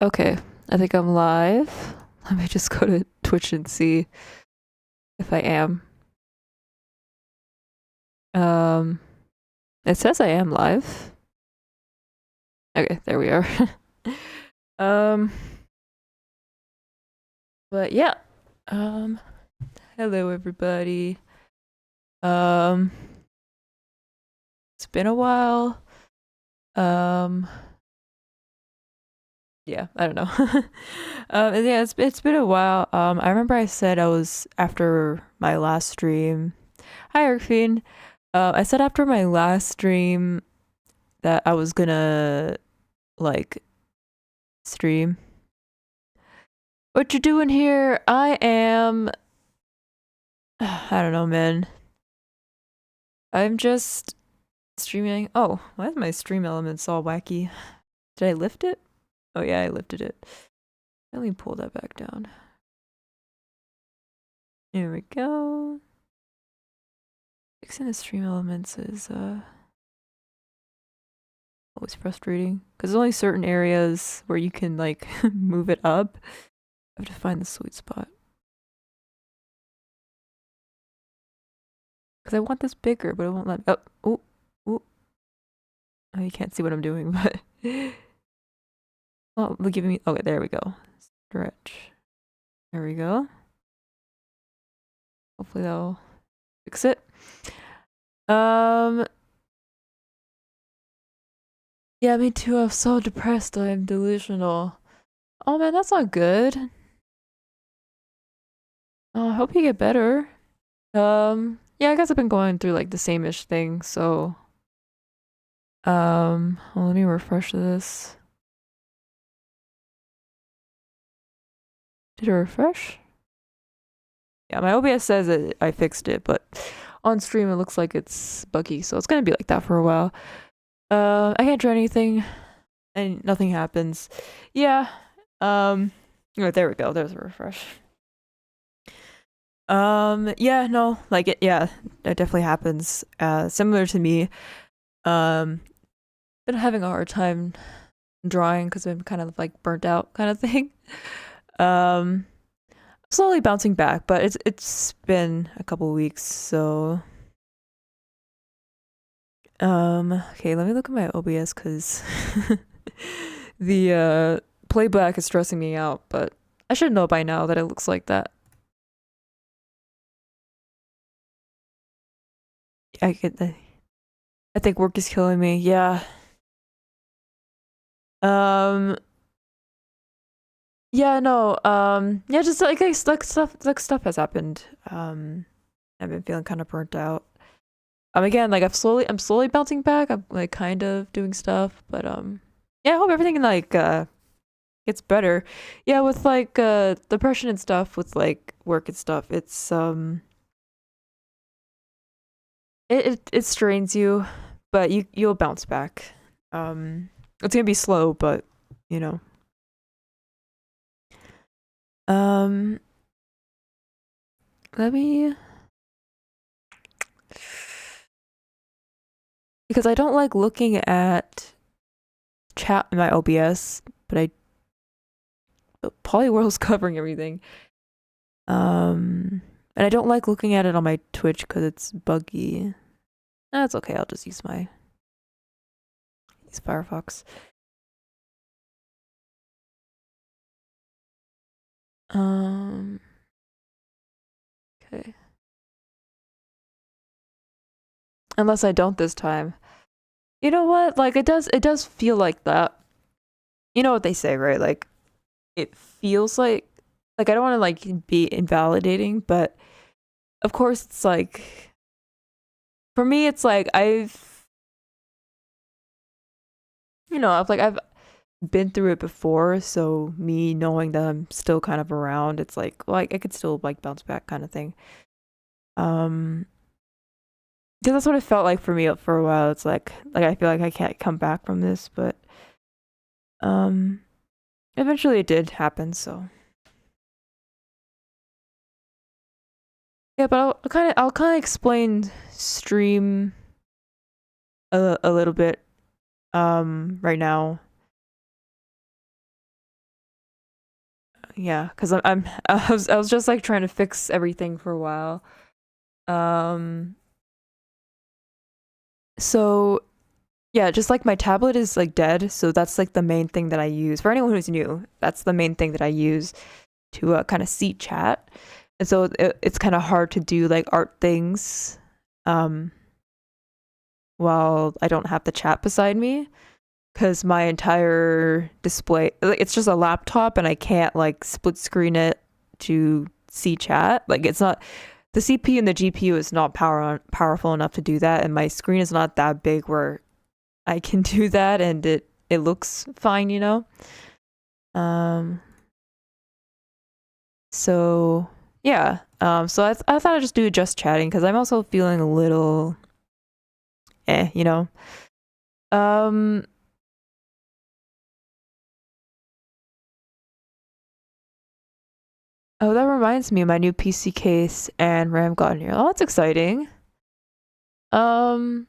Okay, I think I'm live. Let me just go to Twitch and see if I am. Um, it says I am live. Okay, there we are. um, but yeah. Um, hello everybody. Um, it's been a while. Um, yeah, I don't know. And yeah, it's been a while. I remember I said I was after my last stream. Hi, Arfine. I said after my last stream that I was gonna like stream. What you doing here? I am I don't know, man. I'm just streaming. Oh, why is my stream elements all wacky? Did I lift it? Oh yeah, I lifted it. Let me pull that back down. Here we go. Fixing the stream elements is always frustrating because there's only certain areas where you can like move it up. I have to find the sweet spot. Because I want this bigger, but it won't let me. Oh, oh. Oh, you can't see what I'm doing, but oh, look giving me. Okay, there we go. Stretch. There we go. Hopefully that'll fix it. Um. Yeah, me too. I'm so depressed. I'm delusional. Oh man, that's not good. Oh, I hope you get better. Yeah, I guess I've been going through like the same-ish thing. So, well, let me refresh this. Did it refresh? Yeah, my OBS says that I fixed it, but on stream it looks like it's buggy, so it's gonna be like that for a while. I can't try anything, and nothing happens. Yeah. Oh, there we go. There's a refresh. Yeah, no, like it. Yeah, that definitely happens. Similar to me. Um, been having a hard time drawing because I'm kind of like burnt out, kind of thing. Um, slowly bouncing back, but it's been a couple weeks, so. Okay, let me look at my OBS because the playback is stressing me out, but I should know by now that it looks like that. I get I think work is killing me. Yeah. Um. Yeah. No. Yeah. Just like stuff has happened. I've been feeling kind of burnt out. Again, like I'm slowly bouncing back. I'm like kind of doing stuff, but yeah. I hope everything like gets better. Yeah, with like depression and stuff, with like work and stuff, it strains you, but you'll bounce back. It's gonna be slow, but you know. Um, let me because I don't like looking at chat in my OBS, but Polyworld's covering everything. And I don't like looking at it on my Twitch because it's buggy. That's okay. I'll just use Firefox. Um. Okay. Unless I don't this time. You know what? Like it does feel like that. You know what they say, right? Like it feels like I don't want to like be invalidating, but of course it's like for me it's like I've been through it before, so me knowing that I'm still kind of around, it's like well, I could still like bounce back kind of thing. Um because that's what it felt like for me for a while. It's like I feel like I can't come back from this, but um eventually it did happen, so yeah, but I'll kind of explain stream a little bit right now. Yeah, because I was just like trying to fix everything for a while. Um, so yeah, just like my tablet is like dead, so that's like the main thing that I use. For anyone who's new, that's the main thing that I use to kind of see chat. And so it's kind of hard to do like art things um while I don't have the chat beside me because my entire display, like, it's just a laptop and I can't like split screen it to see chat. Like it's not, the CPU and the GPU is not powerful enough to do that, and my screen is not that big where I can do that and it looks fine, you know? Um so yeah. So I thought I'd just do just chatting because I'm also feeling a little you know. Um oh, that reminds me of my new PC case and RAM got in here. Oh, that's exciting. Um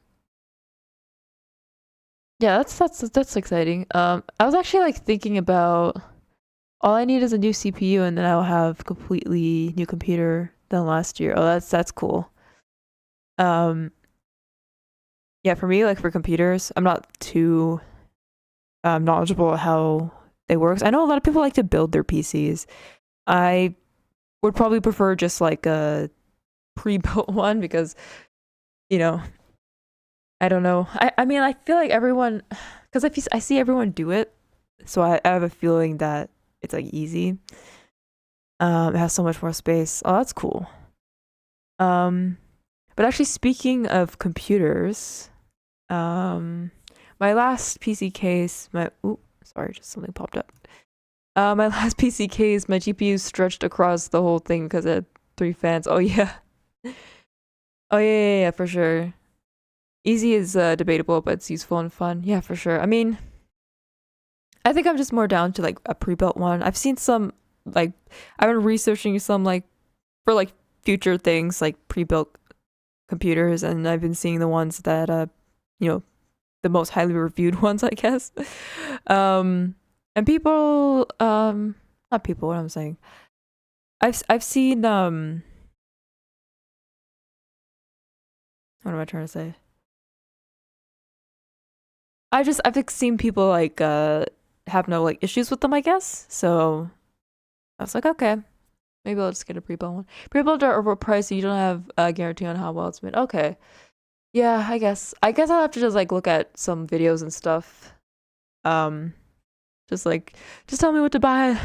yeah, that's exciting. I was actually like thinking about, all I need is a new CPU and then I'll have completely new computer than last year. Oh, that's cool. Um yeah, for me, like for computers, I'm not too knowledgeable how they work. I know a lot of people like to build their PCs. I would probably prefer just like a pre-built one because, you know, I don't know. I mean, I feel like everyone, because I see everyone do it, so I have a feeling that it's like easy. It has so much more space. Oh, that's cool. Um, but actually, speaking of computers, my last PC case, sorry, just something popped up. My last PC case, my GPU stretched across the whole thing because it had 3 fans. Oh yeah, oh yeah, for sure. Easy is debatable, but it's useful and fun. Yeah, for sure. I mean, I think I'm just more down to like a pre-built one. I've seen some like, I've been researching some like for like future things like pre-built computers, and I've been seeing the ones that you know, the most highly reviewed ones, I guess. And people, not people, what I'm saying. I've seen what am I trying to say? I've like, seen people like have no like issues with them, I guess. So I was like, okay, maybe I'll just get a pre-built one. Pre-built are overpriced, so you don't have a guarantee on how well it's made. Okay. Yeah, I guess. I guess I'll have to just like look at some videos and stuff. Um, just like, just tell me what to buy.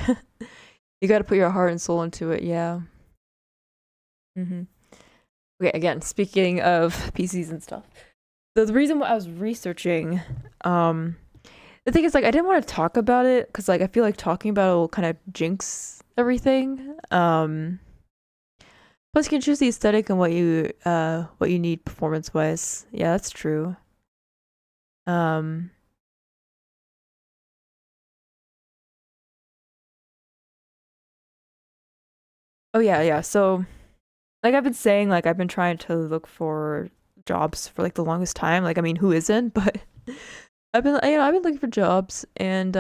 You got to put your heart and soul into it. Yeah. Mm-hmm. Okay. Again, speaking of PCs and stuff, the reason why I was researching, the thing is like I didn't want to talk about it because like I feel like talking about it will kind of jinx everything. Plus you can choose the aesthetic and what you need performance wise. Yeah, that's true. Um, oh yeah. So like I've been saying, like I've been trying to look for jobs for like the longest time. Like I mean, who isn't? But I've been looking for jobs, and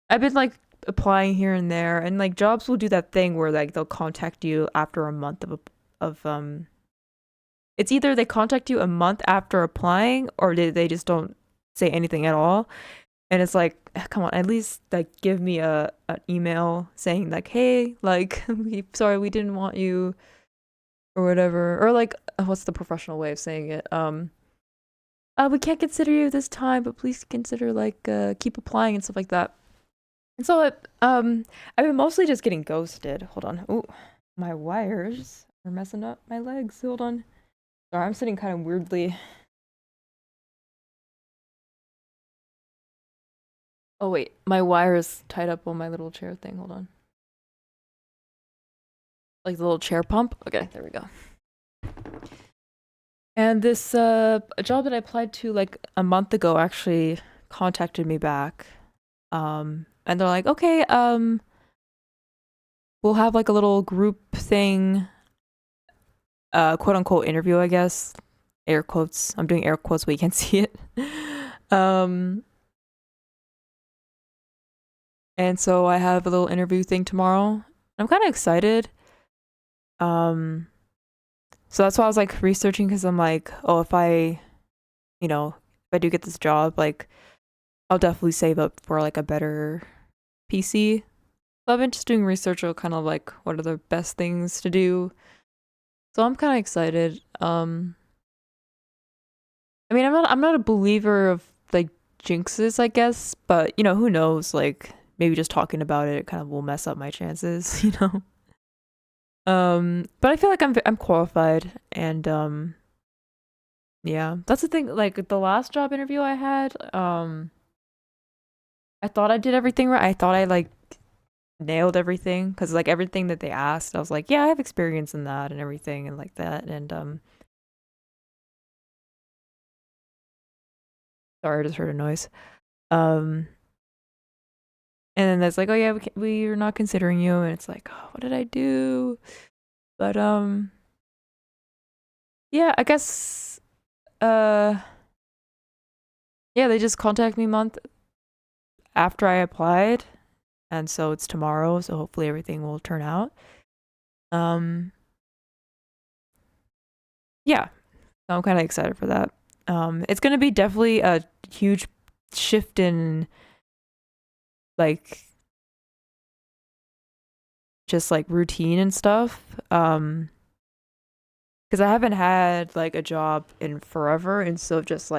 I've been like applying here and there, and like jobs will do that thing where like they'll contact you after a month of it's either they contact you a month after applying or they just don't say anything at all. And it's like, come on, at least like give me a an email saying like, hey, like sorry, we didn't want you or whatever. Or like, what's the professional way of saying it? We can't consider you this time, but please consider like keep applying and stuff like that. And so I've been mostly just getting ghosted. Hold on. Ooh, my wires are messing up my legs. Hold on. Sorry, I'm sitting kind of weirdly. Oh wait, my wire is tied up on my little chair thing. Hold on. Like the little chair pump. Okay, there we go. And this a job that I applied to like a month ago actually contacted me back. And they're like, "Okay, we'll have like a little group thing, quote unquote interview, I guess. Air quotes. I'm doing air quotes, but you can't see it. Um And so I have a little interview thing tomorrow. I'm kind of excited. Um, so that's why I was like researching because I'm like, oh, if I do get this job, like I'll definitely save up for like a better PC. So I've been just doing research on kind of like what are the best things to do. So I'm kind of excited. I mean, I'm not a believer of like jinxes, I guess, but who knows? Like maybe just talking about it kind of will mess up my chances, you know. But I feel like I'm qualified, and yeah, that's the thing. Like the last job interview I had, I thought I did everything right. I thought I like nailed everything because like everything that they asked, I was like, yeah, I have experience in that and everything and like that. And sorry, I just heard a noise. Um, and then it's like, oh yeah, we're not considering you, and it's like, oh, what did I do? But yeah, I guess yeah, they just contact me a month after I applied, and so it's tomorrow, so hopefully everything will turn out. Um, yeah, so I'm kind of excited for that. It's gonna be definitely a huge shift in like just like routine and stuff. Because I haven't had like a job in forever, and so just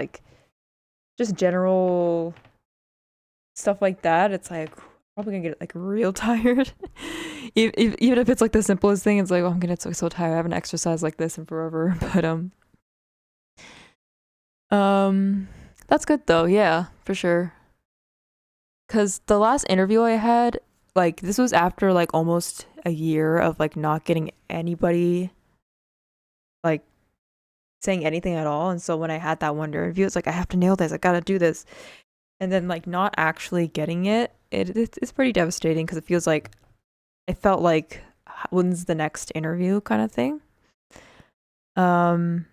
general stuff like that, it's like probably gonna get like real tired. Even if it's like the simplest thing, it's like, oh, I'm gonna get so tired. I haven't exercised like this in forever. But um, that's good though. Yeah, for sure. Because the last interview I had, like this was after like almost a year of like not getting anybody like saying anything at all. And so when I had that one interview, it's like I have to nail this. I gotta do this. And then like not actually getting it's pretty devastating because it felt like when's the next interview kind of thing. Um,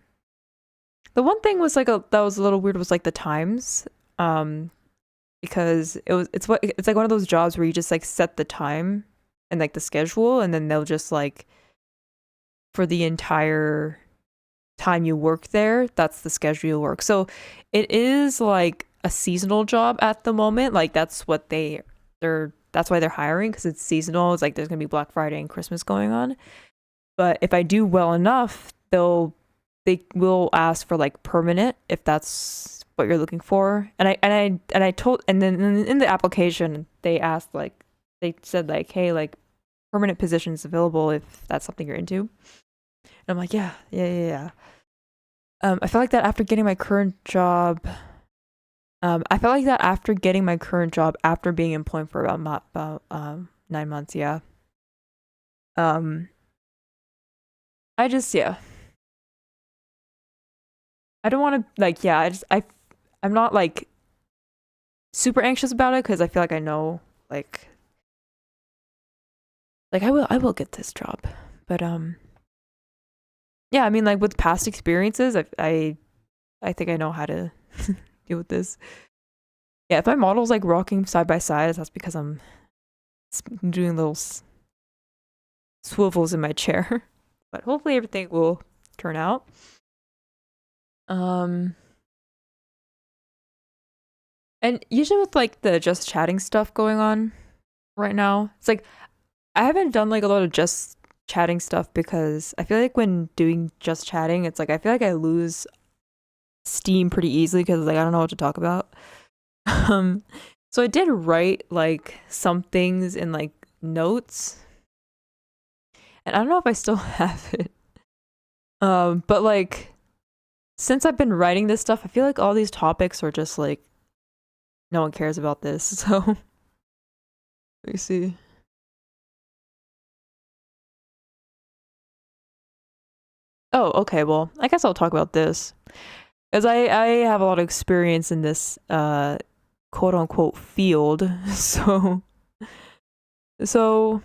the one thing was that was a little weird was like the times. Um, because it's like one of those jobs where you just like set the time and like the schedule, and then they'll just like for the entire time you work there, that's the schedule you work. So it is like a seasonal job at the moment. Like that's why they're hiring because it's seasonal. It's like there's gonna be Black Friday and Christmas going on. But if I do well enough, they will ask for like permanent if that's what you're looking for. And I told and then in the application they asked like they said like, hey, like permanent positions available if that's something you're into. And I'm like, yeah, yeah, yeah, yeah. I felt like that after getting my current job. I felt like that after getting my current job after being employed for about 9 months. Yeah. Um, I just yeah. I don't want to like yeah. I'm not like super anxious about it because I feel like I know like I will get this job, but yeah. I mean like with past experiences, I think I know how to deal with this. Yeah, if my model's like rocking side by side, that's because I'm doing little swivels in my chair. But hopefully everything will turn out. Um, and usually with like the just chatting stuff going on right now, it's like I haven't done like a lot of just chatting stuff because I feel like when doing just chatting, it's like I feel like I lose steam pretty easily because like I don't know what to talk about. Um, so I did write like some things in like notes, and I don't know if I still have it. But like since I've been writing this stuff, I feel like all these topics are just like no one cares about this. So let me see. Oh, okay. Well, I guess I'll talk about this because I have a lot of experience in this quote unquote field. So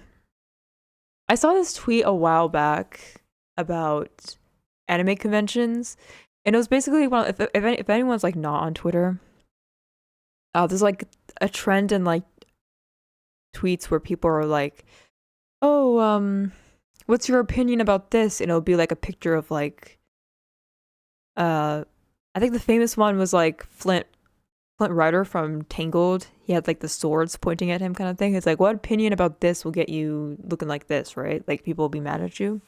I saw this tweet a while back about anime conventions, and it was basically if anyone's like not on Twitter, there's like a trend in like tweets where people are like, "Oh, what's your opinion about this?" And it'll be like a picture of like, I think the famous one was like Flint Rider from Tangled. He had like the swords pointing at him kind of thing. It's like, what opinion about this will get you looking like this, right? Like people will be mad at you.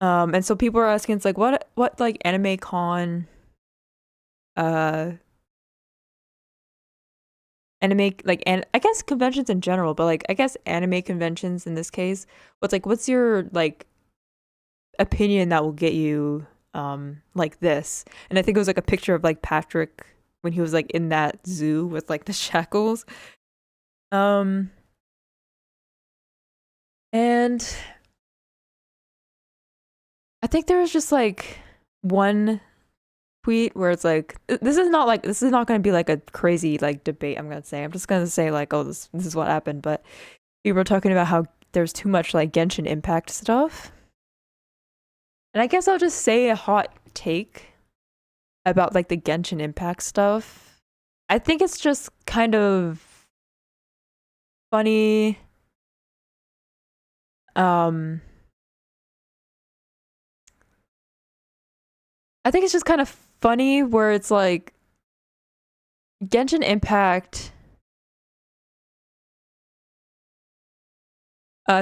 And so people are asking, it's like, what like anime con, uh, anime like, and I guess conventions in general, but like I guess anime conventions in this case. What's your like opinion that will get you like this? And I think it was like a picture of like Patrick when he was like in that zoo with like the shackles. Um, and I think there was just like one tweet where it's like this is not going to be like a crazy like debate. I'm gonna say I'm just gonna say like, oh, this is what happened. But we were talking about how there's too much like Genshin Impact stuff, and I guess I'll just say a hot take about like the Genshin Impact stuff. I think it's just kind of funny. Um, I think it's just kind of funny where it's like Genshin Impact.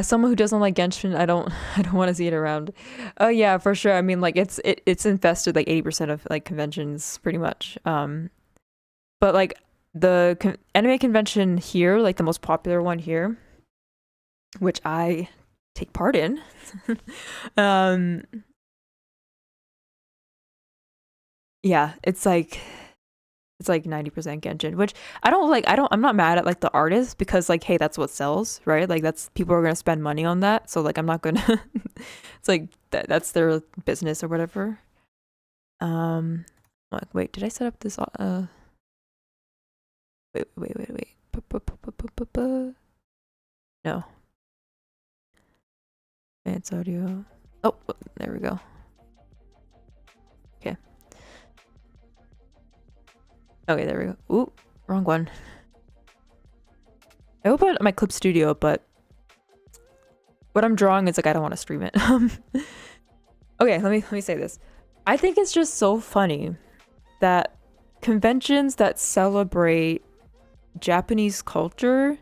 Someone who doesn't like Genshin, I don't want to see it around. Oh yeah, for sure. I mean, like it's infested like 80% of like conventions, pretty much. But like the anime convention here, like the most popular one here, which I take part in, um, yeah, it's like 90% Genshin, which I'm not mad at like the artists because like, hey, that's what sells, right? Like that's people are gonna spend money on that. So like I'm not gonna it's like that's their business or whatever. Um like, wait, did I set up this wait. No. Advanced audio. Oh, there we go. Okay. Okay, there we go. Ooh, wrong one. I opened my Clip Studio, but what I'm drawing is like I don't want to stream it. Okay, let me say this. I think it's just so funny that conventions that celebrate Japanese culture,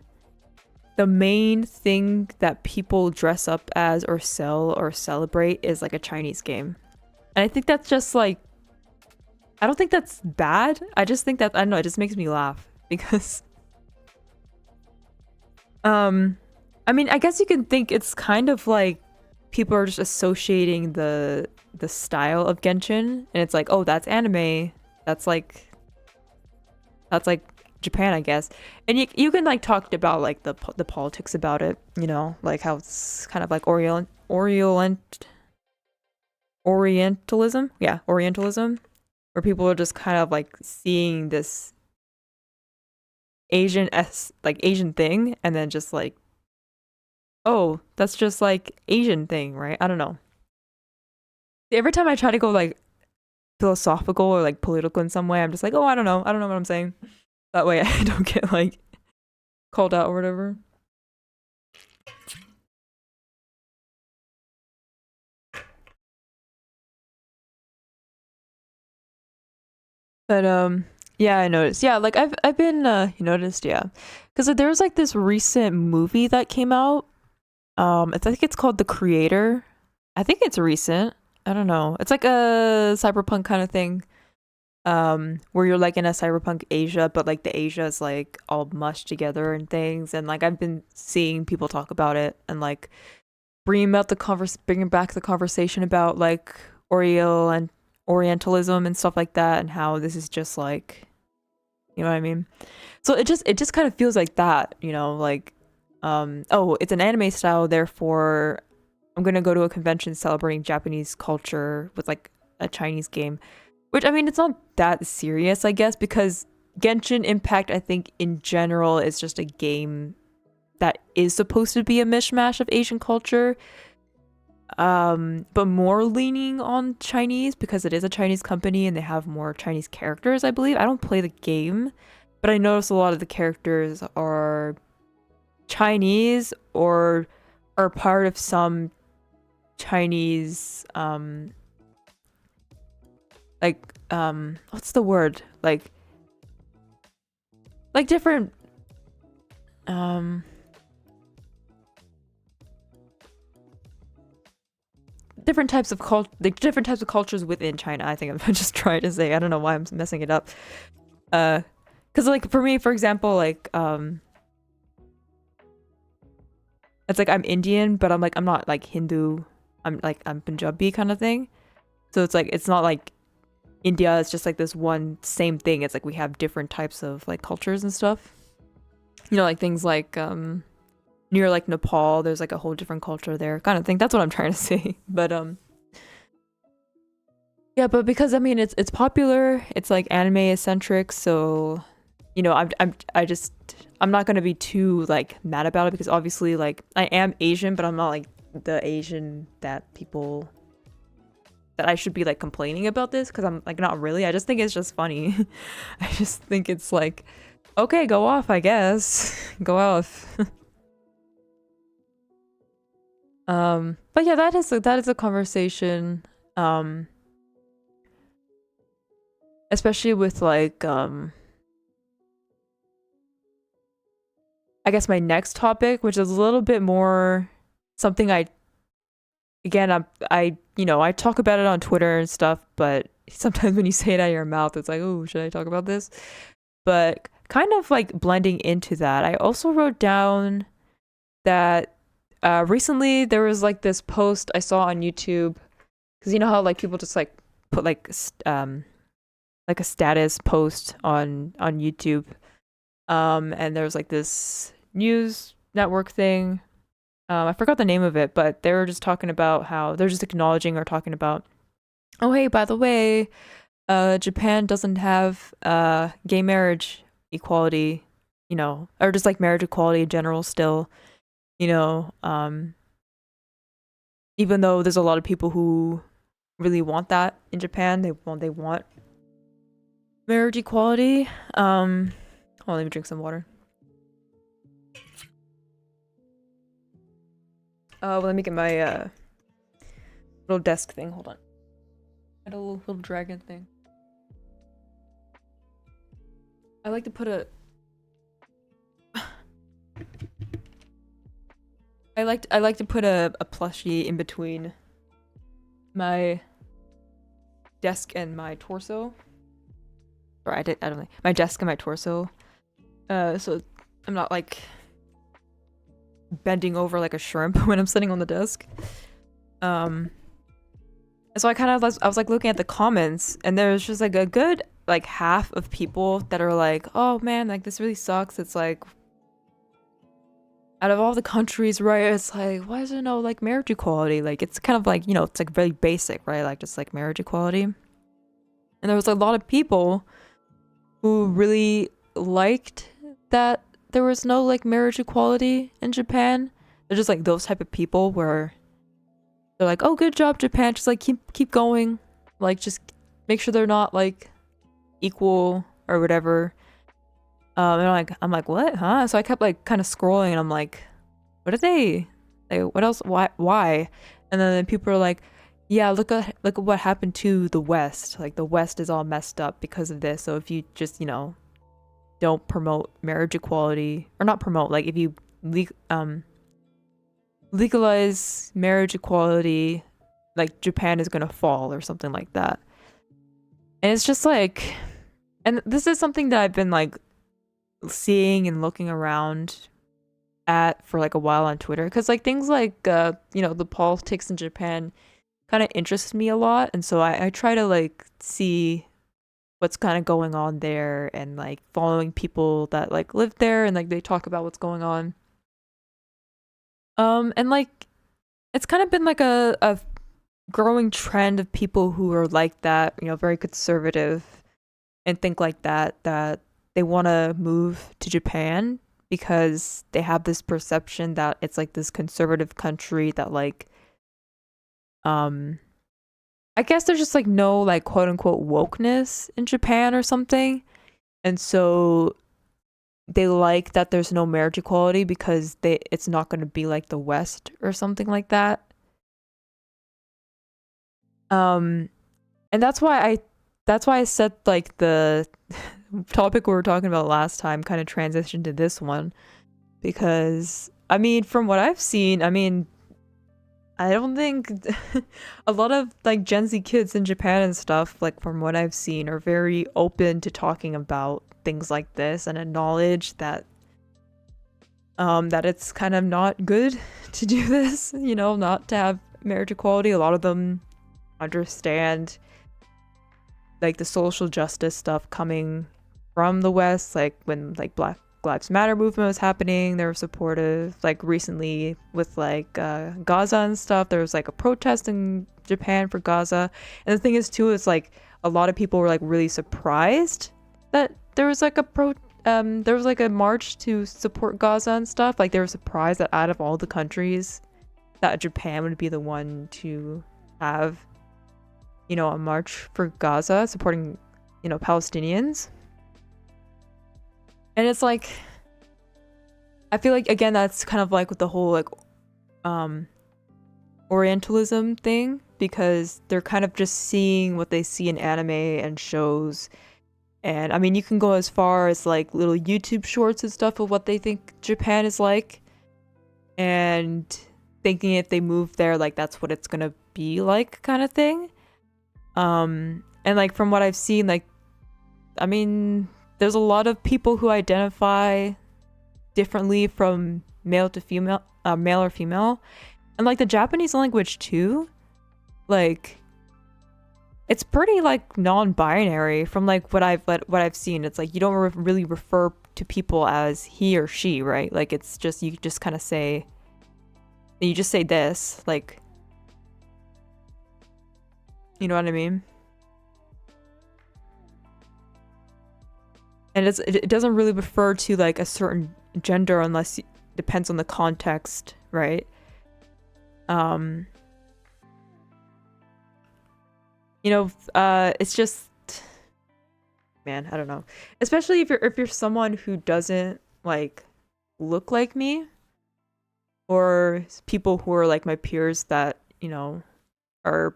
the main thing that people dress up as or sell or celebrate is like a Chinese game. And I think that's just like, I don't think that's bad. I just think that, I don't know, it just makes me laugh because I mean, I guess you can think it's kind of like people are just associating the style of Genshin, and it's like, oh, that's anime. That's like that's like Japan, I guess. And you can like talk about like the politics about it, you know, like how it's kind of like Orientalism, yeah, Orientalism, where people are just kind of like seeing this Asian thing, and then just like, oh, that's just like Asian thing, right? I don't know. Every time I try to go like philosophical or like political in some way, I'm just like, oh, I don't know what I'm saying. That way I don't get like called out or whatever. But yeah, I noticed. Yeah, like I've been you noticed, yeah. Cuz there was like this recent movie that came out. I think it's called The Creator. I think it's recent. I don't know. It's like a cyberpunk kind of thing. Where you're like in a cyberpunk Asia, but like the Asia is like all mushed together and things. And like I've been seeing people talk about it and like bringing back the conversation about like Oriental and Orientalism and stuff like that, and how this is just like, you know what I mean? So it just kind of feels like that, you know, like oh, it's an anime style, therefore I'm gonna go to a convention celebrating Japanese culture with like a Chinese game. Which I mean, it's not that serious, I guess, because Genshin Impact, I think in general, is just a game that is supposed to be a mishmash of Asian culture, but more leaning on Chinese because it is a Chinese company and they have more Chinese characters, I believe. I don't play the game, but I notice a lot of the characters are Chinese or are part of some Chinese like what's the word? Like different um different types of different types of cultures within China. I think I'm just trying to say. I don't know why I'm messing it up. Cuz like for me, for example, like it's like I'm Indian, but I'm not like Hindu. I'm Punjabi kind of thing. So it's like it's not like India is just like this one same thing. It's like we have different types of like cultures and stuff. You know, like things like near like Nepal, there's like a whole different culture there, kind of thing. That's what I'm trying to say. But yeah, but because I mean it's popular, it's like anime eccentric, so you know, I'm not gonna be too like mad about it because obviously like I am Asian, but I'm not like the Asian that people that I should be like complaining about this because I'm like not really. I just think it's just funny. I just think it's like, okay, go off, I guess. Go off. But yeah, that is a conversation. Um, Especially with like I guess my next topic, which is a little bit more something I again I you know I talk about it on Twitter and stuff, but sometimes when you say it out of your mouth, it's like, oh, should I talk about this? But kind of like blending into that, I also wrote down that recently there was like this post I saw on YouTube because you know how like people just like put like a status post on YouTube, and there was like this news network thing. I forgot the name of it, but they were just talking about how they're just acknowledging or talking about, oh hey, by the way, Japan doesn't have gay marriage equality, you know, or just like marriage equality in general still, you know, even though there's a lot of people who really want that in Japan, they want marriage equality. Oh, let me drink some water. Well, let me get my little desk thing. Hold on. I had a little dragon thing. I like to put a. I like to put a plushie in between my desk and my torso. Or I don't know. My desk and my torso. So I'm not like bending over like a shrimp when I'm sitting on the desk. And so I was like looking at the comments, and there's just like a good like half of people that are like, oh man, like this really sucks. It's like out of all the countries, right? It's like, why is there no like marriage equality? Like it's kind of like, you know, it's like very basic, right? Like just like marriage equality. And there was a lot of people who really liked that there was no like marriage equality in Japan. They're just like those type of people where they're like, oh, good job, Japan. Just like keep going. Like just make sure they're not like equal or whatever. And I'm like, what? Huh? So I kept like kind of scrolling, and I'm like, what are they? Like, what else? Why? And then people are like, yeah, look at what happened to the West. Like the West is all messed up because of this. So if you just, you know, don't promote marriage equality, or not promote, like if you legalize marriage equality, like Japan is gonna fall or something like that. And it's just like, and this is something that I've been like seeing and looking around at for like a while on Twitter, because like things like you know, the politics in Japan kind of interests me a lot, and so I try to like see what's kind of going on there, and like following people that like live there, and like they talk about what's going on. And like it's kind of been like a growing trend of people who are like that, you know, very conservative and think like that they want to move to Japan because they have this perception that it's like this conservative country that like um I guess there's just like no like quote unquote wokeness in Japan or something. And so they like that there's no marriage equality because it's not going to be like the West or something like that. Um, and that's why I said like the topic we were talking about last time kind of transitioned to this one because I mean, from what I've seen, I mean, I don't think a lot of like Gen Z kids in Japan and stuff, like from what I've seen, are very open to talking about things like this and acknowledge that it's kind of not good to do this, not to have marriage equality. A lot of them understand like the social justice stuff coming from the West, like when like Black Lives Matter movement was happening, they were supportive. Like recently with like Gaza and stuff, there was like a protest in Japan for Gaza. And the thing is too, is like a lot of people were like really surprised that there was like there was like a march to support Gaza and stuff. Like they were surprised that out of all the countries that Japan would be the one to have, a march for Gaza supporting, Palestinians. And it's like, I feel like again that's kind of like with the whole like Orientalism thing, because they're kind of just seeing what they see in anime and shows. And I mean, you can go as far as like little YouTube shorts and stuff of what they think Japan is like, and thinking if they move there, like that's what it's gonna be like, kind of thing. And like from what I've seen, like, I mean, there's a lot of people who identify differently from male to female, male or female, and like the Japanese language too, like it's pretty like non-binary from like what I've seen. It's like you don't really refer to people as he or she, right? Like it's just you just kind of say, you just say this, like, you know what I mean? And it doesn't really refer to like a certain gender unless depends on the context, right? It's just, man, I don't know. Especially if you're someone who doesn't like look like me, or people who are like my peers that, are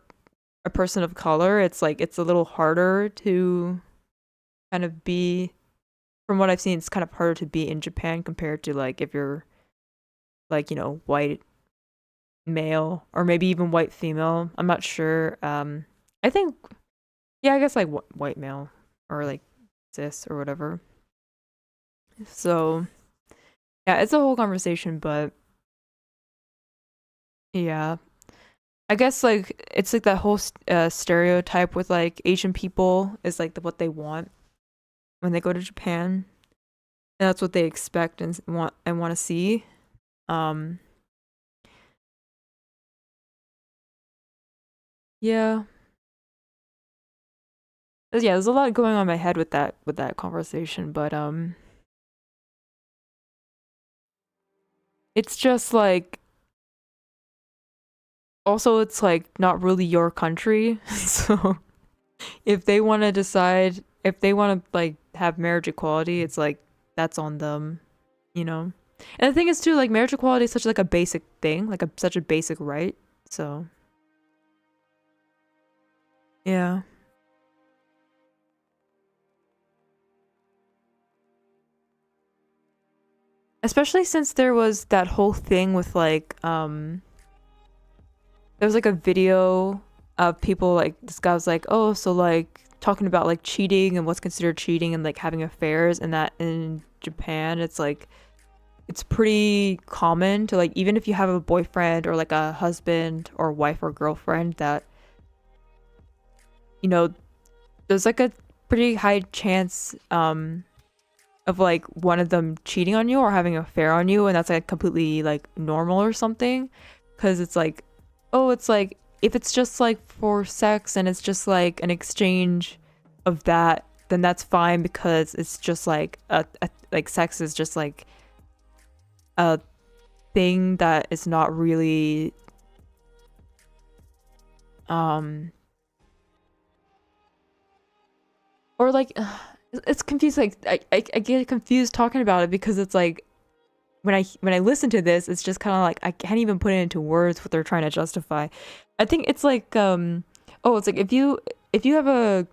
a person of color, it's like it's a little harder to kind of be, from what I've seen, it's kind of harder to be in Japan compared to like if you're like, white male or maybe even white female. I'm not sure. I think, yeah, I guess like white male or like cis or whatever. So yeah, it's a whole conversation, but yeah, I guess like it's like that whole stereotype with like Asian people is like what they want when they go to Japan, and that's what they expect and want to see. Um, yeah, yeah, there's a lot going on in my head with that conversation, but it's just like, also it's like not really your country. So if they want to decide, if they want to like have marriage equality, it's like that's on them, you know. And the thing is too, like marriage equality is such like a basic thing, like such a basic right. So yeah, especially since there was that whole thing with like there was like a video of people, like this guy was like, oh, so like talking about like cheating and what's considered cheating and like having affairs, and that in Japan it's like it's pretty common to like, even if you have a boyfriend or like a husband or wife or girlfriend, that you know there's like a pretty high chance of like one of them cheating on you or having an affair on you, and that's like completely like normal or something, because it's like, oh, it's like if it's just like for sex and it's just like an exchange of that, then that's fine because it's just like like sex is just like a thing that is not really um or like it's confused. Like I get confused talking about it because it's like when I listen to this, it's just kind of like I can't even put it into words what they're trying to justify. I think it's like oh, it's like if you have a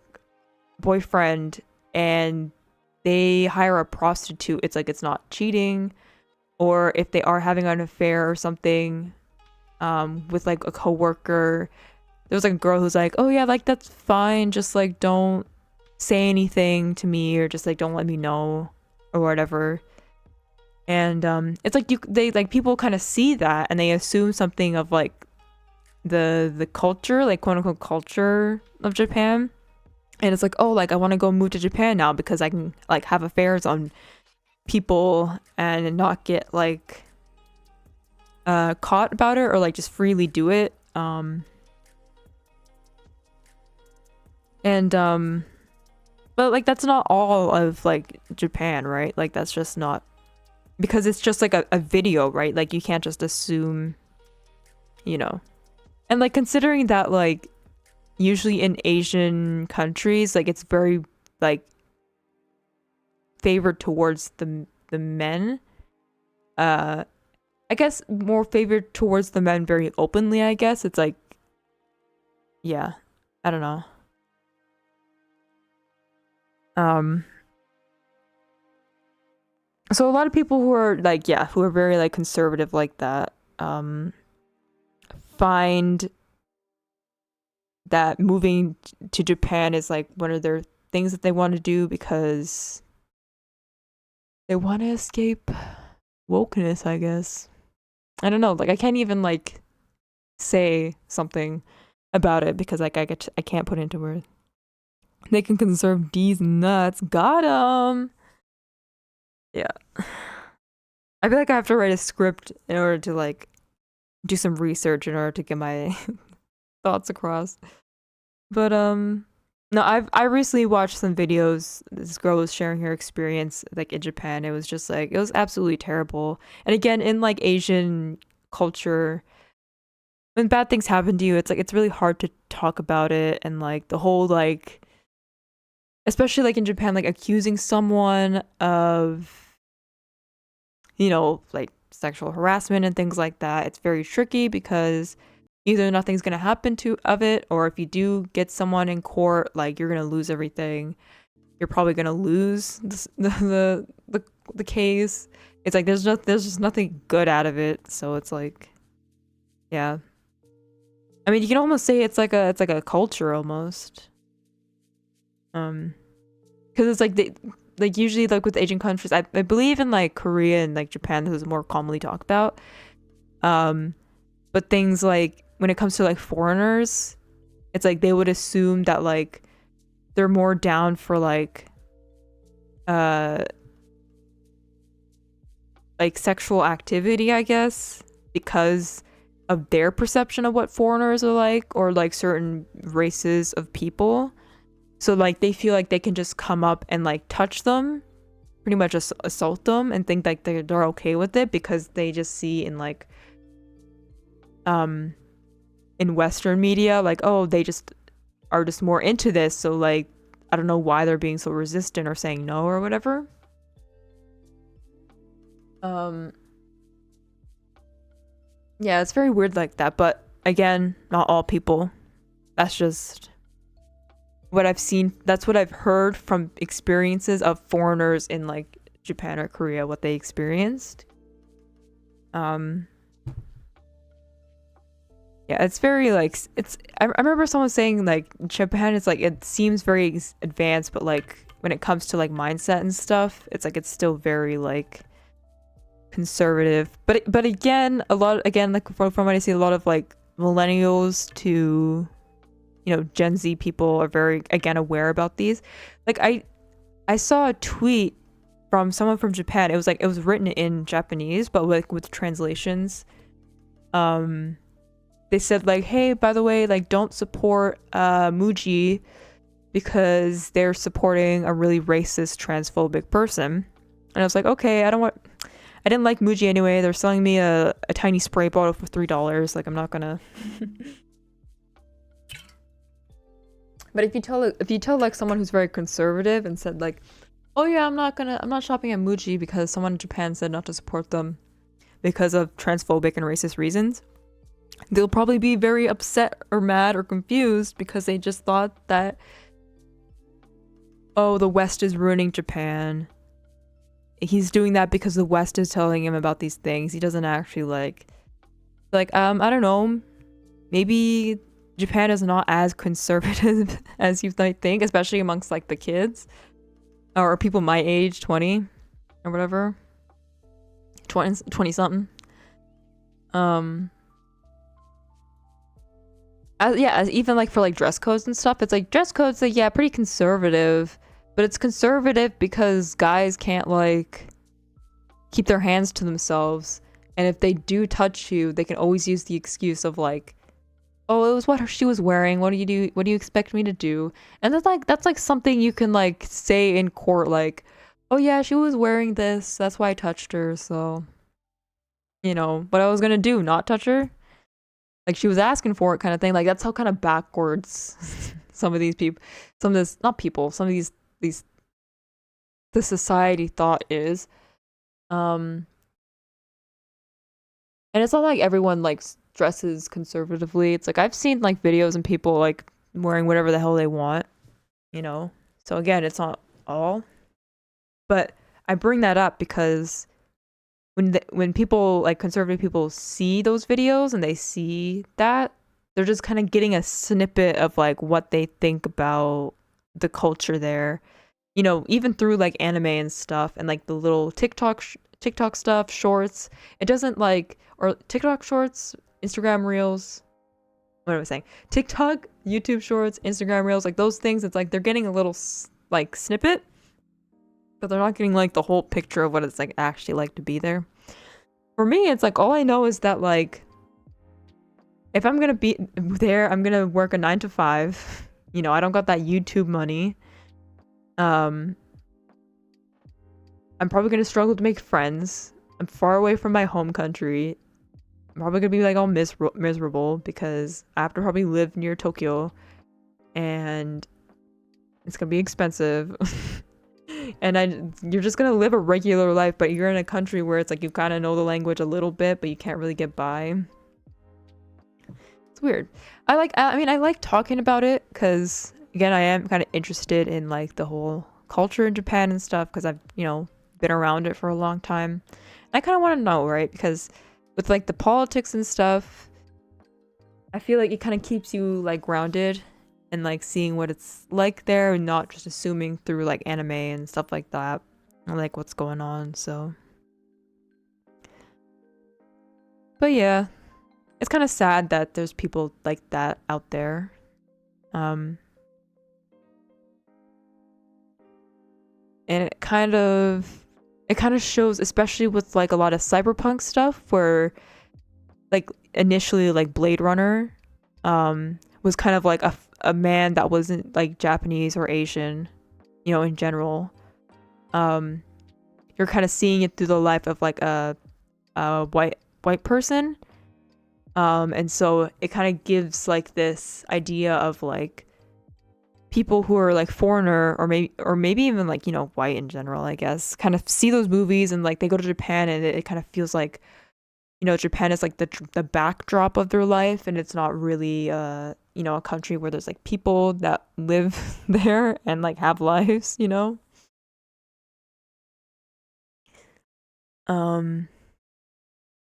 boyfriend and they hire a prostitute, it's like it's not cheating. Or if they are having an affair or something with like a coworker, there was like a girl who's like, oh yeah, like that's fine, just like don't say anything to me or just like don't let me know or whatever. And it's like they like people kind of see that and they assume something of like the culture, like quote unquote culture of Japan. And it's like, oh, like I want to go move to Japan now because I can like have affairs on people and not get like caught about it or like just freely do it. And but like that's not all of like Japan, right? Like that's just not, because it's just like a video, right? Like you can't just assume, you know. And like considering that like usually in Asian countries, like it's very like favored towards the men. I guess more favored towards the men very openly, I guess. It's like yeah, I don't know. Um so a lot of people who are like yeah, who are very like conservative like that find that moving to Japan is like one of their things that they want to do because they want to escape wokeness, I guess. I don't know, like I can't even like say something about it because like I can't put it into words. They can conserve these nuts. Got 'em. Yeah. I feel like I have to write a script in order to like do some research in order to get my thoughts across. But no, I recently watched some videos. This girl was sharing her experience like in Japan. It was just like it was absolutely terrible. And again, in like Asian culture, when bad things happen to you, it's like it's really hard to talk about it and like the whole like especially like in Japan, like accusing someone of, you know, like sexual harassment and things like that. It's very tricky because either nothing's gonna happen to of it, or if you do get someone in court, like you're gonna lose everything. You're probably gonna lose the case. It's like there's just nothing good out of it. So it's like, yeah. I mean, you can almost say it's like a culture almost. Because it's like they like usually like with Asian countries, I believe in like Korea and like Japan, this is more commonly talked about. Um, but things like when it comes to like foreigners, it's like they would assume that like they're more down for uh like sexual activity, I guess, because of their perception of what foreigners are like or like certain races of people. So like they feel like they can just come up and like touch them, pretty much assault them and think like they're okay with it because they just see in like um in Western media like, oh, they just are just more into this, so like I don't know why they're being so resistant or saying no or whatever. Um yeah, it's very weird like that, but again, not all people. That's just what I've seen. That's what I've heard from experiences of foreigners in like Japan or Korea, what they experienced. Um yeah, it's very like I remember someone saying like Japan is like it seems very advanced, but like when it comes to like mindset and stuff, it's like it's still very like conservative. But again, a lot again like from what I see, a lot of like millennials to, you know, Gen Z people are very again aware about these. Like I saw a tweet from someone from Japan. It was like it was written in Japanese, but like with translations. They said like, hey, by the way, like don't support Muji because they're supporting a really racist transphobic person. And I was like, okay, I didn't like Muji anyway. They're selling me a tiny spray bottle for $3. Like I'm not gonna But if you tell like someone who's very conservative and said like, oh yeah, I'm not shopping at Muji because someone in Japan said not to support them because of transphobic and racist reasons, they'll probably be very upset or mad or confused because they just thought that, oh, the West is ruining Japan. He's doing that because the West is telling him about these things. He doesn't actually like I don't know, maybe Japan is not as conservative as you might think, especially amongst like the kids or people my age, 20 or whatever. 20 something. As even like for like dress codes and stuff, it's like dress codes like yeah, pretty conservative, but it's conservative because guys can't like keep their hands to themselves, and if they do touch you, they can always use the excuse of like, oh, it was what she was wearing. What do you do? What do you expect me to do? And that's like something you can like say in court, like, oh yeah, she was wearing this. That's why I touched her. So, you know, what I was gonna do, not touch her. Like she was asking for it, kind of thing. Like that's how kind of backwards some of these people, some of this, not people, some of these the society thought is. Um, and it's not like everyone like dresses conservatively. It's like I've seen like videos and people like wearing whatever the hell they want, you know. So again, it's not all, but I bring that up because when people like conservative people see those videos and they see that, they're just kind of getting a snippet of like what they think about the culture there, you know, even through like anime and stuff and like the little TikTok stuff, shorts. It doesn't like, or TikTok shorts, Instagram reels, what am I saying? TikTok, YouTube shorts, Instagram reels, like those things. It's like they're getting a little like snippet, but they're not getting like the whole picture of what it's like actually like to be there. For me, it's like all I know is that like if I'm gonna be there, I'm gonna work a 9 to 5. You know, I don't got that YouTube money. I'm probably gonna struggle to make friends. I'm far away from my home country. I'm probably gonna be like all miserable because I have to probably live near Tokyo, and it's gonna be expensive. And you're just gonna live a regular life, but you're in a country where it's like you kind of know the language a little bit, but you can't really get by. It's weird. I mean, I like talking about it because again, I am kind of interested in like the whole culture in Japan and stuff because I've, you know, been around it for a long time. And I kind of want to know, right? Because with like the politics and stuff, I feel like it kind of keeps you like grounded and like seeing what it's like there and not just assuming through like anime and stuff like that, or like what's going on. So, but yeah, it's kind of sad that there's people like that out there. Um, and it kind of shows, especially with like a lot of cyberpunk stuff, where like initially like Blade Runner, was kind of like a man that wasn't like Japanese or Asian, you know, in general. Um, you're kind of seeing it through the life of like a white person. And so it kind of gives like this idea of like people who are like foreigner or maybe even like, you know, white in general, I guess, kind of see those movies and like they go to Japan and it kind of feels like, you know, Japan is like the backdrop of their life and it's not really you know, a country where there's like people that live there and like have lives, you know. um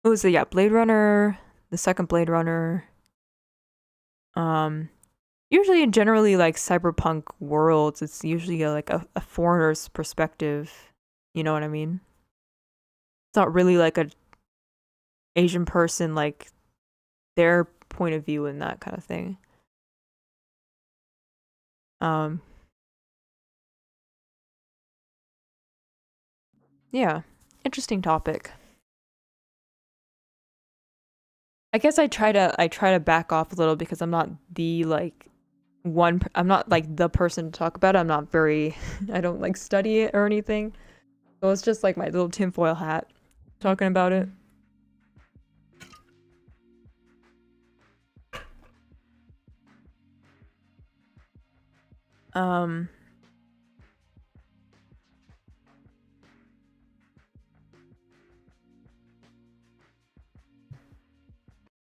what was it? Yeah, Blade Runner, the second Blade Runner. um Usually in generally like cyberpunk worlds, it's usually like a foreigner's perspective, you know what I mean. It's not really like a Asian person like their point of view and that kind of thing. um yeah, interesting topic. I guess I try to back off a little because I'm not the like I'm not like the person to talk about it. I'm not very I don't like study it or anything. So it's just like my little tinfoil hat talking about it. Um,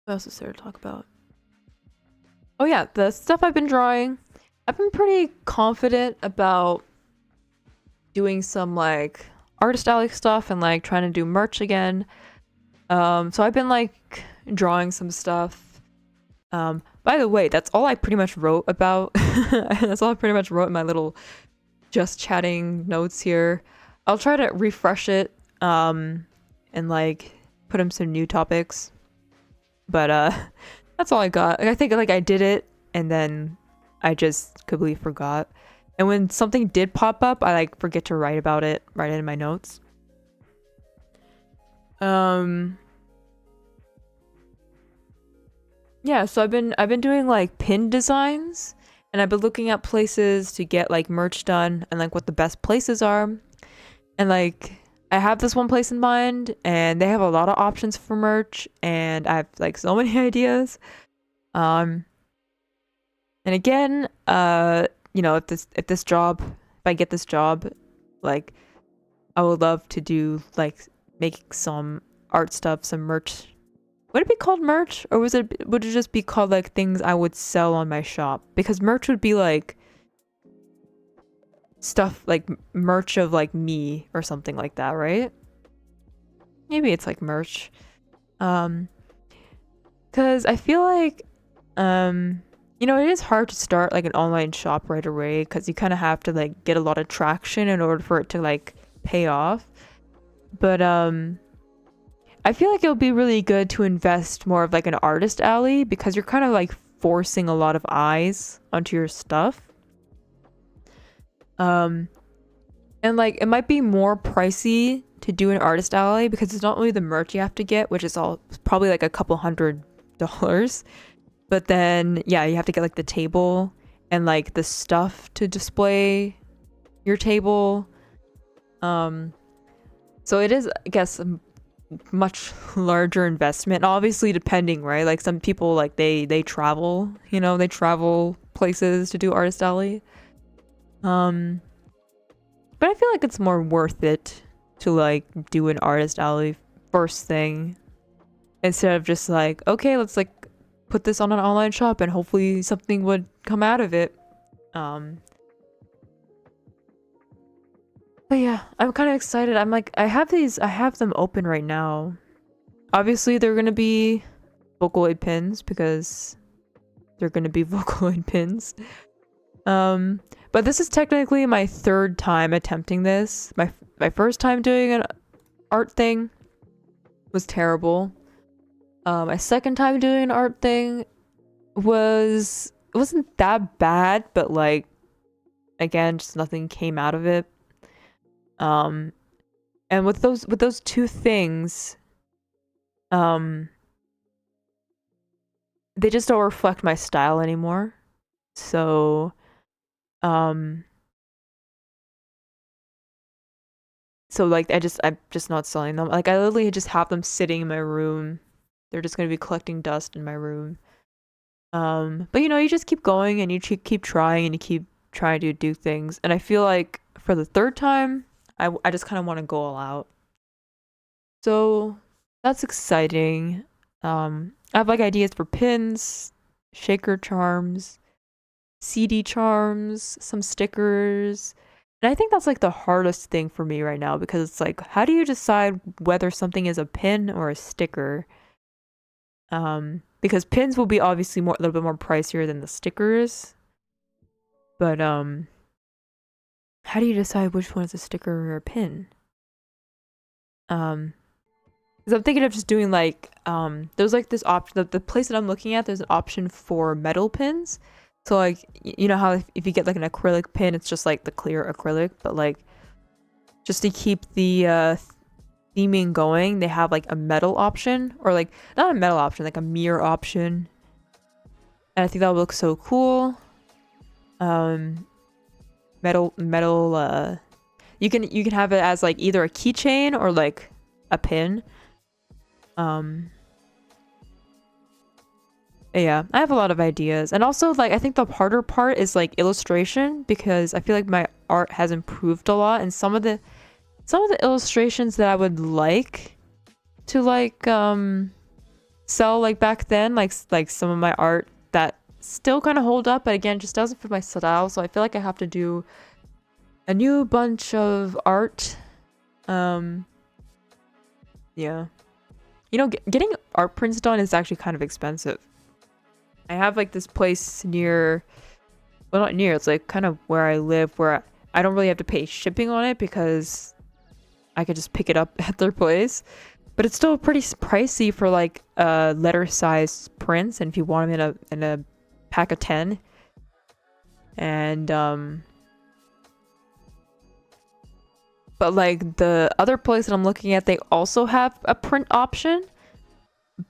what else is there to talk about? Oh yeah, the stuff I've been drawing. I've been pretty confident about doing some like artist alley stuff and like trying to do merch again. So I've been like drawing some stuff. By the way, that's all I pretty much wrote about. That's all I pretty much wrote in my little just chatting notes here. I'll try to refresh it and like put in some new topics. But that's all I got. I think like I did it and then I just completely forgot. And when something did pop up, I like forget to write about it, write it in my notes. Yeah, so I've been doing like pin designs and I've been looking at places to get like merch done and like what the best places are. And like I have this one place in mind and they have a lot of options for merch and I have like so many ideas. Um and again, if I get this job, like I would love to do like make some art stuff, some merch. Would it be called merch or would it just be called like things I would sell on my shop? Because merch would be like stuff like merch of like me or something like that, right? Maybe it's like merch. Um, cuz I feel like it is hard to start like an online shop right away cuz you kind of have to like get a lot of traction in order for it to like pay off. But I feel like it would be really good to invest more of like an artist alley because you're kind of like forcing a lot of eyes onto your stuff. Um, and like it might be more pricey to do an artist alley because it's not only the merch you have to get, which is all probably like a couple $100, but then yeah, you have to get like the table and like the stuff to display your table. So it is, I guess, much larger investment, obviously depending, right? Like some people like they travel, they travel places to do artist alley. But I feel like it's more worth it to like do an artist alley first thing instead of just like, okay, let's like put this on an online shop and hopefully something would come out of it. But yeah, I'm kind of excited. I'm like, I have them open right now. Obviously, they're gonna be Vocaloid pins because they're gonna be Vocaloid pins. But this is technically my third time attempting this. My first time doing an art thing was terrible. My second time doing an art thing it wasn't that bad, but like again, just nothing came out of it. And with those two things, they just don't reflect my style anymore. So, um, like I'm just not selling them. Like I literally just have them sitting in my room. They're just gonna be collecting dust in my room. But you just keep going and you keep trying and you keep trying to do things. And I feel like for the third time, I just kind of want to go all out. So that's exciting. I have like ideas for pins, shaker charms, CD charms, some stickers. And I think that's like the hardest thing for me right now because it's like, how do you decide whether something is a pin or a sticker? Because pins will be obviously a little bit more pricier than the stickers. But how do you decide which one is a sticker or a pin? Because I'm thinking of just doing like there's like this option, the place that I'm looking at, there's an option for metal pins. So like you know how if you get like an acrylic pin, it's just like the clear acrylic, but like just to keep the theming going, they have like a metal option, or like not a metal option, like a mirror option. And I think that would look so cool. Metal you can have it as like either a keychain or like a pin. Yeah, I have a lot of ideas. And also, like, I think the harder part is like illustration, because I feel like my art has improved a lot, and some of the illustrations that I would like to like sell like back then, like some of my art that still kind of hold up, but again just doesn't fit my style, so I feel like I have to do a new bunch of art. um yeah, you know, getting art prints done is actually kind of expensive. I have like this place near, well, not near, it's like kind of where I live, where I don't really have to pay shipping on it because I could just pick it up at their place. But it's still pretty pricey for like letter size prints, and if you want them in a pack of 10. And but like the other place that I'm looking at, they also have a print option,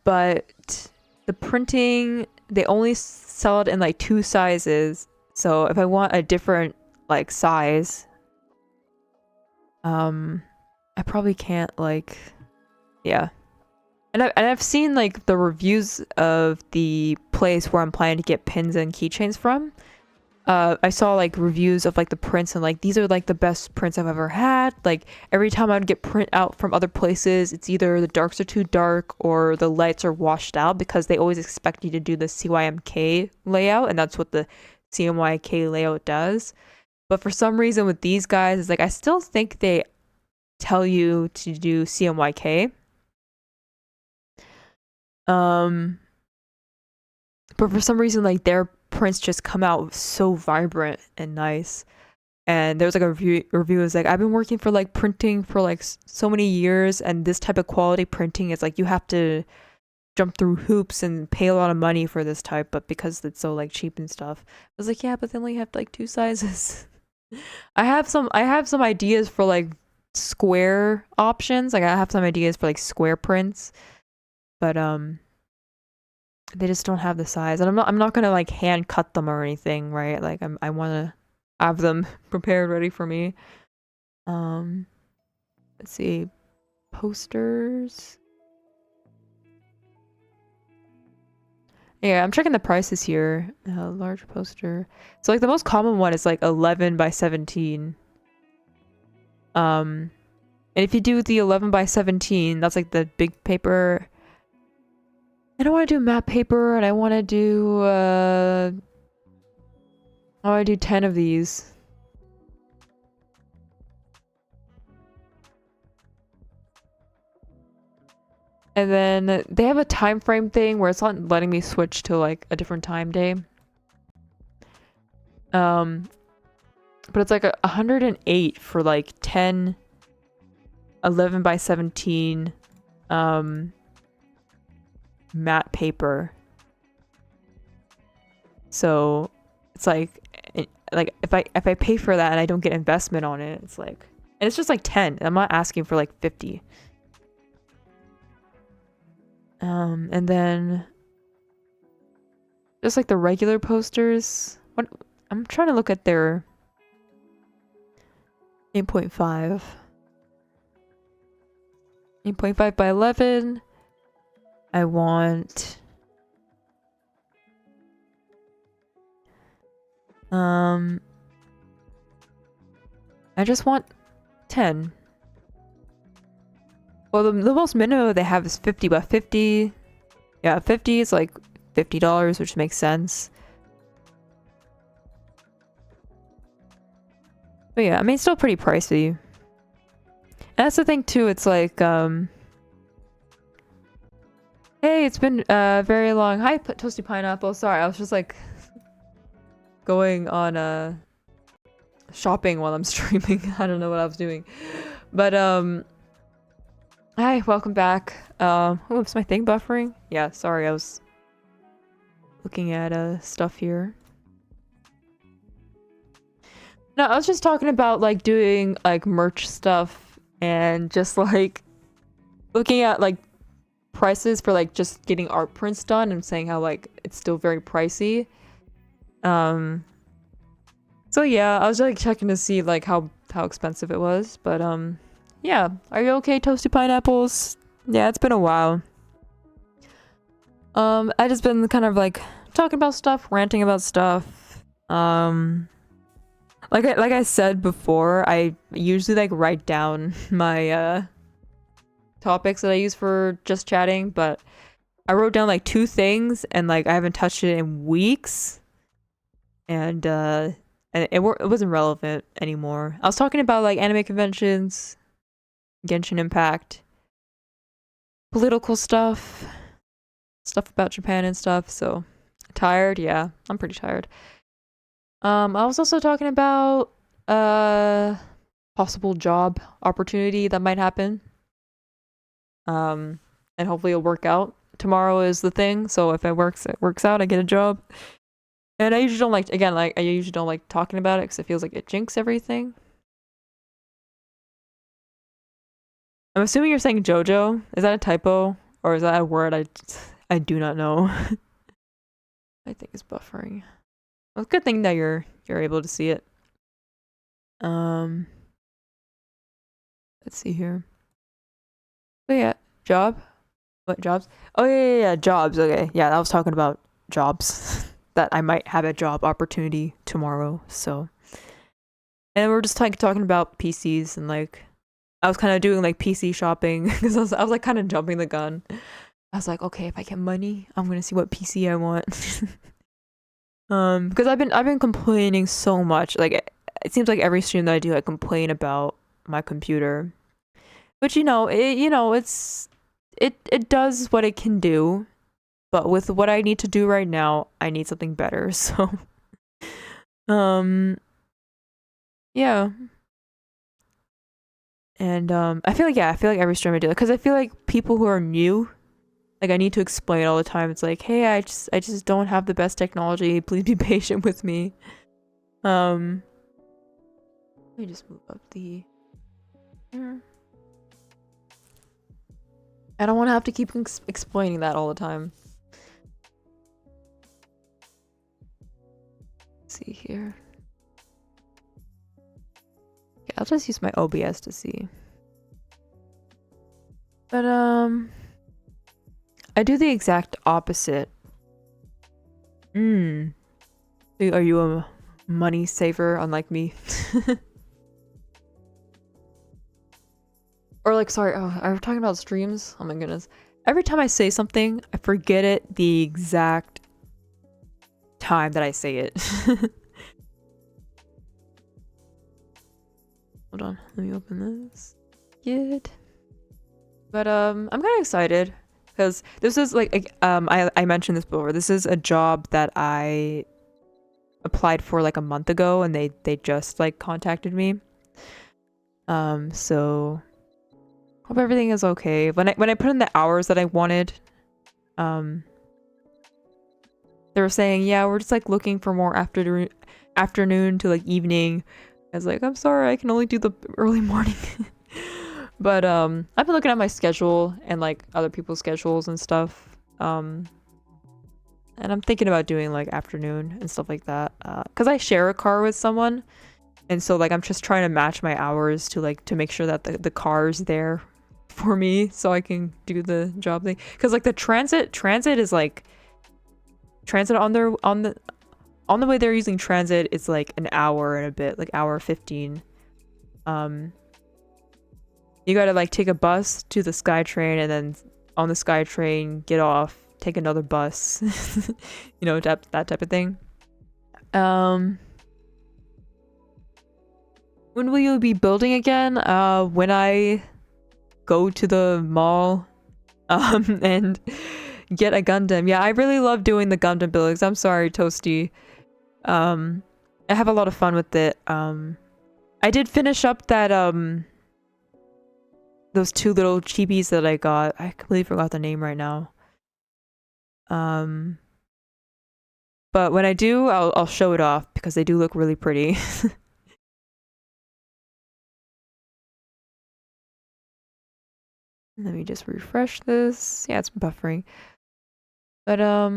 but the printing, they only sell it in like 2 sizes. So if I want a different like size, I probably can't, like, yeah. And I've seen like the reviews of the place where I'm planning to get pins and keychains from. I saw like reviews of like the prints, and like these are like the best prints I've ever had. Like every time I would get print out from other places, it's either the darks are too dark or the lights are washed out, because they always expect you to do the CYMK layout, and that's what the CMYK layout does. But for some reason with these guys, it's like I still think they tell you to do CMYK. Um, but for some reason, like their prints just come out so vibrant and nice. And there was like a review was like, I've been working for like printing for like so many years, and this type of quality printing is like you have to jump through hoops and pay a lot of money for this type, but because it's so like cheap and stuff. I was like, yeah, but they only have like 2 sizes. I have some ideas for like square options. Like I have some ideas for like square prints, but they just don't have the size, and I'm not gonna like hand cut them or anything, right? Like I want to have them prepared, ready for me. um let's see, posters. Yeah, I'm checking the prices here. Large poster, so like the most common one is like 11 by 17. And if you do the 11 by 17, that's like the big paper. I don't want to do matte paper, and I want to do 10 of these. And then they have a time frame thing where it's not letting me switch to like a different time day. But it's like 108 for like 10 11 by 17 matte paper. So it's like if I pay for that and I don't get investment on it, it's like, and it's just like 10. I'm not asking for like 50. And then just like the regular posters. What, I'm trying to look at their 8.5. 8.5 by 11. I want I just want 10. Well, the most minimum they have is 50, but 50, yeah, 50 is like $50, which makes sense. But yeah, I mean, it's still pretty pricey. And that's the thing too, it's like, hey, it's been very long. Hi, Toasty Pineapple. Sorry, I was just like going on shopping while I'm streaming. I don't know what I was doing. But hi, welcome back. Oops, my thing buffering? Yeah, sorry, I was looking at stuff here. No, I was just talking about like doing like merch stuff, and just like looking at like prices for like just getting art prints done, and saying how like it's still very pricey. So yeah, I was like checking to see like how expensive it was, but yeah. Are you okay, Toasty Pineapples? Yeah, it's been a while. I just been kind of like talking about stuff, ranting about stuff. Like I said before, I usually like write down my topics that I use for just chatting, but I wrote down like two things and like I haven't touched it in weeks, and it wasn't relevant anymore. I was talking about like anime conventions, Genshin Impact, political stuff, stuff about Japan and stuff. So tired, yeah, I'm pretty tired. I was also talking about possible job opportunity that might happen. And hopefully it'll work out. Tomorrow is the thing, so if it works out, I get a job. And I usually don't like, again, like I usually don't like talking about it because it feels like it jinx everything. I'm assuming you're saying JoJo. Is that a typo or is that a word I do not know? I think it's buffering. Well, good thing that you're able to see it. Let's see here. But yeah, job. What jobs? Oh yeah, jobs. Okay, yeah, I was talking about jobs that I might have a job opportunity tomorrow. So, and we're just like talking about PCs and like I was kind of doing like PC shopping because I was like kind of jumping the gun. I was like, okay, if I get money, I'm gonna see what PC I want. Because I've been complaining so much. Like it seems like every stream that I do, I complain about my computer. But it does what it can do. But with what I need to do right now, I need something better. So, um, yeah. And I feel like every stream I do, because I feel like people who are new, like I need to explain all the time. It's like, hey, I just don't have the best technology. Please be patient with me. Let me just move up the. Here. I don't want to have to keep explaining that all the time. Let's see here. Yeah, I'll just use my OBS to see. But I do the exact opposite. Are you a money saver unlike me? Or like, sorry, oh, I'm talking about streams. Oh my goodness. Every time I say something, I forget it the exact time that I say it. Hold on, let me open this. Good. But I'm kind of excited because this is like I mentioned this before. This is a job that I applied for like a month ago, and they just like contacted me. So hope everything is okay. When I put in the hours that I wanted, they were saying, yeah, we're just like looking for more afternoon to like evening. I was like, I'm sorry, I can only do the early morning. But I've been looking at my schedule and like other people's schedules and stuff. And I'm thinking about doing like afternoon and stuff like that. Cause I share a car with someone, and so like I'm just trying to match my hours to like to make sure that the car's there for me so I can do the job thing. Cause like the transit is like transit on the way they're using transit, it's like an hour and a bit, like hour 15. You gotta like take a bus to the SkyTrain, and then on the SkyTrain get off, take another bus. You know, that type of thing. When will you be building again? When I go to the mall and get a Gundam. Yeah, I really love doing the Gundam buildings. I'm sorry, Toasty. I have a lot of fun with it. I did finish up that those two little chibis that I got. I completely forgot the name right now. But when I do, I'll show it off because they do look really pretty. Let me just refresh this. Yeah, it's buffering. But yeah,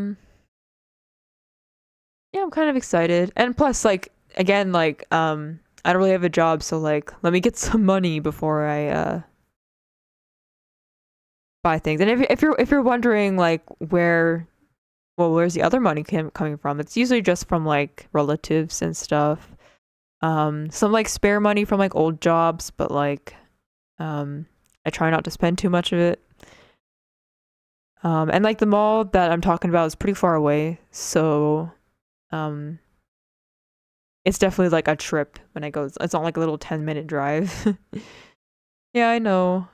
I'm kind of excited. And plus like again, like I don't really have a job, so like let me get some money before I buy things. And if you're wondering like where's the other money coming from? It's usually just from like relatives and stuff. Some like spare money from like old jobs, but like I try not to spend too much of it. And like the mall that I'm talking about is pretty far away, so um it's definitely like a trip when I go. It's not like a little 10-minute drive. Yeah, I know.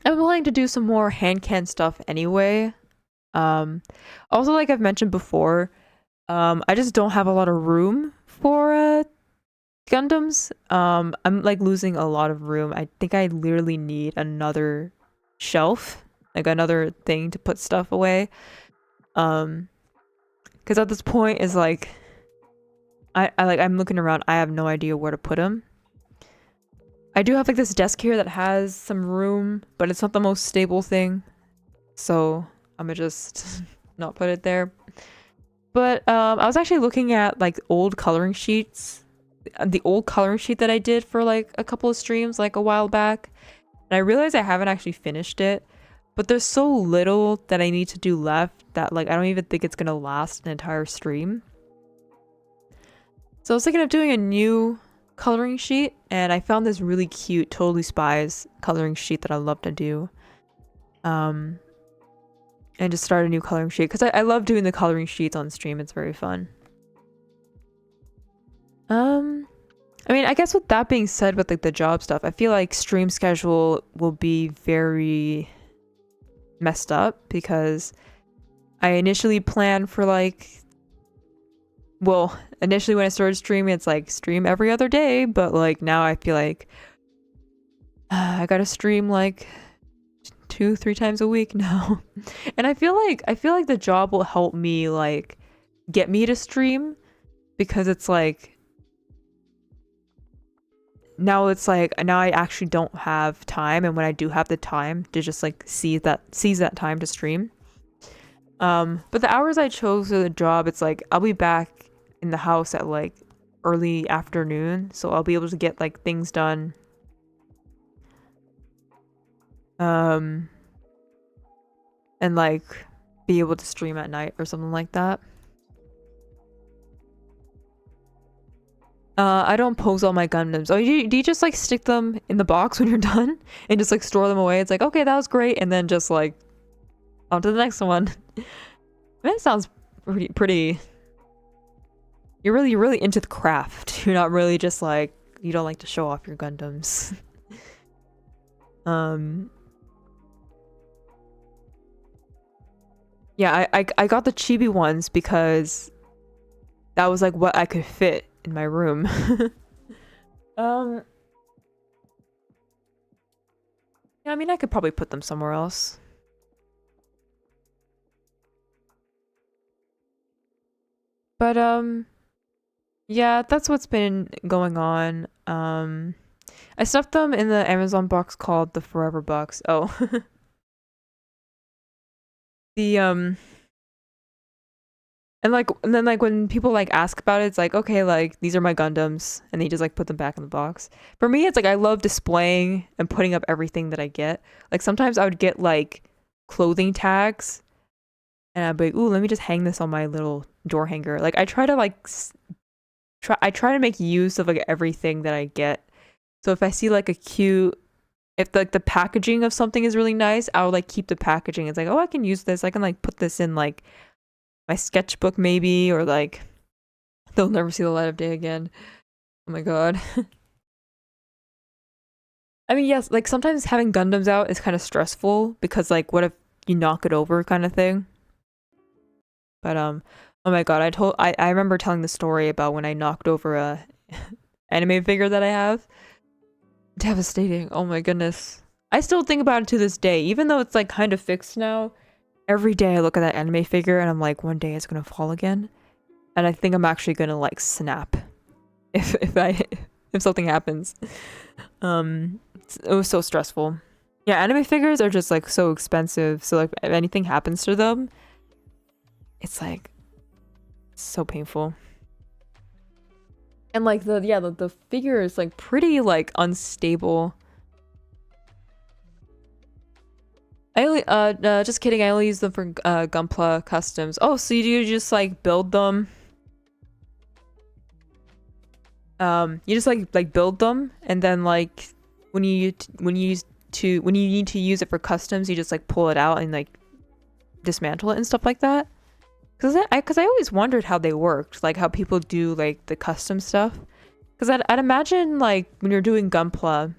I'm willing to do some more hand can stuff anyway. Um Also, like I've mentioned before, I just don't have a lot of room for Gundams. I'm like losing a lot of room. I think I literally need another shelf, like another thing to put stuff away. Um, because at this point is like I'm looking around. I have no idea where to put them. I do have like this desk here that has some room, but it's not the most stable thing. So I'm gonna just not put it there. But I was actually looking at like old coloring sheets, the old coloring sheet that I did for like a couple of streams like a while back, and I realized I haven't actually finished it. But there's so little that I need to do left that like I don't even think it's gonna last an entire stream. So I was thinking of doing a new coloring sheet, and I found this really cute Totally Spies coloring sheet that I love to do. And just start a new coloring sheet because I love doing the coloring sheets on stream. It's very fun. I mean, I guess with that being said, with like the job stuff, I feel like stream schedule will be very messed up because I initially planned for like, well, initially when I started streaming, it's like stream every other day, but like now I feel like I gotta stream like 2-3 times a week now. And I feel like the job will help me like get me to stream because it's like now I actually don't have time, and when I do have the time to just like seize that time to stream. But the hours I chose for the job, it's like I'll be back in the house at like early afternoon, so I'll be able to get like things done. And like be able to stream at night or something like that. I don't pose all my Gundams. Oh, do you just like stick them in the box when you're done and just like store them away? It's like, okay, that was great, and then just like on to the next one. That sounds pretty. You're really into the craft. You're not really just like, you don't like to show off your Gundams. Yeah, I got the chibi ones because that was like what I could fit in my room. Yeah, I mean, I could probably put them somewhere else. But yeah, that's what's been going on. I stuffed them in the Amazon box called the Forever box. Oh. The and then like when people like ask about it, it's like, okay, like these are my Gundams, and they just like put them back in the box. For me, it's like I love displaying and putting up everything that I get. Like sometimes I would get like clothing tags, and I'd be like, ooh, let me just hang this on my little door hanger. Like I try to like try to make use of like everything that I get. So if I see like a cute, if like the packaging of something is really nice, I'll like keep the packaging. It's like, oh, I can use this. I can like put this in like my sketchbook maybe, or like they'll never see the light of day again. Oh my god. I mean, yes, like sometimes having Gundams out is kind of stressful because like what if you knock it over kind of thing. But oh my god, I remember telling the story about when I knocked over a anime figure that I have. Devastating. Oh my goodness. I still think about it to this day, even though it's like kind of fixed now. Every day I look at that anime figure and I'm like, one day it's gonna fall again, and I think I'm actually gonna like snap if if something happens. It was so stressful. Yeah, anime figures are just like so expensive, so like if anything happens to them, it's like so painful. And like the figure is like pretty like unstable. Just kidding. I only use them for Gunpla customs. Oh, so you do just like build them? You just like build them, and then like when you need to use it for customs, you just like pull it out and like dismantle it and stuff like that. Cause I always wondered how they worked, like how people do like the custom stuff. Cause I'd imagine like when you're doing Gunpla,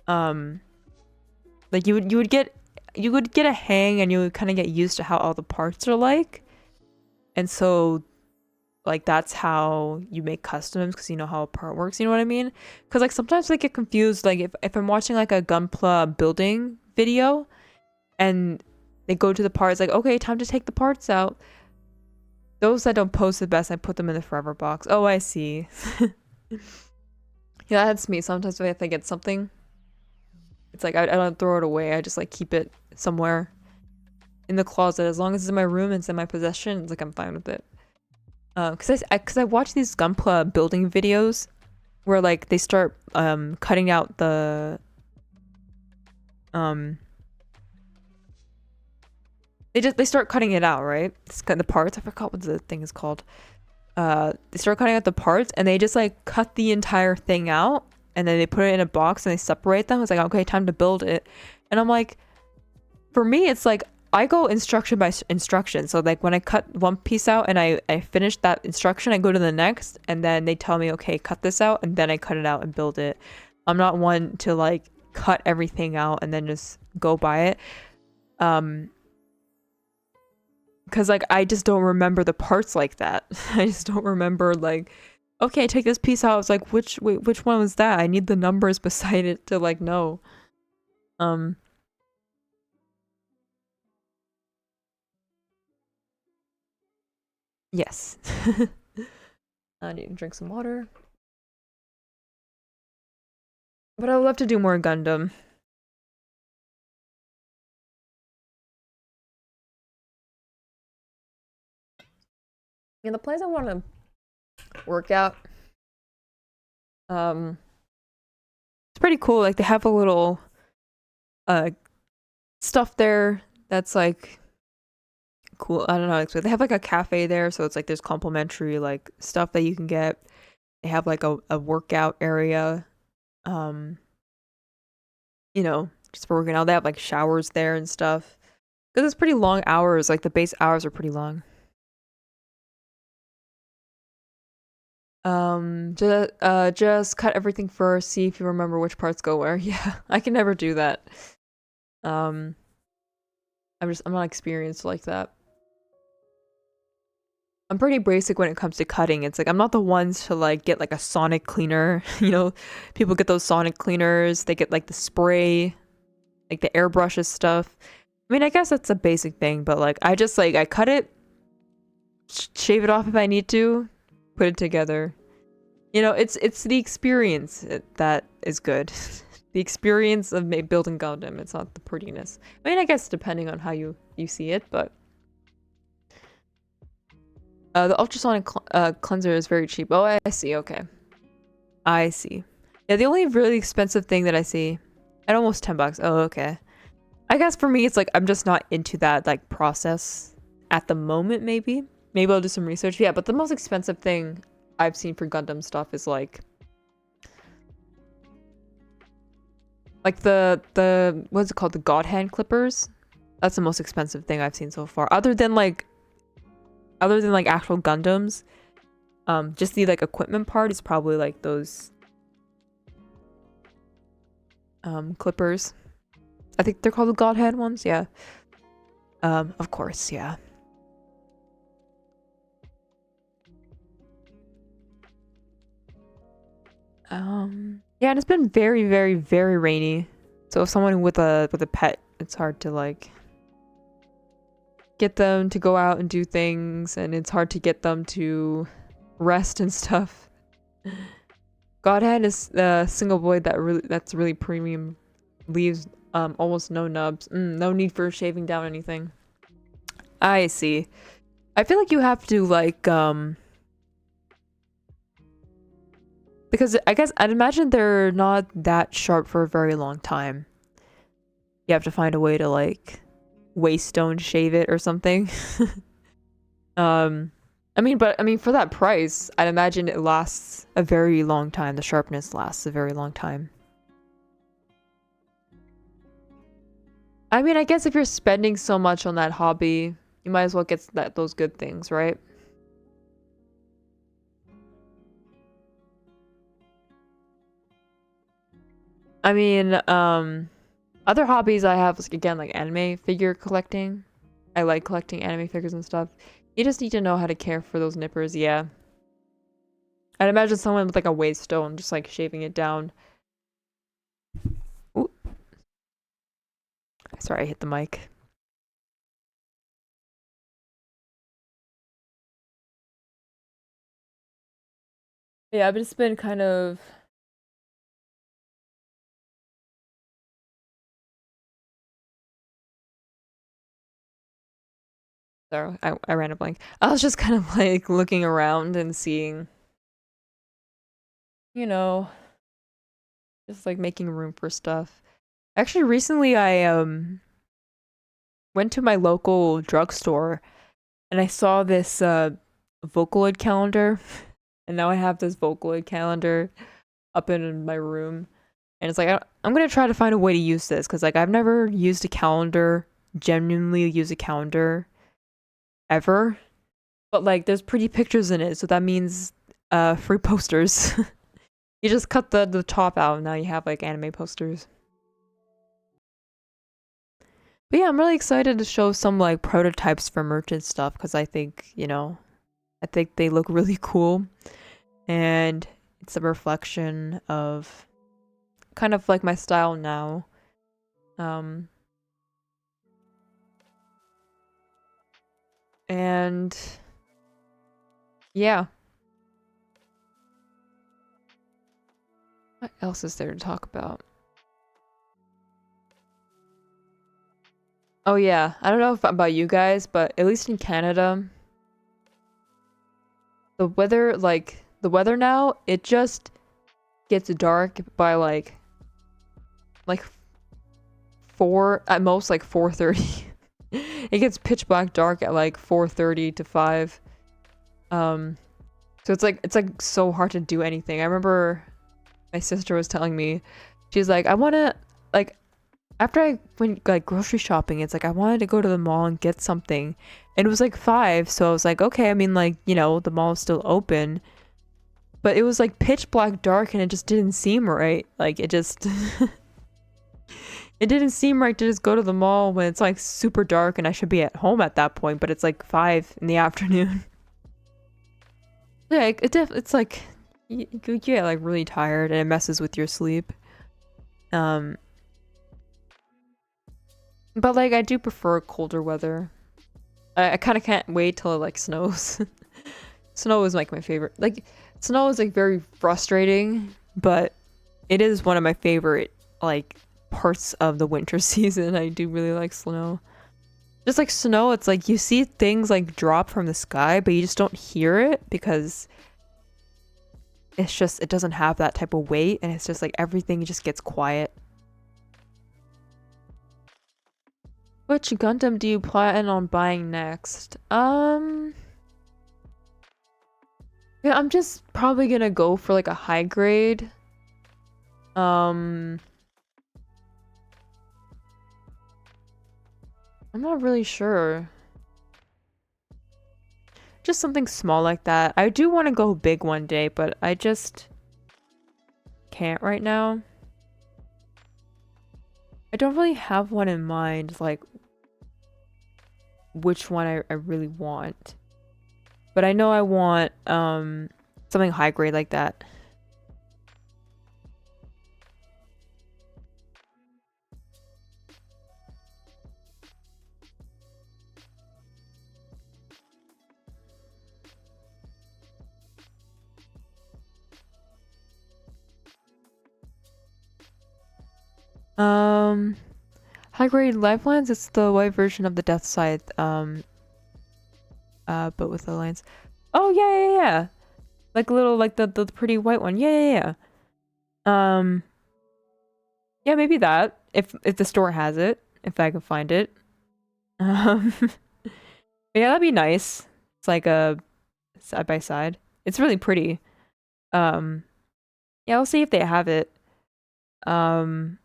um, like you would get a hang and you would kind of get used to how all the parts are like, and so like that's how you make customs because you know how a part works. You know what I mean? Because like sometimes I get confused. Like if I'm watching like a Gunpla building video and they go to the parts like okay, time to take the parts out. Those that don't post the best, I put them in the forever box. Oh, I see. Yeah, that's me. Sometimes if I get something, it's like I don't throw it away. I just like keep it somewhere in the closet. As long as it's in my room and it's in my possession, it's like I'm fine with it. Cause I watch these Gunpla building videos where like they start cutting out the um they start cutting it out, right? It's the parts. I forgot what the thing is called. They start cutting out the parts and they just like cut the entire thing out and then they put it in a box and they separate them. It's like okay, time to build it. And I'm like, for me, it's like I go instruction by instruction. So like when I cut one piece out and I finish that instruction, I go to the next and then they tell me, okay, cut this out, and then I cut it out and build it. I'm not one to like cut everything out and then just go by it. Because like I just don't remember the parts like that. I just don't remember like, okay, take this piece out. I was like, which one was that? I need the numbers beside it to like know. Um yes. I need to drink some water. But I would love to do more Gundam. Yeah, the place I want to work out, um, it's pretty cool. Like they have a little uh stuff there that's like cool. I don't know how to explain. They have like a cafe there, so it's like there's complimentary like stuff that you can get. They have like a workout area. Um, you know, just for working out. They have like showers there and stuff. Because it's pretty long hours. Like the base hours are pretty long. Just cut everything first. See if you remember which parts go where. Yeah, I can never do that. Um, I'm not experienced like that. I'm pretty basic when it comes to cutting. It's like I'm not the ones to like get like a sonic cleaner. You know, people get those sonic cleaners. They get like the spray, like the airbrushes stuff. I mean, I guess that's a basic thing, but like I just like I cut it, shave it off if I need to, put it together. You know, it's the experience that is good. The experience of building Gundam. It's not the prettiness. I mean, I guess depending on how you see it, but the ultrasonic cleanser is very cheap. Oh, I see. Okay, I see. Yeah, the only really expensive thing that I see at almost $10. Oh, okay. I guess for me, it's like I'm just not into that like process at the moment. Maybe I'll do some research. Yeah, but the most expensive thing I've seen for Gundam stuff is like the what's it called, the God Hand clippers. That's the most expensive thing I've seen so far. Other than like actual Gundams, just the like equipment part is probably like those clippers. I think they're called the God Hand ones. Yeah. Of course, yeah. Yeah, and it's been very, very, very rainy. So if someone with a pet, it's hard to like get them to go out and do things, and it's hard to get them to rest and stuff. Godhead is the single blade that's really premium, leaves almost no nubs. No need for shaving down anything. I see. I feel like you have to like because I guess I'd imagine they're not that sharp for a very long time. you have to find a way to like waystone shave it or something. I mean for that price, I'd imagine it lasts a very long time. The sharpness lasts a very long time. I mean, I guess if you're spending so much on that hobby, you might as well get those good things, right? I mean, other hobbies I have, like, again, like anime figure collecting. I like collecting anime figures and stuff. You just need to know how to care for those nippers, yeah. I'd imagine someone with like a waiststone just like shaving it down. Ooh, sorry, I hit the mic. Yeah, I've just been kind of... Sorry, I ran a blank. I was just kind of like looking around and seeing, you know, just like making room for stuff. Actually, recently I went to my local drugstore and I saw this Vocaloid calendar, and now I have this Vocaloid calendar up in my room, and it's like I'm gonna try to find a way to use this because like I've never used a calendar, genuinely use a calendar ever, but like there's pretty pictures in it, so that means free posters. You just cut the top out and now you have like anime posters. But yeah, I'm really excited to show some like prototypes for merch and stuff because I think, you know, I think they look really cool, and it's a reflection of kind of like my style now. Um and yeah. What else is there to talk about? Oh yeah, I don't know about you guys, but at least in Canada, the weather now, it just gets dark by like 4 at most, like 4:30. It gets pitch black dark at like 4:30 to 5. Um so it's like so hard to do anything. I remember my sister was telling me, she's like, I want to like after I went like grocery shopping, it's like I wanted to go to the mall and get something. And it was like 5, so I was like, okay, I mean like, you know, the mall is still open. But it was like pitch black dark and it just didn't seem right. Like it just it didn't seem right to just go to the mall when it's like super dark and I should be at home at that point, but it's like 5 in the afternoon. Yeah, it's like you get like really tired and it messes with your sleep. Um but like I do prefer colder weather. I kind of can't wait till it like snows. Snow is like my favorite. Like snow is like very frustrating, but it is one of my favorite like parts of the winter season. I do really like snow. Just like snow, it's like you see things like drop from the sky, but you just don't hear it because it's just it doesn't have that type of weight, and it's just like everything just gets quiet. Which Gundam do you plan on buying next? Yeah, I'm just probably gonna go for like a high grade. Um, I'm not really sure. Just something small like that. I do want to go big one day, but I just can't right now. I don't really have one in mind, like which one I really want. But I know I want something high grade like that. Um, High grade lifelines. It's the white version of the Death Scythe. But with the lines. Oh yeah, yeah, yeah. Like little, like the pretty white one. Yeah, yeah, yeah. Yeah, maybe that. If the store has it, if I can find it. Yeah, that'd be nice. It's like a side by side. It's really pretty. Um, yeah, I'll see if they have it. Um,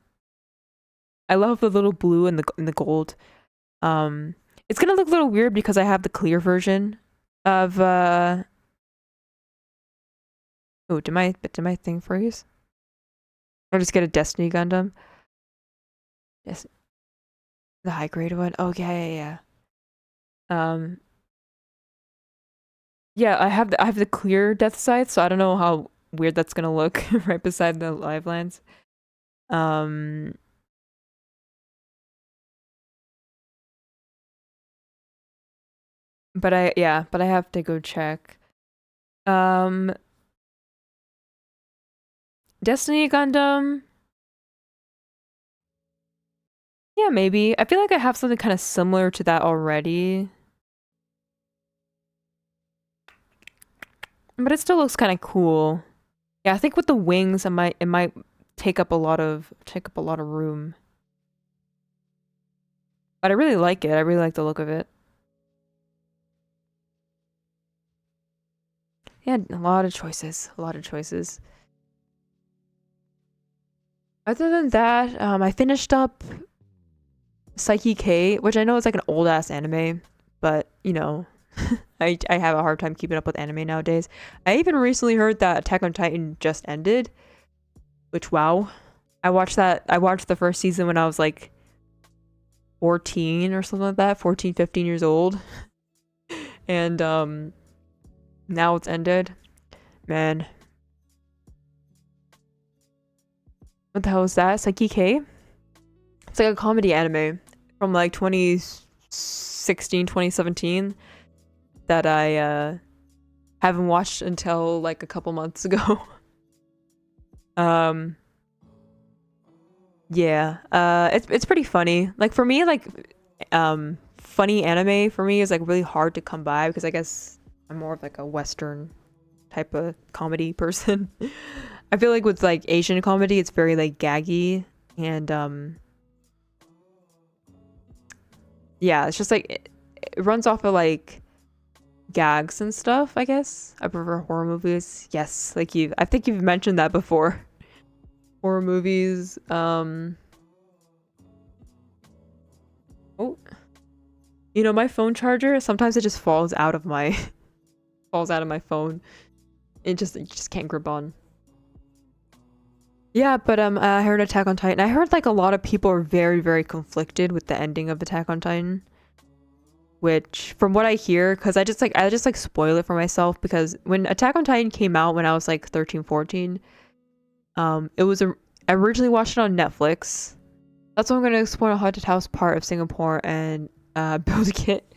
I love the little blue and the gold. Um, it's gonna look a little weird because I have the clear version of Oh, did my thing freeze? Or just get a Destiny Gundam? Yes, the high grade one. Oh yeah. Um, yeah, I have the clear Death Scythe, so I don't know how weird that's gonna look right beside the live lands. Um, but I have to go check. Um, Destiny Gundam. Yeah, maybe. I feel like I have something kind of similar to that already. But it still looks kind of cool. Yeah, I think with the wings, it might take up a lot of room. But I really like it. I really like the look of it. Yeah, a lot of choices. A lot of choices. Other than that, I finished up Psyche K, which I know is like an old ass anime, but you know, I have a hard time keeping up with anime nowadays. I even recently heard that Attack on Titan just ended, which wow. I watched the first season when I was like 14 or something like that, 14, 15 years old. And now it's ended. Man. What the hell is that? Psyche K? It's like a comedy anime from like 2016, 2017 that I haven't watched until like a couple months ago. um yeah. It's pretty funny. Like for me, like funny anime for me is like really hard to come by because I guess I'm more of like a Western type of comedy person. I feel like with like Asian comedy, it's very like gaggy and yeah, it's just like it runs off of like gags and stuff, I guess. I prefer horror movies. Yes, like I think you've mentioned that before. Horror movies. Oh, my phone charger, sometimes it just falls out of my falls out of my phone. It just can't grip on. Yeah, but I heard Attack on Titan. I heard like a lot of people are very, very conflicted with the ending of Attack on Titan. Which, from what I hear, because I just like spoil it for myself because when Attack on Titan came out when I was like 13, 14, it was I originally watched it on Netflix. That's why I'm gonna explore a haunted house part of Singapore and build a kit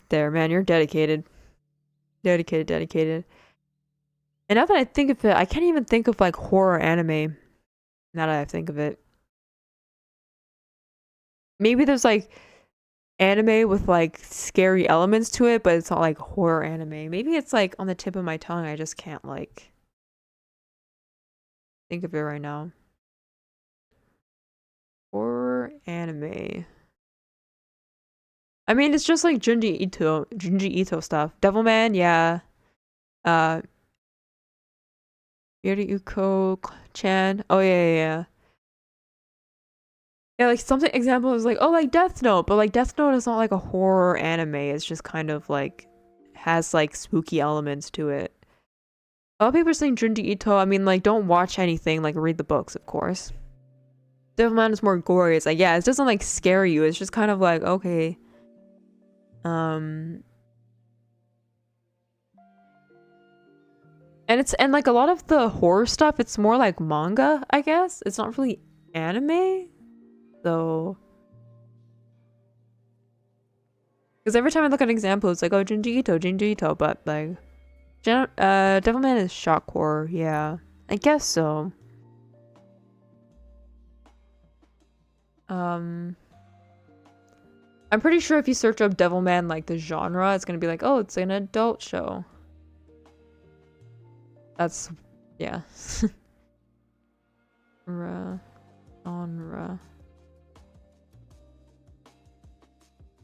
there. Man, you're dedicated, dedicated. And now that I think of it, I can't even think of like horror anime. Now that I think of it, maybe there's like anime with like scary elements to it, but it's not like horror anime. Maybe it's like on the tip of my tongue. I just can't like think of it right now. Horror anime. I mean, it's just like Junji Ito stuff. Devilman, yeah. Uh, Yuri Uko Chan. Oh yeah. Yeah, like something example is like, oh, like Death Note, but like Death Note is not like a horror anime. It's just kind of like has like spooky elements to it. A lot of people are saying Junji Ito. I mean, like, don't watch anything. Like, read the books, of course. Devilman is more gory. It's like, yeah, it doesn't like scare you. It's just kind of like, okay. Um, and like a lot of the horror stuff, it's more like manga, I guess. It's not really anime, though. Because every time I look at an example, it's like, oh, Junji Ito, but like, Devilman is shock horror. Yeah, I guess so. Um, I'm pretty sure if you search up Devilman, like the genre, it's gonna be like, oh, it's an adult show. That's, yeah.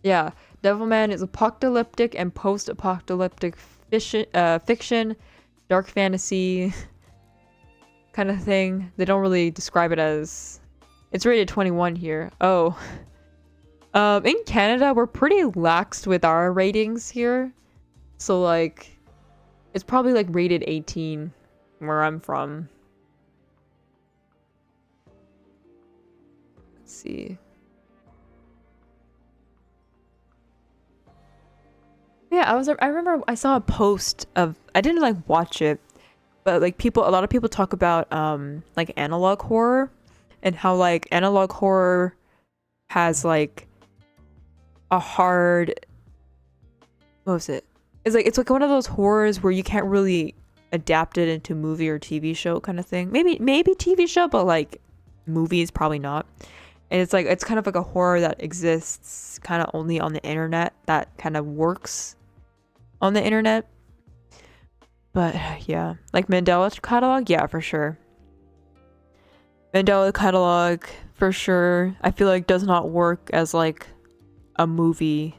Yeah, Devilman is apocalyptic and post-apocalyptic fiction, dark fantasy kind of thing. They don't really describe it as. It's rated 21 here. Oh, in Canada, we're pretty laxed with our ratings here. So like, it's probably like rated 18 where I'm from. Let's see. Yeah, I remember I saw a post of, I didn't like watch it, but like a lot of people talk about like analog horror and how like analog horror has like a hard, what was it? It's like one of those horrors where you can't really adapt it into movie or TV show kind of thing. Maybe TV show, but like movies probably not. And it's like it's kind of like a horror that exists kind of only on the internet, that kind of works on the internet. But yeah, like Mandela Catalog, yeah, for sure. Mandela Catalog, for sure. I feel like does not work as like a movie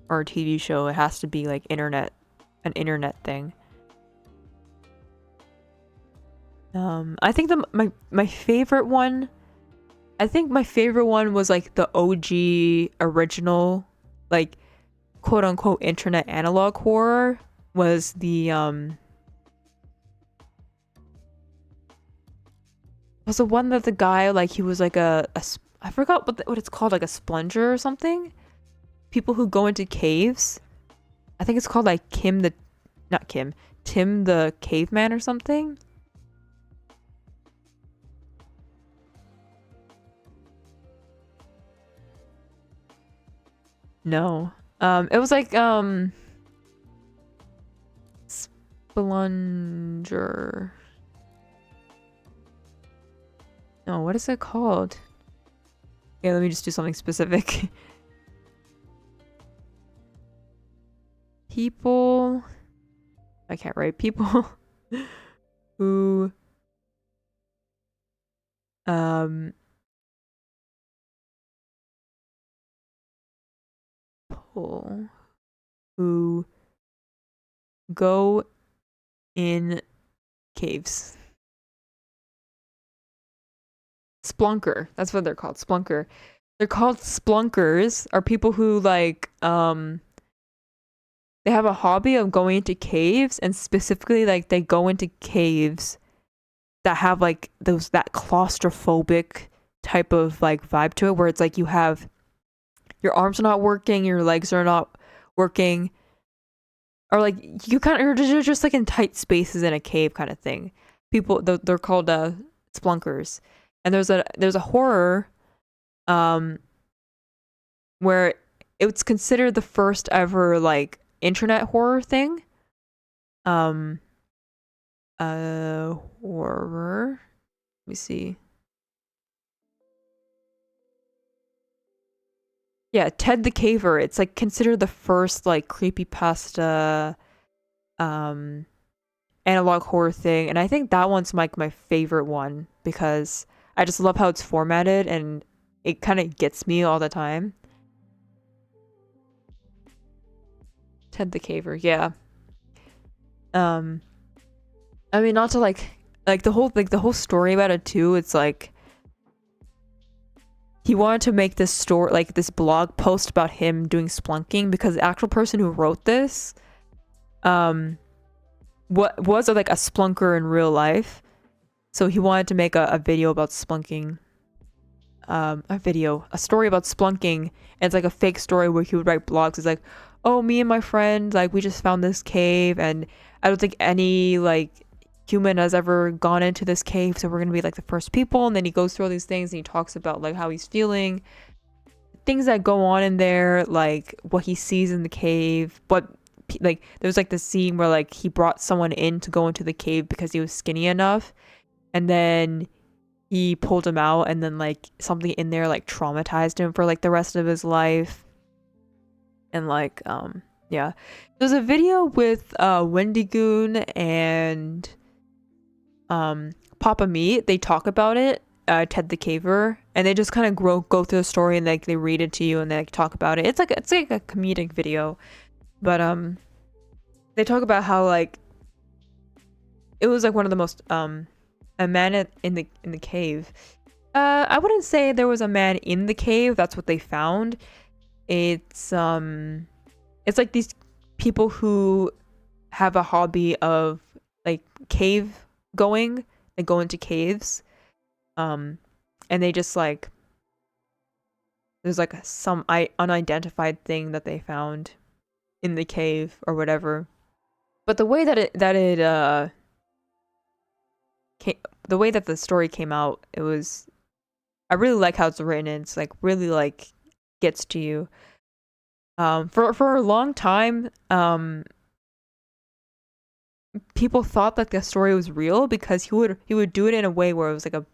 or a TV show. It has to be like an internet thing. I think my favorite one. I think my favorite one was like the OG original, like quote unquote internet analog horror was the one that the guy like he was like I forgot what it's called, like a splunger or something. People who go into caves. I think it's called like Tim the caveman or something. No. It was like Splunger. No, what is it called? Yeah, let me just do something specific. People. I can't write people who um people who go in caves. Splunker. That's what they're called. Splunker. They're called splunkers. Are people who like they have a hobby of going into caves, and specifically like they go into caves that have like that claustrophobic type of like vibe to it, where it's like you have your arms are not working, your legs are not working, or like you're just like in tight spaces in a cave kind of thing. They're called splunkers. And there's a horror um where it's considered the first ever like internet horror thing. Um Horror. Let me see. Yeah, Ted the Caver. It's like considered the first like creepypasta um analog horror thing, and I think that one's like my favorite one because I just love how it's formatted and it kind of gets me all the time. Ted the Caver, yeah. Um I mean, not to like the whole story about it too. It's like he wanted to make this story, like this blog post about him doing splunking, because the actual person who wrote this um what was like a splunker in real life. So he wanted to make a video about splunking. A story about splunking, and it's like a fake story where he would write blogs. It's like, oh, me and my friend, like we just found this cave, and I don't think any like human has ever gone into this cave, so we're gonna be like the first people. And then he goes through all these things and he talks about like how he's feeling, things that go on in there, like what he sees in the cave. But like there's like this scene where like he brought someone in to go into the cave because he was skinny enough, and then he pulled him out, and then like something in there like traumatized him for like the rest of his life. And like yeah, there's a video with Wendigoon and Papa Meat. They talk about it, Ted the Caver, and they just kind of go through the story and like they read it to you and they like talk about it. It's like a comedic video, but they talk about how like it was like one of the most a man in the cave. I wouldn't say there was a man in the cave. That's what they found. It's like these people who have a hobby of like cave going. They go into caves, and they just like there's like some unidentified thing that they found in the cave or whatever. But the way that the way that the story came out, it was I really like how it's written. It's like really like gets to you. For a long time, people thought that the story was real because he would do it in a way where it was like a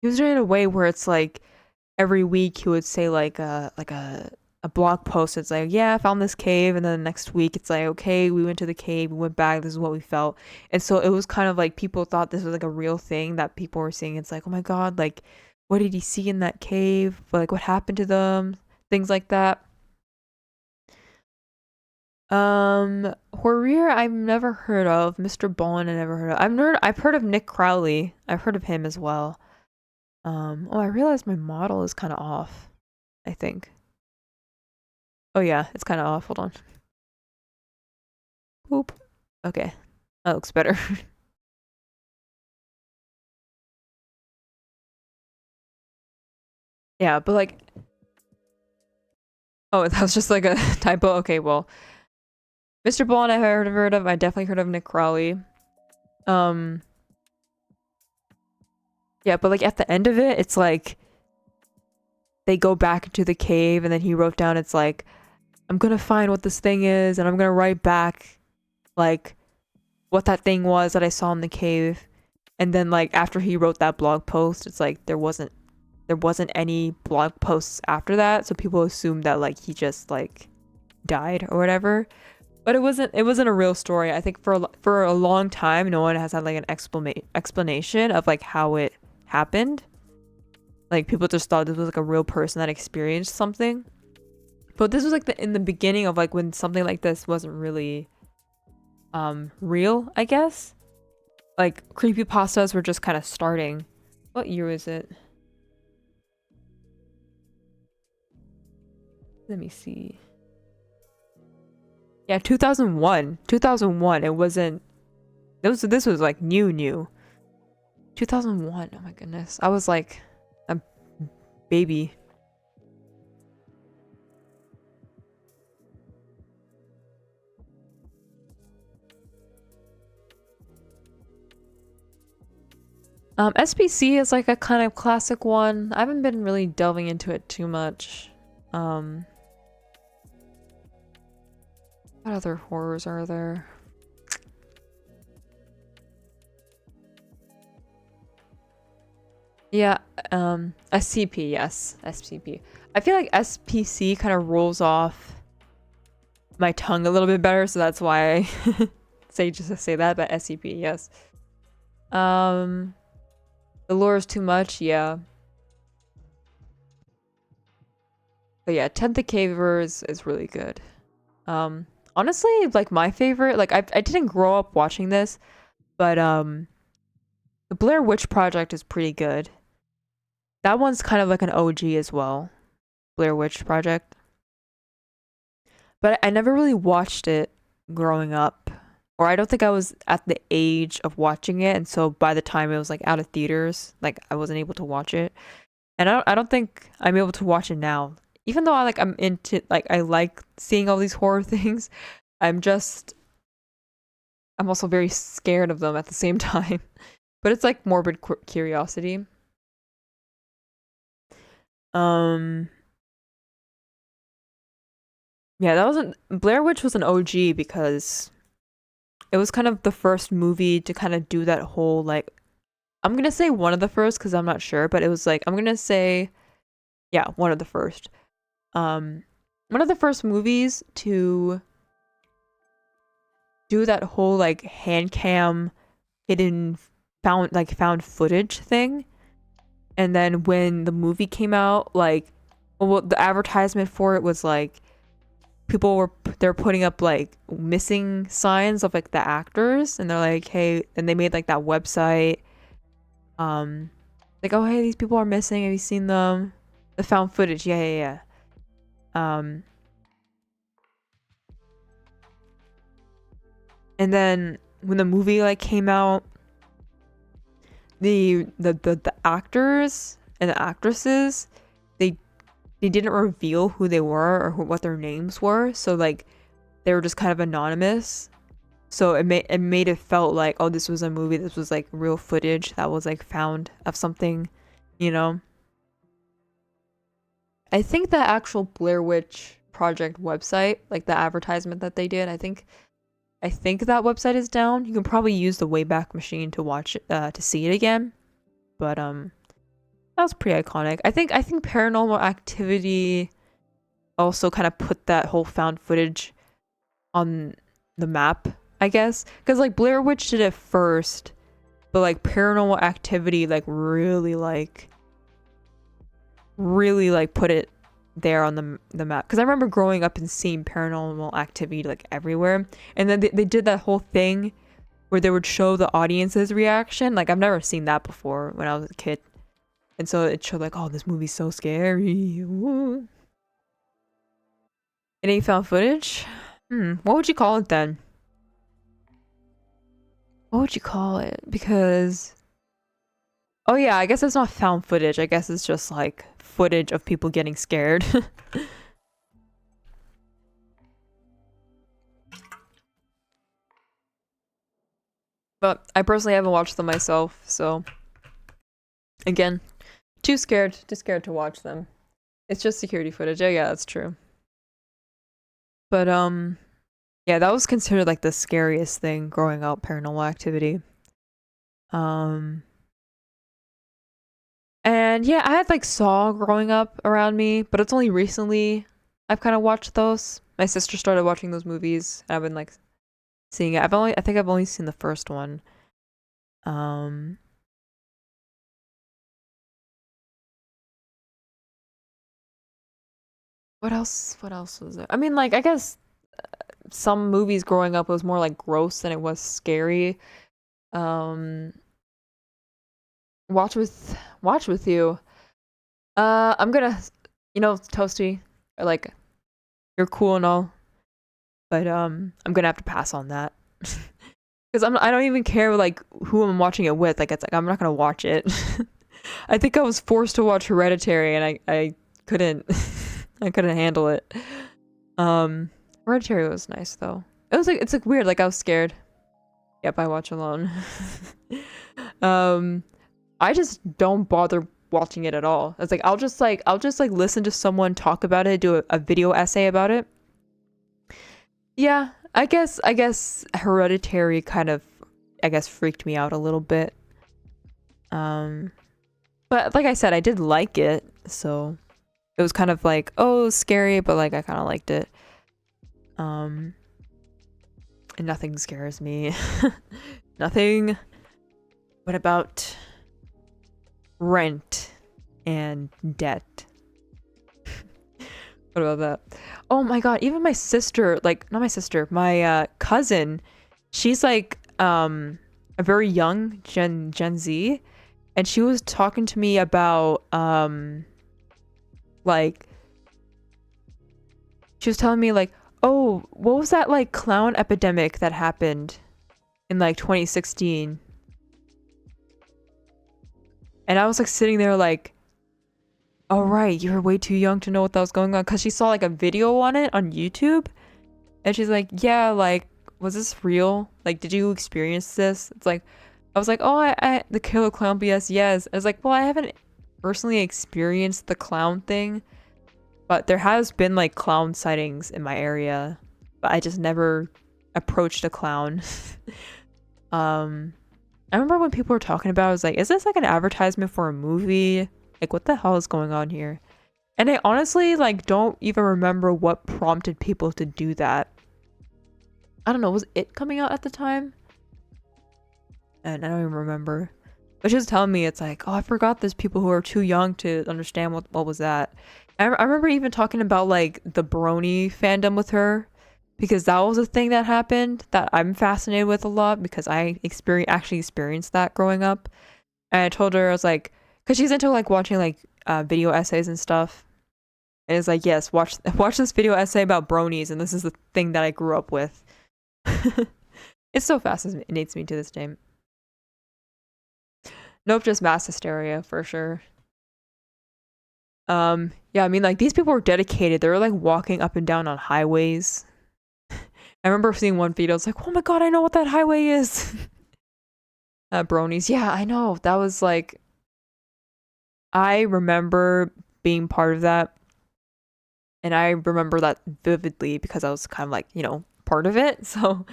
he was doing it in a way where it's like every week he would say like a blog post. It's like, yeah, I found this cave, and then the next week it's like, okay, we went to the cave, we went back, this is what we felt. And so it was kind of like people thought this was like a real thing that people were saying. It's like, oh my god, like what did he see in that cave, like what happened to them, things like that. Horir I've never heard of. Mr. Bowen I never heard of. I've heard of Nick Crowley. I've heard of him as well. Oh, I realized my model is kind of off, I think. Oh yeah, it's kind of off. Hold on. Oop. Okay. That looks better. Yeah, but like oh, that was just like a typo. Okay, well. Mr. Bond I heard of. I definitely heard of Nick Crowley. Yeah, but like at the end of it, it's like they go back into the cave and then he wrote down it's like I'm gonna find what this thing is and I'm gonna write back like what that thing was that I saw in the cave. And then like after he wrote that blog post, it's like there wasn't any blog posts after that, so people assumed that like he just like died or whatever. But it wasn't a real story. I think for a long time no one has had like an explanation of like how it happened. Like people just thought this was like a real person that experienced something. But this was like in the beginning of like when something like this wasn't really real, I guess. Like creepypastas were just kind of starting. What year is it? Let me see. Yeah, 2001. 2001. It wasn't this was like new. 2001. Oh my goodness. I was like a baby. SPC is like a kind of classic one. I haven't been really delving into it too much. What other horrors are there? Yeah, SCP, yes, SCP. I feel like SPC kind of rolls off my tongue a little bit better, so that's why I say that, but SCP, yes. The lore is too much, yeah. But yeah, 10th the Cavers is really good. Honestly, like my favorite, like I didn't grow up watching this, but the Blair Witch Project is pretty good. That one's kind of like an OG as well. Blair Witch Project. But I never really watched it growing up. Or I don't think I was at the age of watching it, and so by the time it was like out of theaters, like I wasn't able to watch it. And I don't think I'm able to watch it now. Even though I'm into like I like seeing all these horror things, I'm also very scared of them at the same time. But it's like morbid curiosity. Yeah, Blair Witch was an OG because it was kind of the first movie to kind of do that whole like I'm gonna say one of the first because I'm not sure, but it was like I'm gonna say yeah, one of the first. One of the first movies to do that whole like hand cam hidden found footage thing. And then when the movie came out, like, well, the advertisement for it was like they're putting up like missing signs of like the actors, and they're like, hey, and they made like that website, like, oh hey, these people are missing. Have you seen them? The found footage, yeah. And then when the movie like came out, the actors and the actresses, they didn't reveal who they were or what their names were, so like they were just kind of anonymous. So it made it felt like, oh, this was a movie, this was like real footage that was like found of something, you know. I think the actual Blair Witch Project website, like the advertisement that they did, I think that website is down. You can probably use the Wayback Machine to watch it, to see it again. But that was pretty iconic. I think Paranormal Activity also kind of put that whole found footage on the map, I guess, because like Blair Witch did it first, but like Paranormal Activity like really like put it there on the map. Because I remember growing up and seeing Paranormal Activity like everywhere, and then they did that whole thing where they would show the audience's reaction. Like I've never seen that before when I was a kid, and so it showed like, oh, this movie's so scary. Woo. Any found footage? What would you call it then? What would you call it? Because, oh yeah, I guess it's not found footage. I guess it's just like footage of people getting scared. But I personally haven't watched them myself, so again, too scared to watch them. It's just security footage. Oh yeah, that's true. But yeah, that was considered like the scariest thing growing up, Paranormal Activity. Um and yeah, I had like Saw growing up around me, but it's only recently I've kind of watched those. My sister started watching those movies, and I've been like seeing it. I think I've only seen the first one. Um what else? What else was there? I mean, like, I guess some movies growing up was more like gross than it was scary. Um Watch with You. I'm gonna, Toasty, like, you're cool and all, but I'm gonna have to pass on that. Because I don't even care like who I'm watching it with. Like, it's like I'm not gonna watch it. I think I was forced to watch Hereditary, and I couldn't I couldn't handle it. Hereditary was nice though. It's like weird. Like I was scared. Yep, I watch alone. um, I just don't bother watching it at all. It's like I'll just listen to someone talk about it, do a video essay about it. Yeah, I guess Hereditary kind of, I guess, freaked me out a little bit. Um, but like I said, I did like it, so it was kind of like, oh, scary, but like I kind of liked it. Um, and nothing scares me. Nothing. What about rent and debt? What about that? Oh my god, even my sister, like, not my sister, my cousin, she's like a very young Gen Z, and she was talking to me about like, she was telling me like, oh, what was that like clown epidemic that happened in like 2016? And I was like sitting there like, oh right, you were way too young to know what that was going on, because she saw like a video on it on YouTube, and she's like, yeah, like, was this real? Like, did you experience this? It's like, I was like, oh, I the killer clown BS, yes. I was like, well, I haven't personally experienced the clown thing, but there has been like clown sightings in my area, but I just never approached a clown. I remember when people were talking about it, I was like, is this like an advertisement for a movie? Like, what the hell is going on here? And I honestly like don't even remember what prompted people to do that. I don't know, was it coming out at the time? And I don't even remember. But she was telling me, it's like, oh, I forgot there's people who are too young to understand what was that. I remember even talking about like the Brony fandom with her, because that was a thing that happened that I'm fascinated with a lot, because I actually experienced that growing up. And I told her, I was like, because she's into like watching like video essays and stuff. And it's like, yes, watch this video essay about bronies, and this is the thing that I grew up with. It still fascinates me to this day. Nope, just mass hysteria for sure. Yeah, I mean, like, these people were dedicated. They were like walking up and down on highways. I remember seeing one video. It's like, oh my god, I know what that highway is. Bronies. Yeah, I know. That was like, I remember being part of that. And I remember that vividly because I was kind of like, part of it. So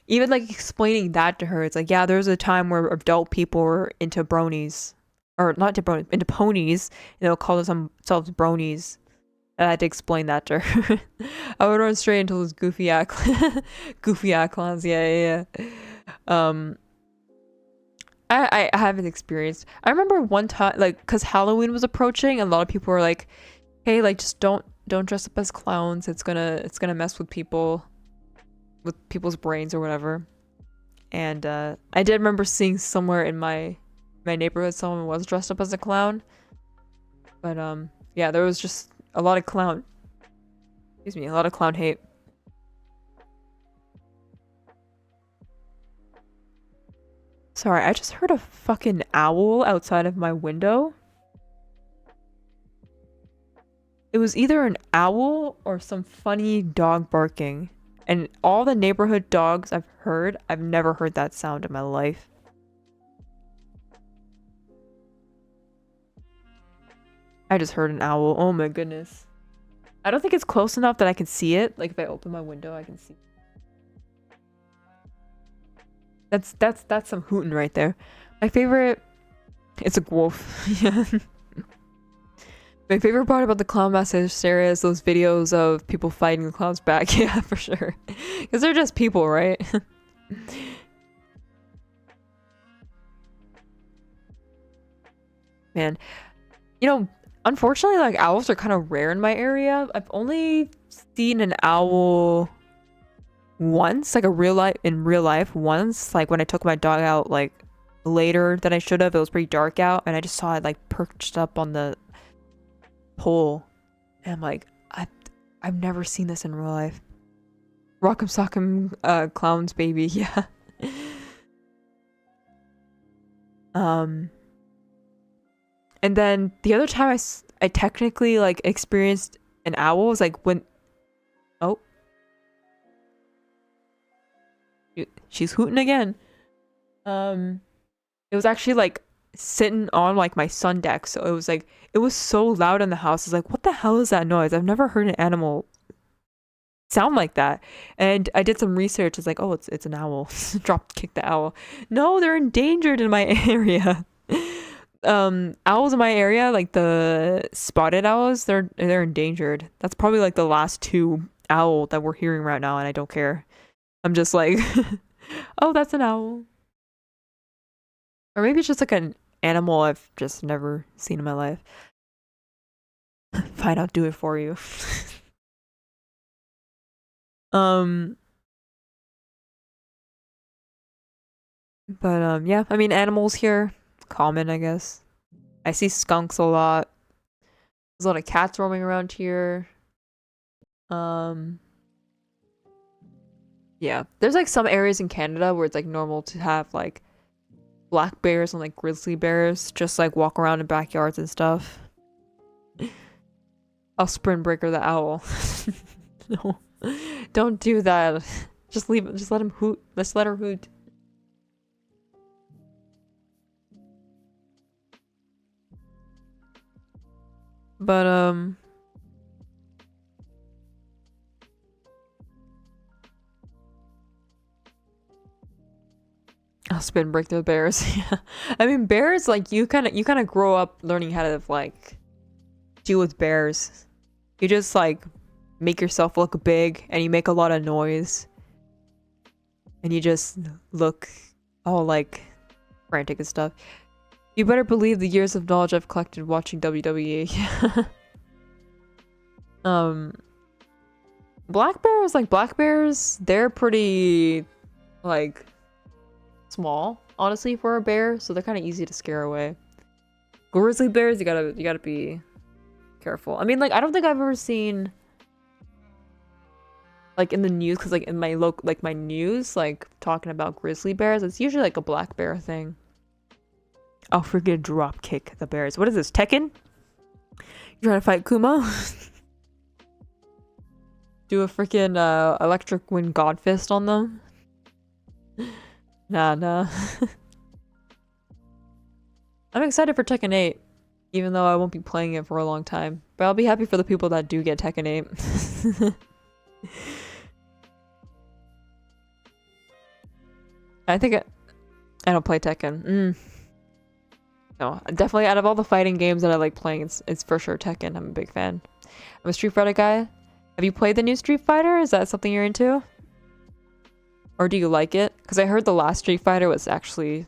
even like explaining that to her, it's like, yeah, there's a time where adult people were into bronies. Or not into bronies, into ponies. Call themselves bronies. And I had to explain that to her. I would run straight into those goofy clowns. Yeah. I haven't experienced. I remember one time, like, because Halloween was approaching, and a lot of people were like, hey, like, just don't dress up as clowns. It's gonna mess with people's brains or whatever. And I did remember seeing somewhere in my neighborhood someone was dressed up as a clown. But yeah, there was just a lot of clown hate. Sorry, I just heard a fucking owl outside of my window. It was either an owl or some funny dog barking. And all the neighborhood dogs I've heard, I've never heard that sound in my life. I just heard an owl. Oh my goodness. I don't think it's close enough that I can see it. Like if I open my window, I can see. That's some hooting right there. My favorite, it's a wolf. Yeah. My favorite part about the clown mass hysteria is those videos of people fighting the clowns back. Yeah, for sure. Because they're just people, right? Man. Unfortunately, like, owls are kind of rare in my area. I've only seen an owl once, like in real life once, like when I took my dog out like later than I should have. It was pretty dark out, and I just saw it like perched up on the pole, and I'm like, I've never seen this in real life. Rock'em Sock'em Clowns baby. Yeah. And then the other time I technically like experienced an owl was like when, oh, she's hooting again. It was actually like sitting on like my sun deck, so it was so loud in the house. It's like, what the hell is that noise? I've never heard an animal sound like that. And I did some research. It's like, oh, it's an owl. Kick the owl. No, they're endangered in my area. Owls in my area, like the spotted owls, they're endangered. That's probably like the last two owl that we're hearing right now, and I don't care. I'm just like, oh, that's an owl. Or maybe it's just like an animal I've just never seen in my life. Fine, I'll do it for you. But yeah, I mean, animals here, common, I guess. I see skunks a lot. There's a lot of cats roaming around here. Yeah, there's like some areas in Canada where it's like normal to have like black bears and like grizzly bears just like walk around in backyards and stuff. I'll Spring Breaker the owl. No, don't do that. Just leave it. Just let him hoot. Let's let her hoot. But I'll spin break the bears. Yeah, I mean, bears, like, you kind of grow up learning how to like deal with bears. You just like make yourself look big and you make a lot of noise. and you just look all like frantic and stuff. You better believe the years of knowledge I've collected watching WWE. Black bears, they're pretty like small, honestly, for a bear, so they're kind of easy to scare away. Grizzly bears, you gotta be careful. I mean, like, I don't think I've ever seen like in the news, because like in my my news, like talking about grizzly bears, it's usually like a black bear thing. I'll freaking drop kick the bears. What is this, Tekken? You trying to fight Kuma? Do a freaking electric wind god fist on them? Nah. I'm excited for Tekken 8, even though I won't be playing it for a long time. But I'll be happy for the people that do get Tekken 8. I think I don't play Tekken. No, definitely out of all the fighting games that I like playing, it's for sure Tekken. I'm a big fan. I'm a Street Fighter guy. Have you played the new Street Fighter? Is that something you're into? Or do you like it? Because I heard the last Street Fighter was actually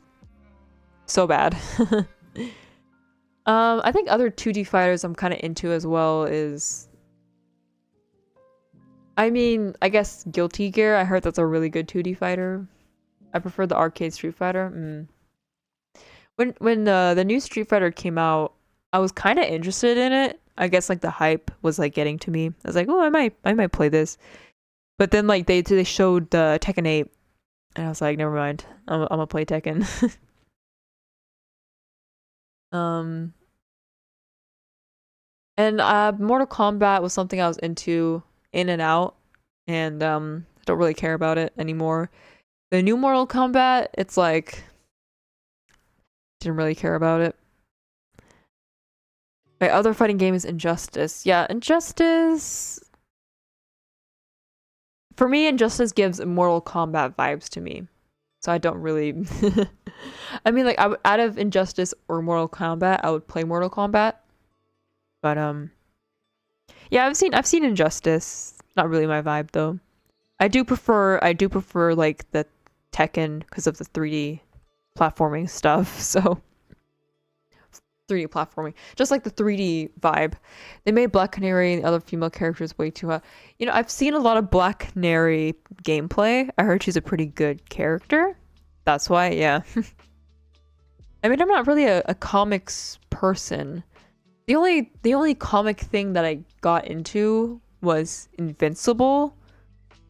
so bad. I think other 2D fighters I'm kind of into as well is... I mean, I guess Guilty Gear. I heard that's a really good 2D fighter. I prefer the arcade Street Fighter. When the new Street Fighter came out, I was kind of interested in it. I guess like the hype was like getting to me. I was like, oh, I might play this. But then like they showed the Tekken 8, and I was like, never mind. I'm gonna play Tekken. And Mortal Kombat was something I was into in and out, and I don't really care about it anymore. The new Mortal Kombat, it's like didn't really care about it. My other fighting game is Injustice. Yeah, Injustice. For me, Injustice gives Mortal Kombat vibes to me, so I don't really. I mean, like, out of Injustice or Mortal Kombat, I would play Mortal Kombat. But yeah, I've seen Injustice. Not really my vibe though. I do prefer like the Tekken because of the 3D platforming stuff. So 3D platforming, just like the 3D vibe. They made Black Canary and the other female characters way too hot. You know, I've seen a lot of Black Canary gameplay. I heard she's a pretty good character. That's why, yeah. I mean, I'm not really a comics person. The only comic thing that I got into was Invincible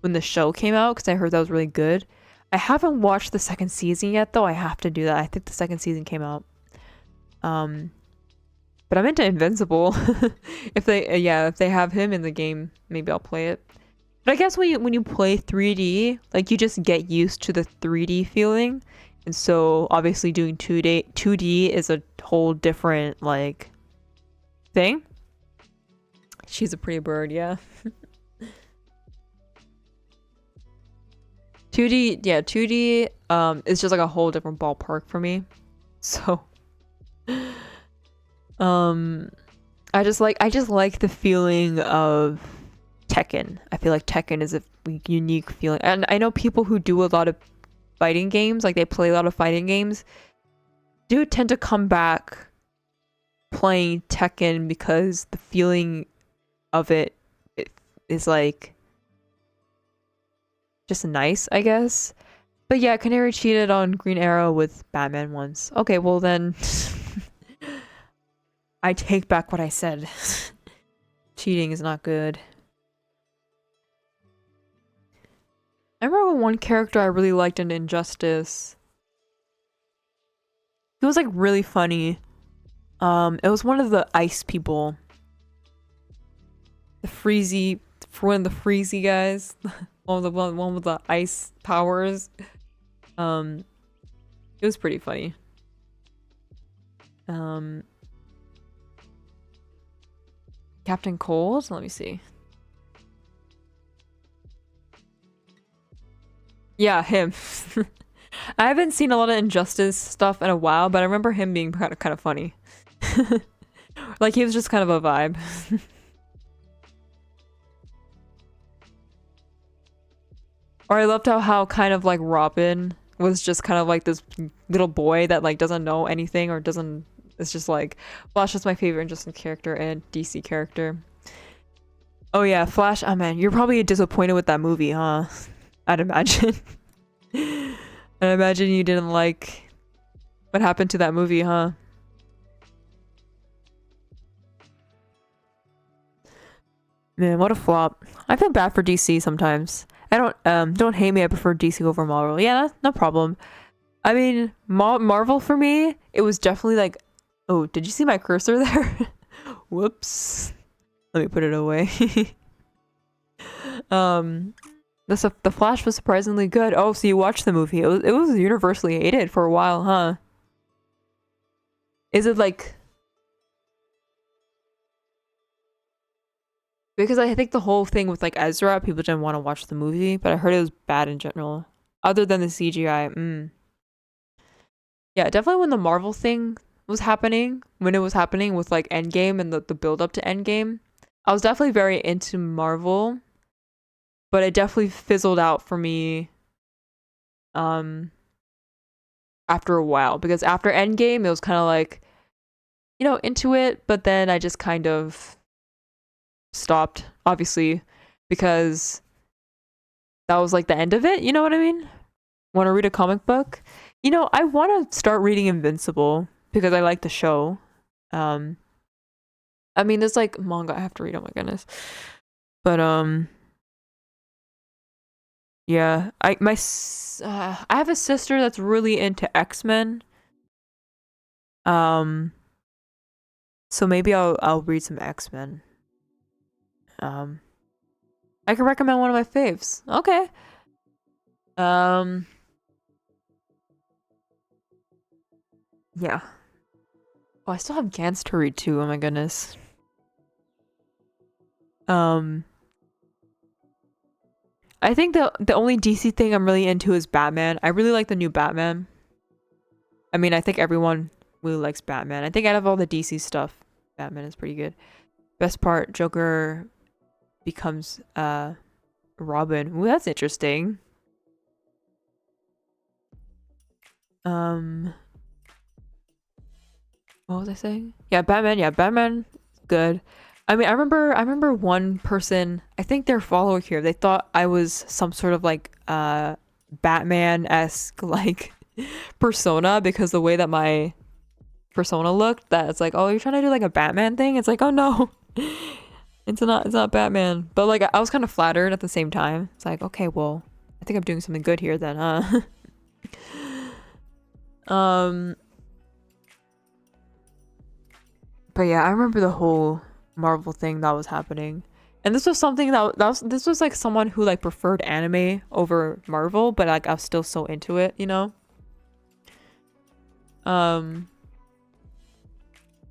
when the show came out, because I heard that was really good. I haven't watched the second season yet, though. I have to do that. I think the second season came out. But I'm into Invincible. If they have him in the game, maybe I'll play it. But I guess when you play 3D, like, you just get used to the 3D feeling. And so obviously doing 2D is a whole different like thing. She's a pretty bird, yeah. 2D is just like a whole different ballpark for me. So I just like the feeling of Tekken. I feel like Tekken is a unique feeling. And I know people who do a lot of fighting games, like they play a lot of fighting games, do tend to come back playing Tekken because the feeling of it is like just nice, I guess. But yeah, Canary cheated on Green Arrow with Batman once. Okay, well then I take back what I said. Cheating is not good. I remember one character I really liked in Injustice. He was like really funny. It was one of the ice people. One of the Freezy guys. one with the ice powers. It was pretty funny. Captain Cold? Let me see. Yeah, him. I haven't seen a lot of Injustice stuff in a while, but I remember him being kind of funny. Like, he was just kind of a vibe. Or I loved how kind of like Robin was just kind of like this little boy that like doesn't know anything or doesn't. It's just like Flash is my favorite interesting character and DC character. Oh yeah, Flash. Oh man, you're probably disappointed with that movie, huh? I'd imagine. I imagine you didn't like what happened to that movie, huh? Man, what a flop. I feel bad for DC sometimes. I don't hate me. I prefer DC over Marvel. Yeah, that's no problem. I mean, Marvel for me, it was definitely like, oh, did you see my cursor there? Whoops. Let me put it away. um, the Flash was surprisingly good. Oh, so you watched the movie? It was universally hated for a while, huh? Is it like because I think the whole thing with like Ezra, people didn't want to watch the movie, but I heard it was bad in general. Other than the CGI, yeah, definitely when the Marvel thing was happening, when it was happening with like Endgame and the build up to Endgame, I was definitely very into Marvel, but it definitely fizzled out for me um after a while because after Endgame it was kind of like, into it, but then I just kind of stopped, obviously, because that was like the end of it, you know what I mean? Want to read a comic book? I want to start reading Invincible because I like the show. Um I mean, there's like manga I have to read. Oh my goodness. But yeah, I have a sister that's really into X-Men. Um, so maybe I'll read some X-Men. Um, I can recommend one of my faves. Okay. Um, yeah. Oh, I still have Gantz to read too. Oh my goodness. Um, I think the only DC thing I'm really into is Batman. I really like the new Batman. I mean, I think everyone really likes Batman. I think out of all the DC stuff, Batman is pretty good. Best part, Joker becomes Robin. Ooh, that's interesting. Um, what was I saying? Yeah, Batman. Yeah, Batman. Good. I mean, I remember one person. I think their follower here. They thought I was some sort of like Batman esque like persona because the way that my persona looked. That it's like, oh, you're trying to do like a Batman thing. It's like, oh no, it's not Batman. But like, I was kind of flattered at the same time. It's like, okay, well, I think I'm doing something good here then, huh? um, but yeah, I remember the whole Marvel thing that was happening. And this was something this was like someone who like preferred anime over Marvel, but like I was still so into it, you know? Um,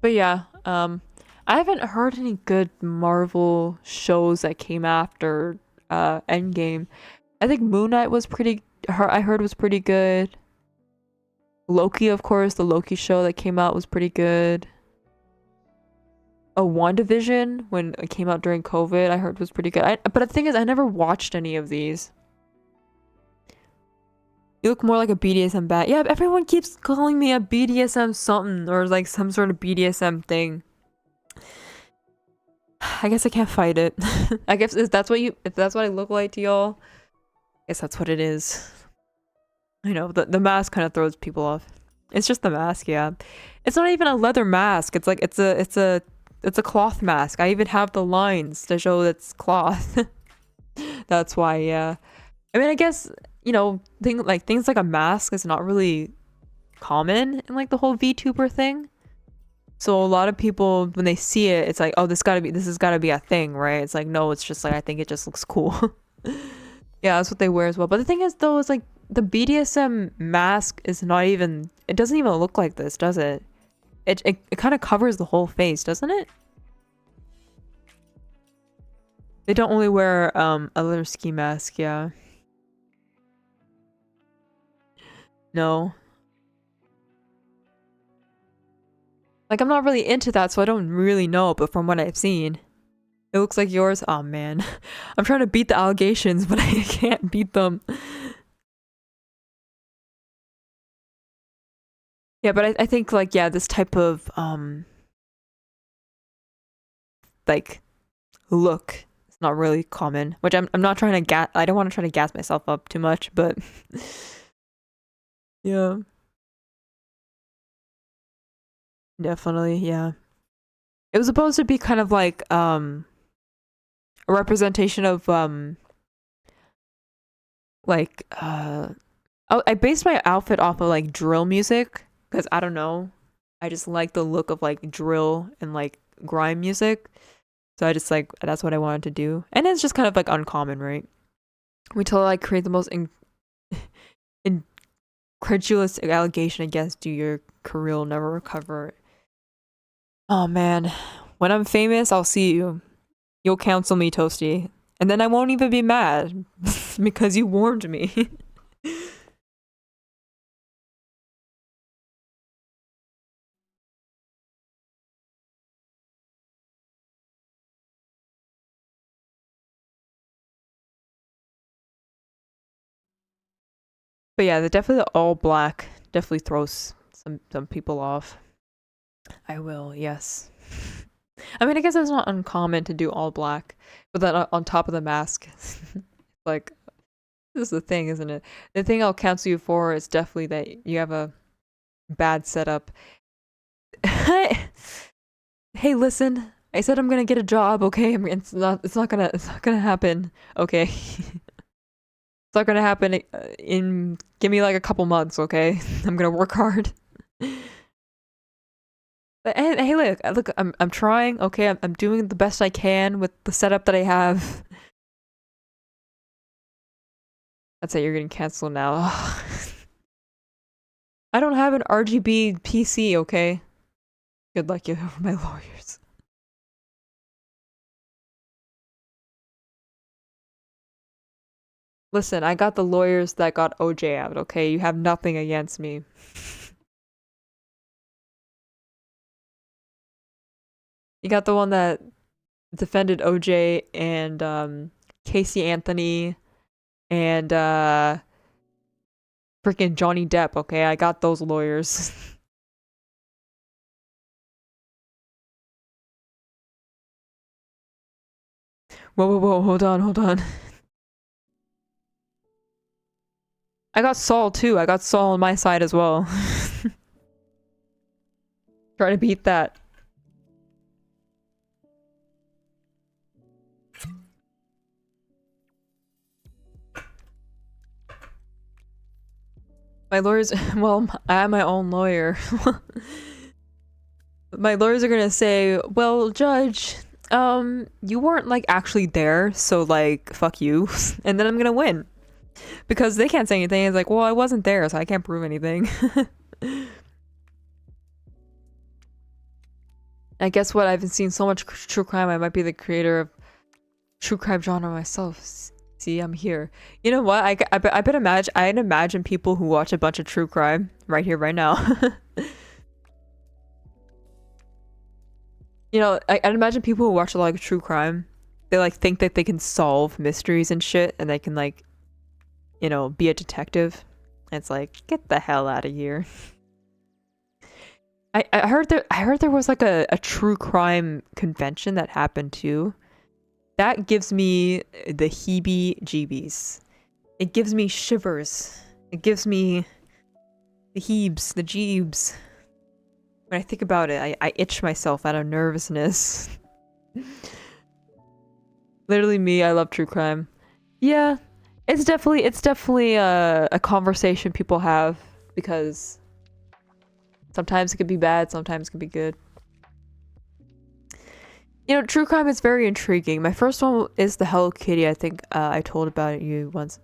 but yeah, I haven't heard any good Marvel shows that came after Endgame. I think Moon Knight was I heard was pretty good. Loki, of course, the Loki show that came out was pretty good. WandaVision, when it came out during COVID, I heard was pretty good. But the thing is, I never watched any of these. You look more like a BDSM bat. Yeah, everyone keeps calling me a BDSM something or like some sort of BDSM thing. I guess I can't fight it. I guess if that's what I look like to y'all, I guess that's what it is. I know the mask kind of throws people off. It's just the mask, yeah. It's not even a leather mask. It's like it's a cloth mask. I even have the lines to show it's cloth. That's why, yeah. I mean, I guess things like a mask is not really common in like the whole VTuber thing. So a lot of people when they see it, it's like, oh, this has gotta be a thing, right? It's like, no, it's just like I think it just looks cool. Yeah, that's what they wear as well. But the thing is though, is like the BDSM mask is not even it doesn't even look like this, does it? It kind of covers the whole face, doesn't it? They don't only wear a leather ski mask, yeah. No. Like I'm not really into that, so I don't really know, but from what I've seen. It looks like yours. Oh man. I'm trying to beat the allegations, but I can't beat them. Yeah, but I think like yeah, this type of like look is not really common. Which I'm not trying to I don't want to try to gas myself up too much, but yeah. Definitely, yeah. It was supposed to be kind of like a representation of like I based my outfit off of like drill music because I don't know. I just like the look of like drill and like grime music. So I just like that's what I wanted to do. And it's just kind of like uncommon, right? We totally like create the most incredulous allegation against you, your career will never recover. Oh man. When I'm famous, I'll see you. You'll cancel me, Toasty. And then I won't even be mad because you warned me. But yeah, the all black definitely throws some people off. I will, yes. I mean, I guess it's not uncommon to do all black, but then on top of the mask, like this is the thing, isn't it? The thing I'll cancel you for is definitely that you have a bad setup. Hey, listen. I said I'm gonna get a job, okay? I mean, it's not gonna happen, okay? It's not gonna happen in give me like a couple months, okay? I'm gonna work hard. But hey, look, I'm trying. Okay, I'm doing the best I can with the setup that I have. That's it. You're getting canceled now. I don't have an RGB PC. Okay. Good luck, you my lawyers. Listen, I got the lawyers that got OJ out. Okay, you have nothing against me. You got the one that defended OJ and Casey Anthony and freaking Johnny Depp, okay? I got those lawyers. Whoa, hold on. I got Saul too. I got Saul on my side as well. Try to beat that. My lawyers, well, I am my own lawyer. My lawyers are gonna say, well, judge, you weren't like actually there, so like, fuck you. And then I'm gonna win. Because they can't say anything. It's like, well, I wasn't there, so I can't prove anything. I guess what, I've seen so much true crime, I might be the creator of true crime genre myself. See, I'm here. You know what? I'd imagine people who watch a bunch of true crime right here, right now. You know, I'd imagine people who watch a lot of true crime, they like think that they can solve mysteries and shit, and they can like, you know, be a detective. And it's like, get the hell out of here. I heard there was like a true crime convention that happened too. That gives me the heebie-jeebies. It gives me shivers. It gives me the heebs, the jeebs. When I think about it, I itch myself out of nervousness. Literally me, I love true crime. Yeah, it's definitely a conversation people have because sometimes it could be bad, sometimes it could be good. You know, true crime is very intriguing. My first one is the Hello Kitty. I think I told about it you once.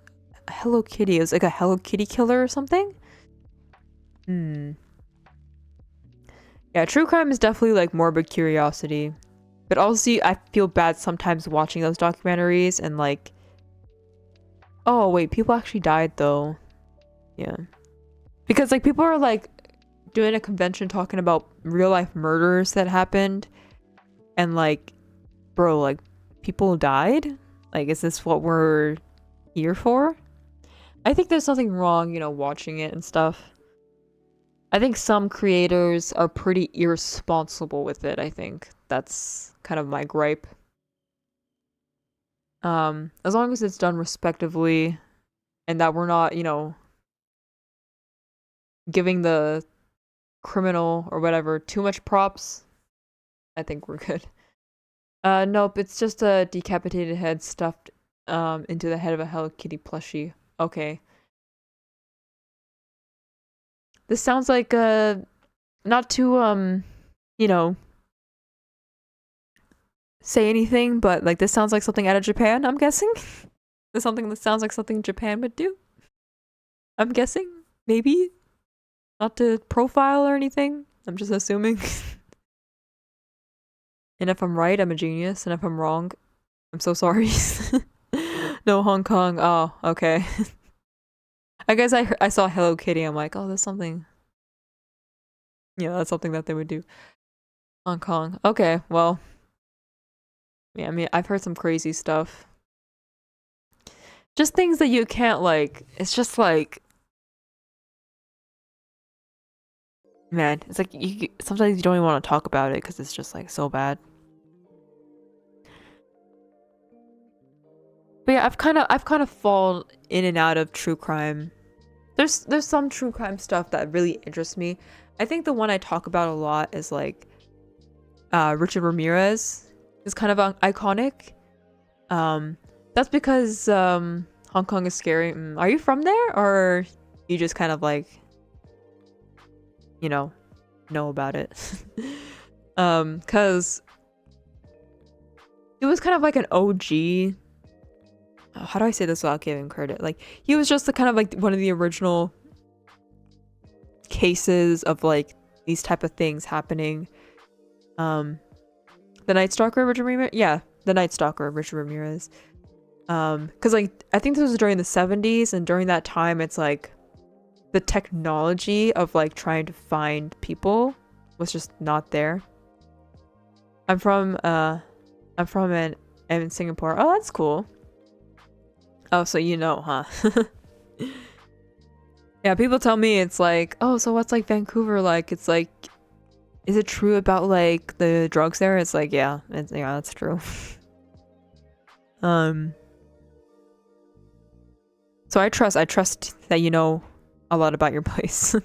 Hello Kitty. It was like a Hello Kitty killer or something? Hmm. Yeah, true crime is definitely like morbid curiosity. But also, I feel bad sometimes watching those documentaries and like... Oh, wait, people actually died though. Yeah. Because like people are like doing a convention talking about real life murders that happened. And like, bro, like people died? Like, is this what we're here for? I think there's something wrong, you know, watching it and stuff. I think some creators are pretty irresponsible with it, I think. That's kind of my gripe. As long as it's done respectively and that we're not, you know, giving the criminal or whatever too much props, I think we're good. Nope, it's just a decapitated head stuffed into the head of a Hello Kitty plushie. Okay. This sounds like not to you know, say anything, but like this sounds like something out of Japan, I'm guessing. This something that sounds like something Japan would do. I'm guessing, maybe. Not to profile or anything. I'm just assuming. And if I'm right, I'm a genius, and if I'm wrong, I'm so sorry. No, Hong Kong. Oh, okay. I guess I saw Hello Kitty. I'm like, oh, that's something. Yeah, that's something that they would do. Hong Kong. Okay, well. Yeah, I mean, I've heard some crazy stuff. Just things that you can't, like, it's just like, man, it's like, sometimes you don't even want to talk about it because it's just, like, so bad. But yeah, I've kind of fallen in and out of true crime. There's some true crime stuff that really interests me. I think the one I talk about a lot is, like, Richard Ramirez is kind of iconic. That's because, Hong Kong is scary. Are you from there, or you just kind of like, you know about it? Cause it was kind of like an OG. How do I say this without giving credit? Like, he was just the kind of like one of the original cases of like these type of things happening. The Night Stalker, Richard Ramirez. Yeah, the Night Stalker, Richard Ramirez. Because like I think this was during the 70s, and during that time it's like the technology of like trying to find people was just not there. I'm from in Singapore. Oh, that's cool. Oh, so you know, huh? Yeah, people tell me it's like, oh, so what's like Vancouver like? It's like, is it true about like the drugs there? It's like, yeah, that's true. So I trust that you know a lot about your place.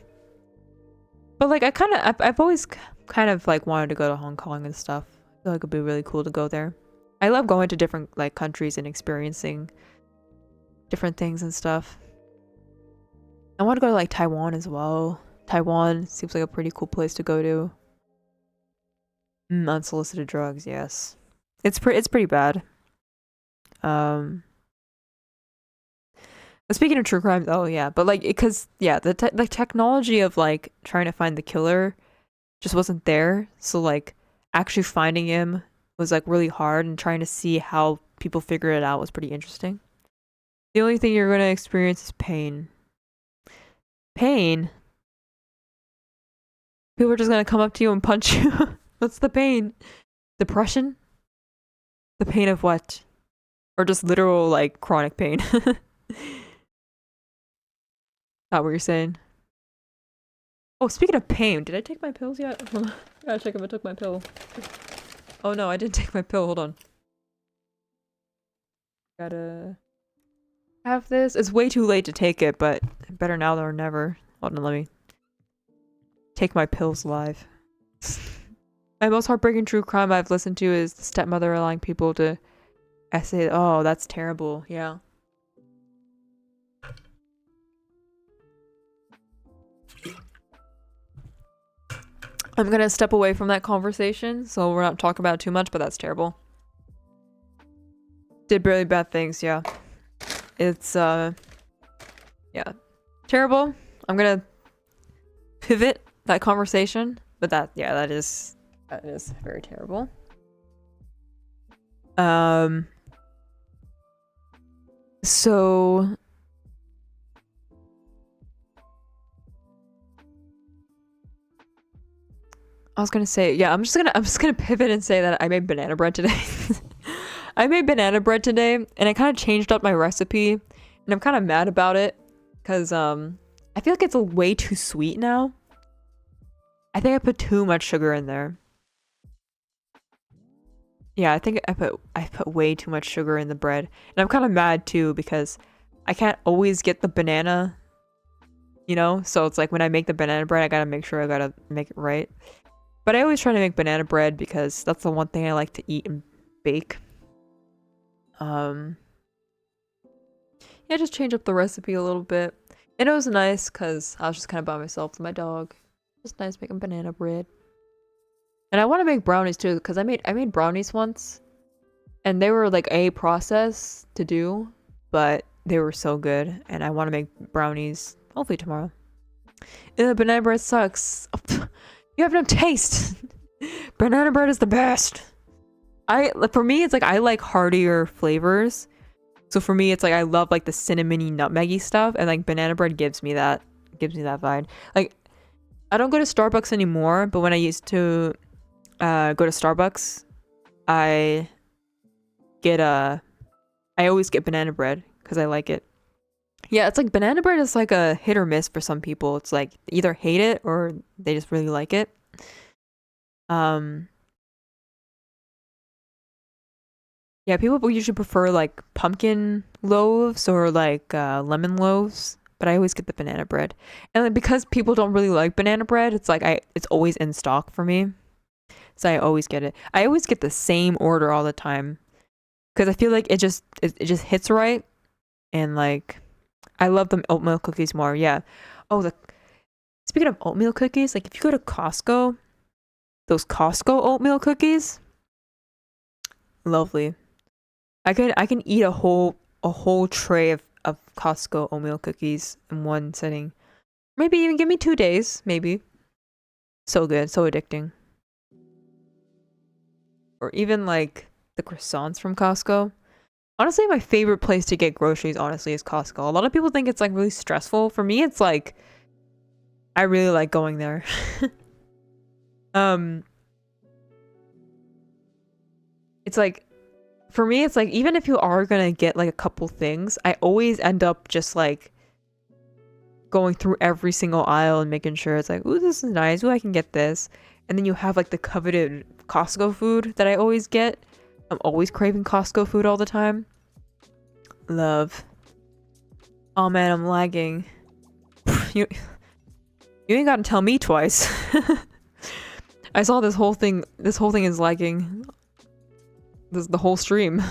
But like I've always kind of like wanted to go to Hong Kong and stuff. I feel like it'd be really cool to go there. I love going to different like countries and experiencing different things and stuff. I want to go to like Taiwan as well. Taiwan seems like a pretty cool place to go to. Unsolicited drugs, yes. It's pretty bad. Speaking of true crimes, oh yeah, but like because yeah, the technology of like trying to find the killer just wasn't there. So like actually finding him was like really hard, and trying to see how people figure it out was pretty interesting. The only thing you're gonna experience is pain. Pain? People are just gonna come up to you and punch you. What's the pain? Depression? The pain of what? Or just literal like chronic pain? Not what you're saying. Oh, speaking of pain, did I take my pills yet? I gotta check if I took my pill. Oh no, I didn't take my pill. Hold on. Gotta have this. It's way too late to take it, but better now than never. Hold on, let me take my pills live. My most heartbreaking true crime I've listened to is the stepmother allowing people to essay. Oh, that's terrible. Yeah. I'm gonna step away from that conversation, so we're not talking about it too much, but that's terrible. Did really bad things, yeah. It's, yeah. Terrible. I'm gonna pivot that conversation, but that is very terrible. So I was gonna say, yeah, I'm just gonna pivot and say that I made banana bread today. I made banana bread today and I kind of changed up my recipe and I'm kind of mad about it because I feel like it's way too sweet now. I think I put too much sugar in there. Yeah, I think I put way too much sugar in the bread. And I'm kind of mad too because I can't always get the banana, you know? So it's like when I make the banana bread, I gotta make sure I gotta make it right. But I always try to make banana bread because that's the one thing I like to eat and bake. Um, yeah, just change up the recipe a little bit. And it was nice because I was just kind of by myself with my dog. It's nice making banana bread. And I want to make brownies too because I made brownies once and they were like a process to do, but they were so good and I want to make brownies hopefully tomorrow. And the banana bread sucks. You have no taste. Banana bread is the best. For me it's like I like heartier flavors. So for me it's like I love like the cinnamony nutmeggy stuff and like banana bread gives me that vibe. Like I don't go to Starbucks anymore, but when I used to go to Starbucks, I always get banana bread because I like it. Yeah, it's like banana bread is like a hit or miss for some people. It's like they either hate it or they just really like it. Um, yeah, people usually prefer like pumpkin loaves or like lemon loaves, but I always get the banana bread. And then because people don't really like banana bread, it's like it's always in stock for me. So I always get it. I always get the same order all the time because I feel like it just hits right and like I love the oatmeal cookies more. Yeah. Oh, the speaking of oatmeal cookies, like if you go to Costco, those Costco oatmeal cookies, lovely. I can eat a whole tray of Costco oatmeal cookies in one sitting. Maybe even give me 2 days, maybe. So good, so addicting. Or even like the croissants from Costco. Honestly, my favorite place to get groceries, honestly, is Costco. A lot of people think it's like really stressful. For me, it's like I really like going there. um, it's like for me, it's like even if you are gonna get like a couple things, I always end up just like going through every single aisle and making sure it's like, ooh, this is nice. Ooh, I can get this. And then you have like the coveted Costco food that I always get. I'm always craving Costco food all the time. Love. Oh man, I'm lagging. You ain't gotta tell me twice. I saw this whole thing. This whole thing is lagging. The whole stream.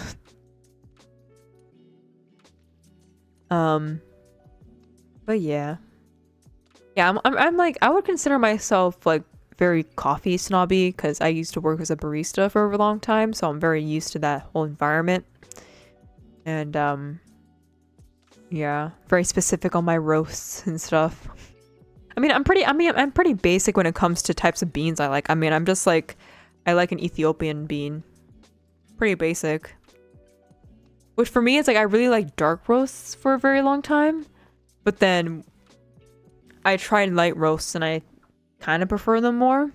But yeah. Yeah, I'm like I would consider myself like very coffee snobby because I used to work as a barista for a long time, so I'm very used to that whole environment. And yeah, very specific on my roasts and stuff. I'm pretty basic when it comes to types of beans I like. I mean, I'm just like I like an Ethiopian bean. Pretty basic. Which for me it's like I really like dark roasts for a very long time. But then I tried light roasts and I kind of prefer them more.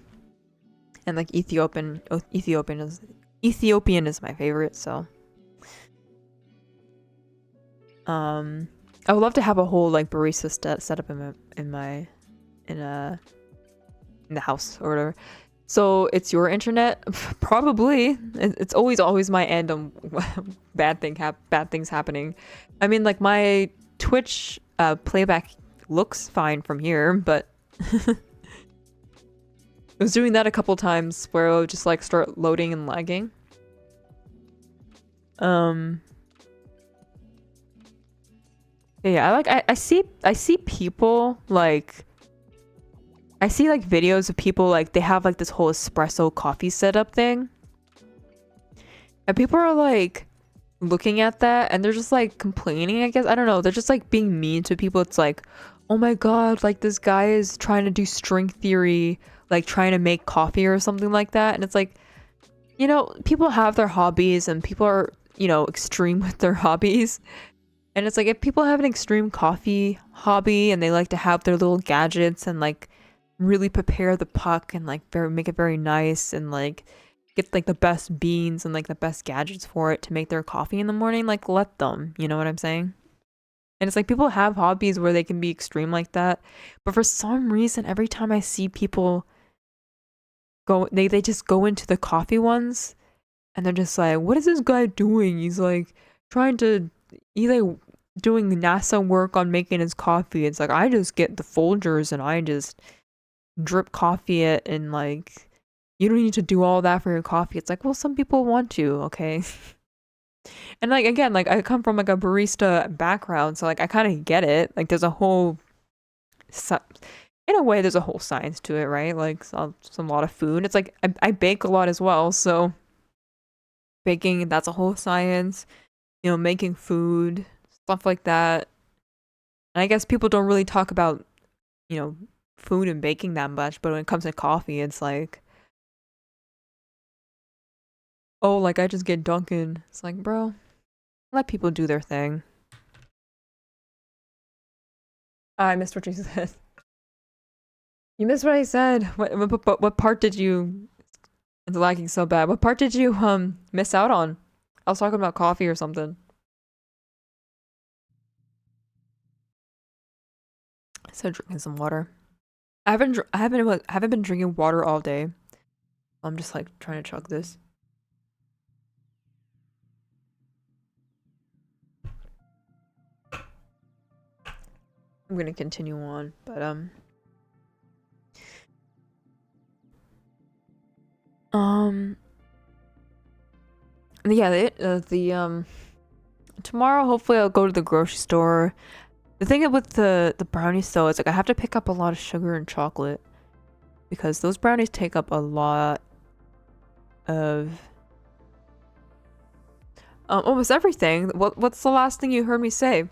And like Ethiopian is my favorite, so I would love to have a whole like barista set up in the house or whatever. So it's your internet? Probably. It's always my end on bad things happening. I mean, like my Twitch playback looks fine from here, but I was doing that a couple times where it would just like start loading and lagging. Yeah, I see people like I see like videos of people like they have like this whole espresso coffee setup thing. And people are like looking at that and they're just like complaining, I guess. I don't know. They're just like being mean to people. It's like, "Oh my God, like this guy is trying to do string theory, like trying to make coffee or something like that." And it's like, people have their hobbies and people are, extreme with their hobbies. And it's like if people have an extreme coffee hobby and they like to have their little gadgets and like really prepare the puck and like make it very nice and like get like the best beans and like the best gadgets for it to make their coffee in the morning, like let them, you know what I'm saying? And it's like people have hobbies where they can be extreme like that, but for some reason every time I see people go, they just go into the coffee ones and they're just like, what is this guy doing? He's like trying to, he's like doing NASA work on making his coffee. It's like, I just get the Folgers and I just drip coffee it, and like, you don't need to do all that for your coffee. It's like, well, some people want to, okay? And like, again, like I come from like a barista background, so like I kind of get it. Like there's a whole, in a way, there's a whole science to it, right? Like some lot of food. It's like I bake a lot as well, so baking, that's a whole science. You know, making food, stuff like that. And I guess people don't really talk about, you know, food and baking that much, but when it comes to coffee, it's like, oh, like I just get Dunkin'. It's like, bro, let people do their thing. I missed what you said. You missed what I said. What part did you? It's lagging so bad. What part did you miss out on? I was talking about coffee or something. I said drinking some water. I haven't been drinking water all day. I'm just like trying to chug this. I'm gonna continue on, but yeah, the tomorrow hopefully I'll go to the grocery store. The thing with the brownies though is like I have to pick up a lot of sugar and chocolate because those brownies take up a lot of almost everything. What's the last thing you heard me say?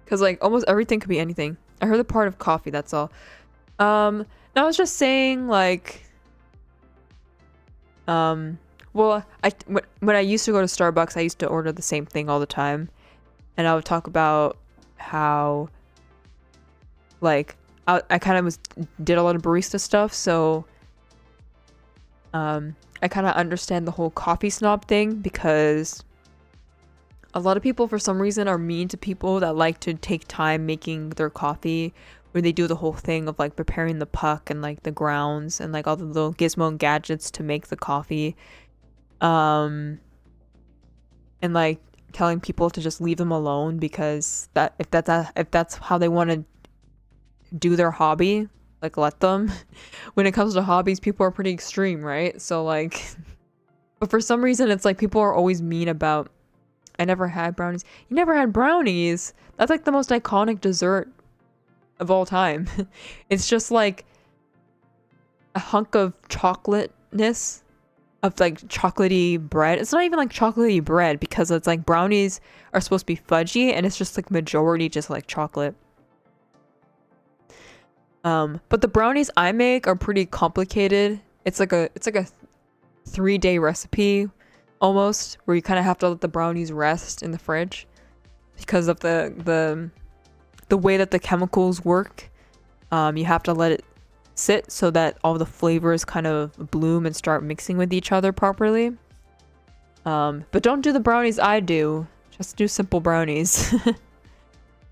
Because like almost everything could be anything. I heard the part of coffee, that's all. No, I was just saying like well, when I used to go to Starbucks, I used to order the same thing all the time. And I would talk about how like I kind of did a lot of barista stuff, so I kind of understand the whole coffee snob thing because a lot of people for some reason are mean to people that like to take time making their coffee, where they do the whole thing of like preparing the puck and like the grounds and like all the little gizmo and gadgets to make the coffee, and like telling people to just leave them alone because that if that's how they want to do their hobby, like let them. When it comes to hobbies, people are pretty extreme, right? So like, but for some reason it's like people are always mean about, I never had brownies. You never had brownies? That's like the most iconic dessert of all time. It's just like a hunk of chocolateness, of like chocolatey bread. It's not even like chocolatey bread because it's like brownies are supposed to be fudgy and it's just like majority just like chocolate. But the brownies I make are pretty complicated. It's like a 3-day recipe almost, where you kind of have to let the brownies rest in the fridge because of the way that the chemicals work. You have to let it sit so that all the flavors kind of bloom and start mixing with each other properly. But don't do the brownies I do. Just do simple brownies.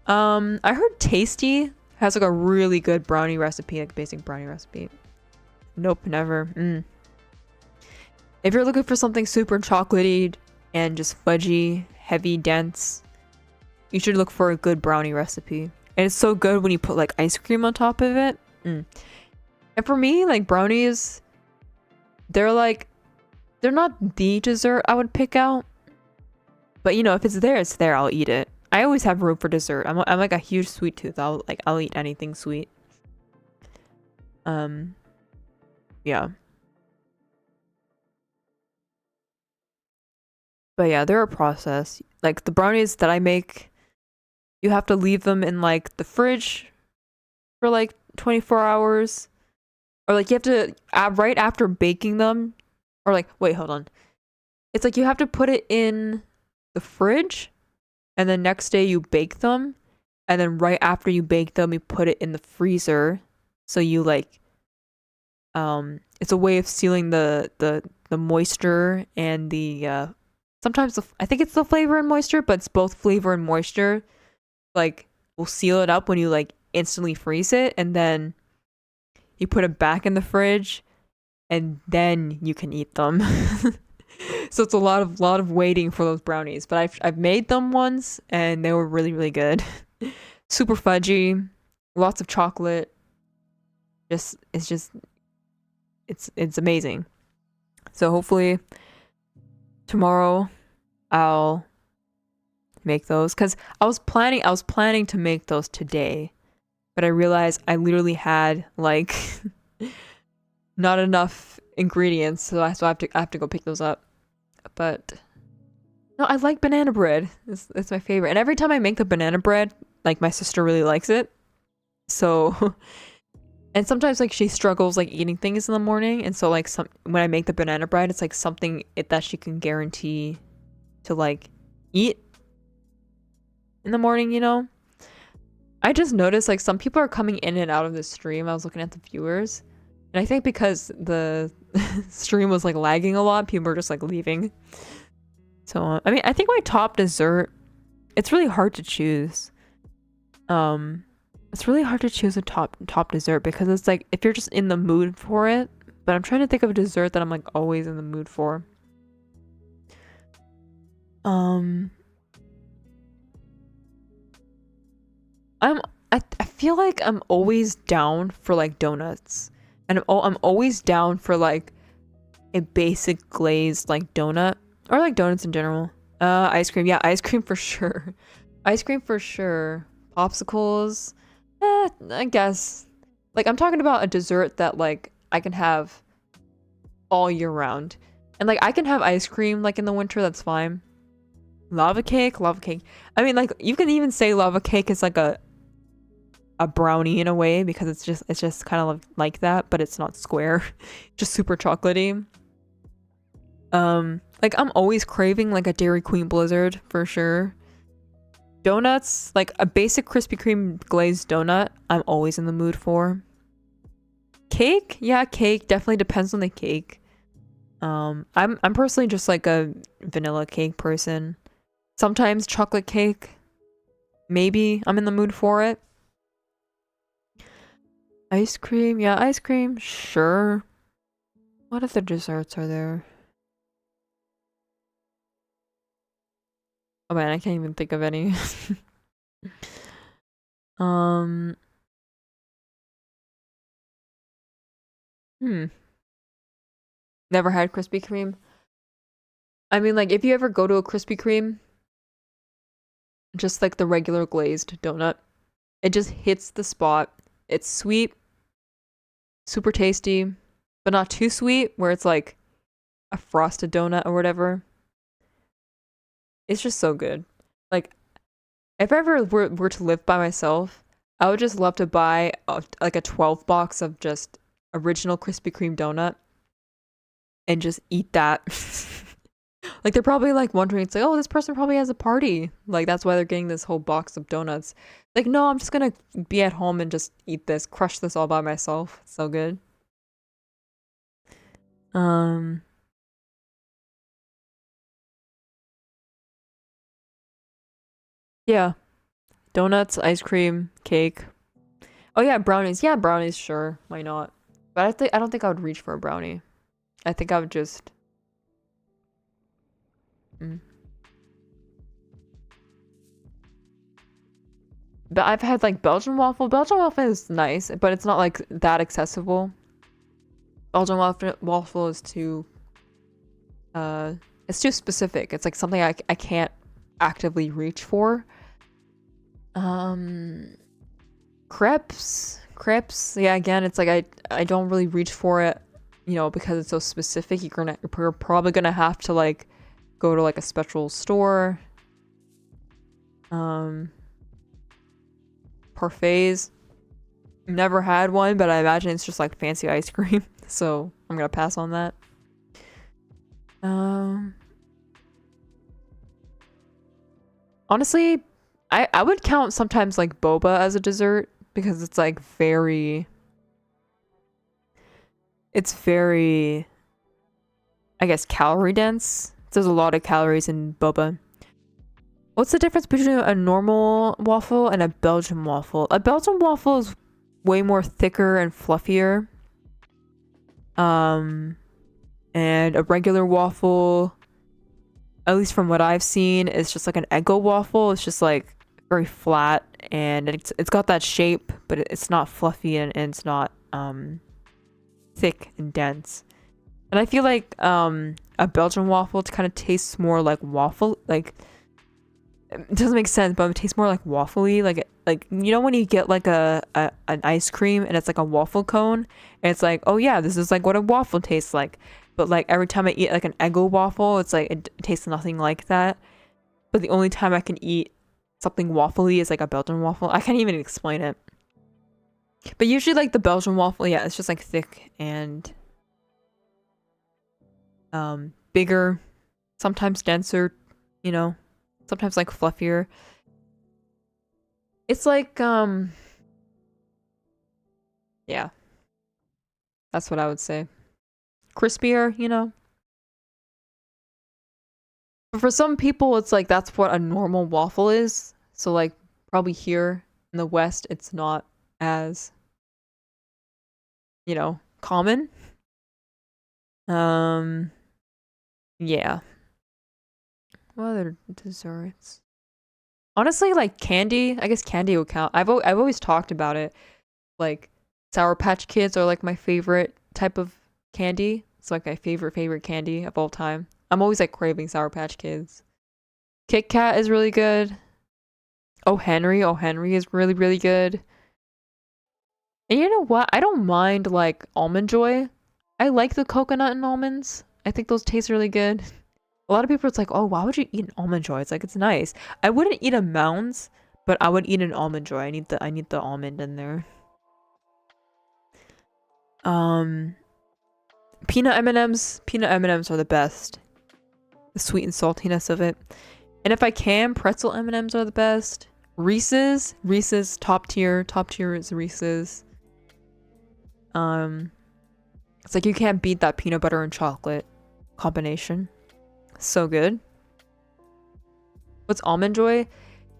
I heard Tasty has like a really good brownie recipe, like basic brownie recipe. Nope, never. If you're looking for something super chocolatey and just fudgy, heavy, dense, you should look for a good brownie recipe. And it's so good when you put like ice cream on top of it. And for me, like brownies, they're not the dessert I would pick out. But you know, if it's there, it's there. I'll eat it. I always have room for dessert. I'm like a huge sweet tooth. I'll eat anything sweet. Yeah. But yeah, they're a process. Like the brownies that I make, you have to leave them in like the fridge for like 24 hours. Or like you have to, right after baking them, or like, wait, hold on. It's like you have to put it in the fridge and then next day you bake them. And then right after you bake them, you put it in the freezer. So you like It's a way of sealing the moisture and the sometimes I think it's the flavor and moisture, but it's both flavor and moisture. Like will seal it up when you like instantly freeze it, and then you put it back in the fridge, and then you can eat them. So it's a lot of waiting for those brownies, but I've made them once and they were really really good. Super fudgy, lots of chocolate. Just it's amazing. So hopefully tomorrow I'll make those cuz I was planning to make those today, but I realized I literally had like not enough ingredients, so I have to go pick those up. But no, I like banana bread. It's my favorite. And every time I make the banana bread, like my sister really likes it. So and sometimes like she struggles like eating things in the morning, and so like some when I make the banana bread, it's like something that she can guarantee to like eat in the morning, you know? I just noticed like some people are coming in and out of the stream. I was looking at the viewers, and I think because the stream was like lagging a lot, people were just like leaving. So I mean, I think my top dessert, it's really hard to choose. It's really hard to choose a top dessert because it's like if you're just in the mood for it. But I'm trying to think of a dessert that I'm like always in the mood for. I feel like I'm always down for like donuts, and I'm always down for like a basic glazed like donut or like donuts in general. Ice cream, yeah, ice cream for sure. Ice cream for sure. Popsicles, I guess. Like I'm talking about a dessert that like I can have all year round, and like I can have ice cream like in the winter. That's fine. Lava cake, lava cake. I mean, like you can even say lava cake is like a brownie in a way because it's just kind of like that, but it's not square. Just super chocolatey. Like I'm always craving like a Dairy Queen Blizzard for sure. Donuts, like a basic Krispy Kreme glazed donut, I'm always in the mood for. Cake? Yeah, cake definitely depends on the cake. I'm personally just like a vanilla cake person. Sometimes chocolate cake. Maybe I'm in the mood for it. Ice cream, yeah, ice cream, sure. What other desserts are there? Oh man, I can't even think of any. um, hmm. Never had Krispy Kreme. I mean, like, if you ever go to a Krispy Kreme, just like the regular glazed donut, it just hits the spot. It's sweet, super tasty, but not too sweet, where it's like a frosted donut or whatever. It's just so good. Like, if I ever were to live by myself, I would just love to buy like a 12 box of just original Krispy Kreme donut and just eat that. Like they're probably like wondering, it's like, oh, this person probably has a party. Like that's why they're getting this whole box of donuts. Like, no, I'm just gonna be at home and just eat this, crush this all by myself. It's so good. Um, yeah, donuts, ice cream, cake. Oh yeah, brownies. Yeah, brownies. Sure, why not? But I don't think I would reach for a brownie. I think I would just. Mm. But I've had like Belgian waffle. Belgian waffle is nice, but it's not like that accessible. Belgian waffle is too it's too specific. It's like something I can't actively reach for. Um crepes. Yeah, again, it's like I don't really reach for it, you know, because it's so specific. You're probably gonna have to like go to like a special store. Um Parfaits. Never had one, but I imagine it's just like fancy ice cream. So I'm gonna pass on that. Um Honestly, I would count sometimes like boba as a dessert because it's like very it's very, I guess, calorie dense. There's a lot of calories in boba. What's the difference between a normal waffle and a Belgian waffle? A Belgian waffle is way more thicker and fluffier. And a regular waffle, at least from what I've seen, is just like an Eggo waffle. It's just like very flat and it's got that shape, but it's not fluffy and it's not thick and dense. And I feel like a Belgian waffle kind of tastes more like waffle, like it doesn't make sense, but it tastes more like waffly, like you know when you get like an ice cream and it's like a waffle cone, and it's like, oh yeah, this is like what a waffle tastes like. But like every time I eat like an Eggo waffle, it's like it tastes nothing like that. But the only time I can eat something waffly is like a Belgian waffle. I can't even explain it. But usually like the Belgian waffle, yeah, it's just like thick and bigger, sometimes denser, you know, sometimes like fluffier. It's like yeah, that's what I would say. Crispier, you know. But for some people it's like that's what a normal waffle is. So like probably here in the West it's not as, you know, common. Um yeah. What other desserts? Honestly, like candy, I guess candy will count. I've always talked about it. Like Sour Patch Kids are like my favorite type of candy. It's like my favorite candy of all time. I'm always like craving Sour Patch Kids. Kit Kat is really good. Oh Henry is really good. And you know what? I don't mind like Almond Joy. I like the coconut and almonds. I think those taste really good. A lot of people it's like, oh, why would you eat an Almond Joy? It's like it's nice. I wouldn't eat a Mounds, but I would eat an Almond Joy. I need the almond in there. Um, peanut M&Ms. Peanut M&Ms are the best. The sweet and saltiness of it. And if I can, pretzel M&Ms are the best. Reese's top tier. Top tier is Reese's. It's like you can't beat that peanut butter and chocolate combination. So good. What's Almond Joy?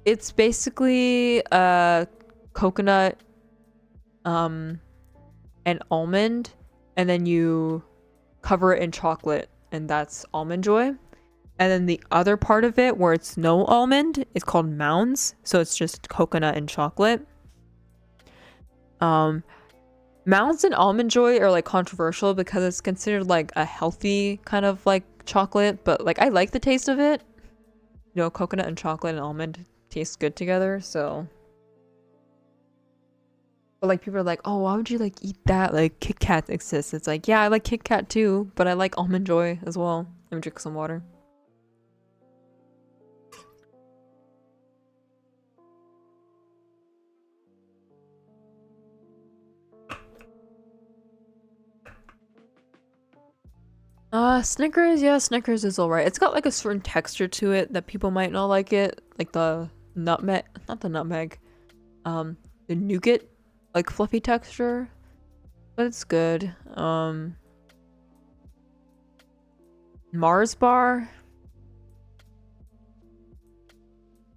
It's basically coconut and almond, and then you cover it in chocolate, and that's Almond Joy. And then the other part of it where it's no almond is called Mounds, so it's just coconut and chocolate. Mounds and Almond Joy are like controversial because it's considered like a healthy kind of like chocolate, but like I like the taste of it. You know, coconut and chocolate and almond taste good together, so. But like people are like, oh, why would you like eat that? Like Kit Kat exists. It's like, yeah, I like Kit Kat too, but I like Almond Joy as well. Let me drink some water. Snickers, yeah, Snickers is alright. It's got like a certain texture to it that people might not like it. Like the nutmeg, not the nutmeg, the nougat, like fluffy texture. But it's good. Mars bar.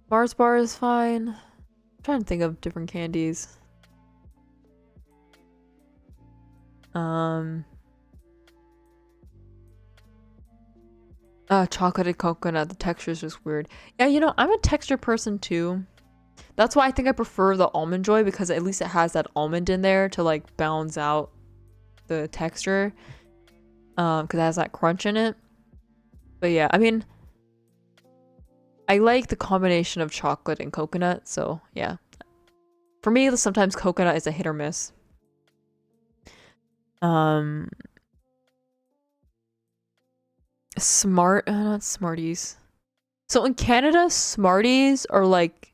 Mars bar is fine. I'm trying to think of different candies. Chocolate and coconut. The texture is just weird. Yeah, you know, I'm a texture person too. That's why I think I prefer the Almond Joy because at least it has that almond in there to like balance out the texture. Because it has that crunch in it. But yeah, I mean, I like the combination of chocolate and coconut, so yeah. For me, sometimes coconut is a hit or miss. Um, not Smarties. So in Canada, Smarties are like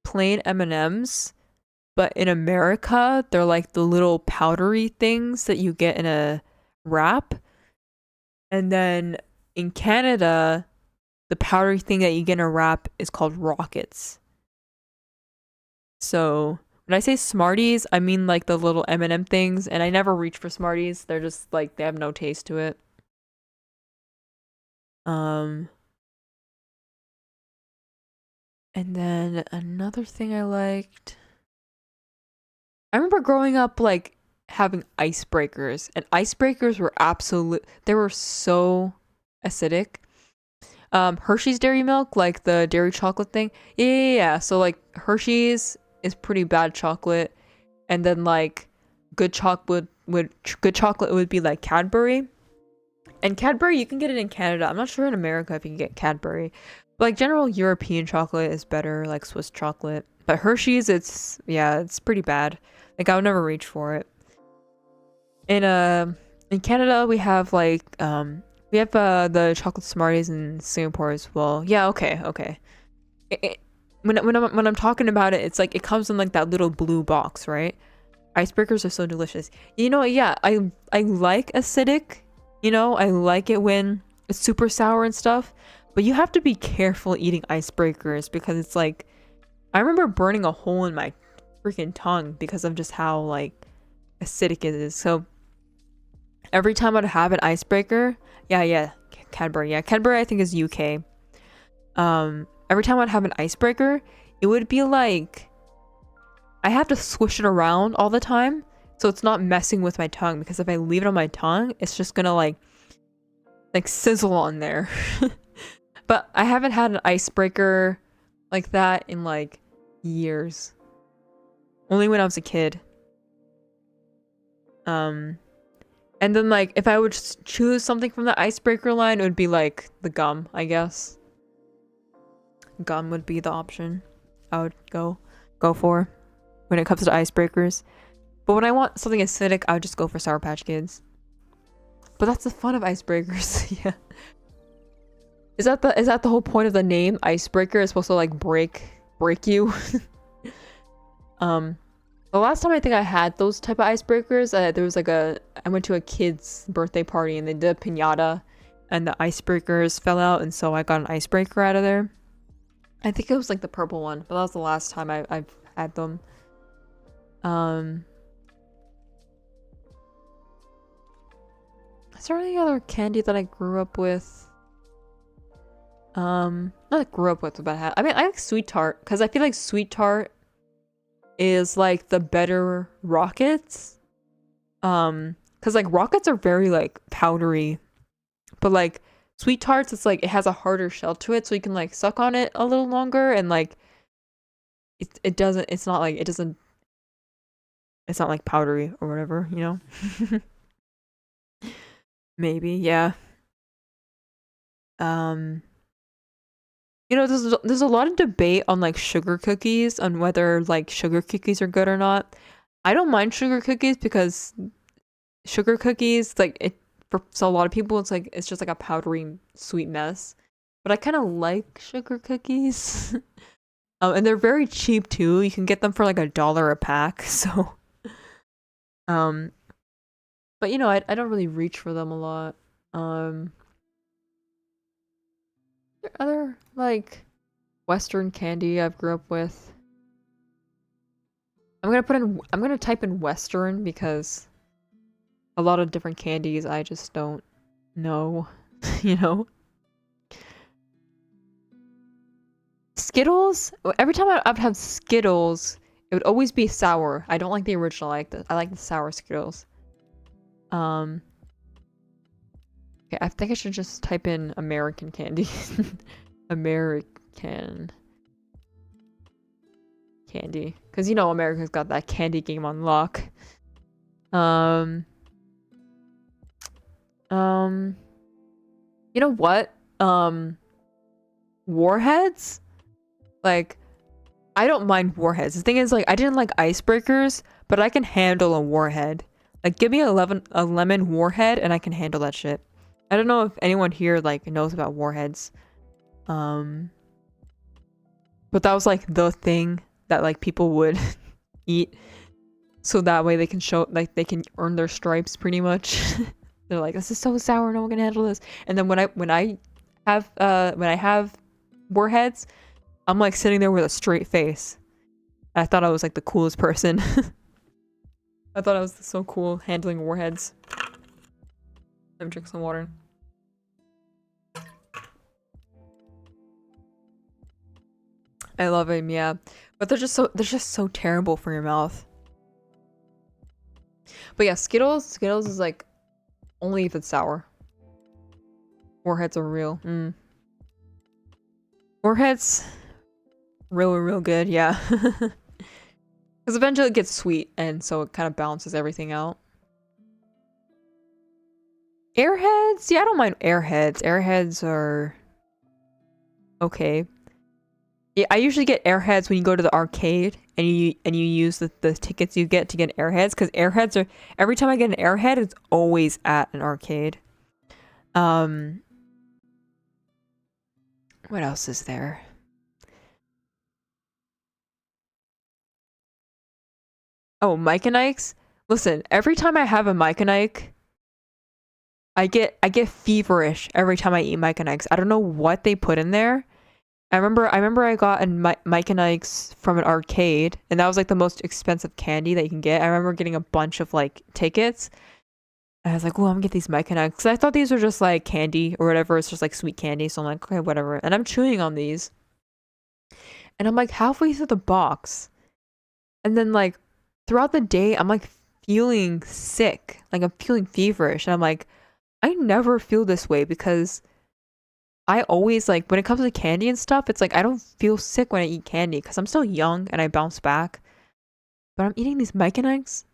plain M&Ms, but in America, they're like the little powdery things that you get in a wrap. And then in Canada, the powdery thing that you get in a wrap is called Rockets. So When I say Smarties, I mean like the little M&M things, and I never reach for Smarties. They're just like they have no taste to it. Um, and then another thing I liked. I remember growing up like having icebreakers, and icebreakers were they were so acidic. Hershey's Dairy Milk, like the dairy chocolate thing. Yeah. So like Hershey's is pretty bad chocolate, and then like good chocolate would be like Cadbury. And Cadbury, you can get it in Canada. I'm not sure in America if you can get Cadbury. But like general European chocolate is better, like Swiss chocolate. But Hershey's, it's pretty bad. Like I would never reach for it. In Canada, we have the chocolate Smarties in Singapore as well. Yeah, okay. When I'm talking about it, it's like it comes in like that little blue box, right? Icebreakers are so delicious. You know, yeah, I like acidic. You know, I like it when it's super sour and stuff. But you have to be careful eating icebreakers because it's like I remember burning a hole in my freaking tongue because of just how like acidic it is. So every time I'd have an icebreaker, yeah, Cadbury. Yeah, Cadbury I think is UK. Every time I'd have an icebreaker, it would be like I have to swish it around all the time so it's not messing with my tongue because if I leave it on my tongue, it's just gonna like sizzle on there. But I haven't had an icebreaker like that in like years. Only when I was a kid. And then like if I would just choose something from the icebreaker line, it would be like the gum, I guess. Gum would be the option I would go for when it comes to icebreakers. But when I want something acidic, I would just go for Sour Patch Kids. But that's the fun of icebreakers. Yeah. Is that the whole point of the name? Icebreaker is supposed to like break you. The last time I think I had those type of icebreakers, there was like I went to a kid's birthday party and they did a piñata and the icebreakers fell out and so I got an icebreaker out of there. I think it was like the purple one, but that was the last time I've had them. Is there any other candy that I grew up with? Not grew up with, but I mean, I like Sweet Tart because I feel like Sweet Tart is like the better Rockets. Because like Rockets are very like powdery, but like Sweet Tarts, it's like it has a harder shell to it, so you can like suck on it a little longer, and like it doesn't. It's not like it doesn't. It's not like powdery or whatever, you know. Maybe, yeah. You know, there's a lot of debate on like sugar cookies, on whether like sugar cookies are good or not. I don't mind sugar cookies because sugar cookies like it for so a lot of people it's just like a powdery sweet mess. But I kind of like sugar cookies. And they're very cheap too. You can get them for like $1 a pack. So um but you know, I don't really reach for them a lot. There other like Western candy I've grew up with. I'm gonna type in Western because a lot of different candies I just don't know, you know? Skittles? Every time I've had Skittles, it would always be sour. I don't like the original, I like the sour Skittles. Okay, I think I should just type in American candy. American candy. Because you know America's got that candy game on lock. You know what? Warheads? Like, I don't mind warheads. The thing is, like, I didn't like icebreakers, but I can handle a warhead. Like, give me a lemon warhead, and I can handle that shit. I don't know if anyone here, like, knows about warheads. But that was, like, the thing that, like, people would eat. So that way they can show, like, they can earn their stripes, pretty much. They're like, this is so sour, no one can handle this. And then when I have warheads, I'm like sitting there with a straight face. I thought I was like the coolest person. I thought I was so cool handling warheads. Let me drink some water. I love them, yeah. But they're just so terrible for your mouth. But yeah, Skittles is like only if it's sour. Warheads are real. Warheads real good, yeah. Because eventually it gets sweet, and so it kind of balances everything out. Airheads? Yeah, I don't mind Airheads. Airheads are okay. Yeah, I usually get Airheads when you go to the arcade and you use the tickets you get to get Airheads, because Airheads are, every time I get an Airhead, it's always at an arcade. What else is there? Oh, Mike and Ike's. Listen, every time I have a Mike and Ike, I get feverish every time I eat Mike and Ike's. I don't know what they put in there. I remember I got a Mike and Ike's from an arcade, and that was like the most expensive candy that you can get. I remember getting a bunch of like tickets. And I was like, "Oh, I'm gonna get these Mike and Ike's." 'Cause I thought these were just like candy or whatever. It's just like sweet candy. So I'm like, okay, whatever. And I'm chewing on these, and I'm like halfway through the box, and then like throughout the day, I'm like feeling sick, like I'm feeling feverish, and I'm like, I never feel this way because I always like when it comes to candy and stuff, it's like I don't feel sick when I eat candy because I'm still young and I bounce back. But I'm eating these Mike and Eggs,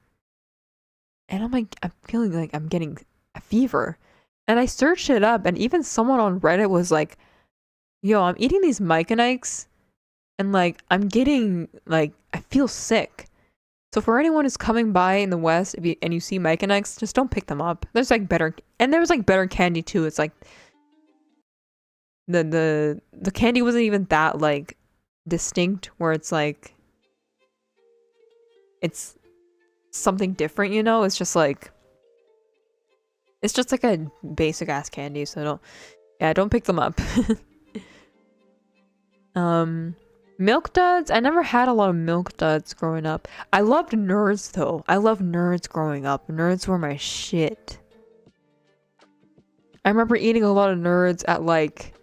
and I'm like, I'm feeling like I'm getting a fever. And I searched it up, and even someone on Reddit was like, yo, I'm eating these Mike and Eggs, and like I'm getting like I feel sick. So for anyone who's coming by in the West, and you see Mike and Eggs, just don't pick them up. There's like better, and there was like better candy too. It's like the candy wasn't even that like distinct, where it's like it's something different, you know? It's just like a basic ass candy, so don't pick them up. Milk Duds, I never had a lot of Milk Duds growing up. I loved Nerds though. I loved Nerds growing up. Nerds were my shit. I remember eating a lot of Nerds at like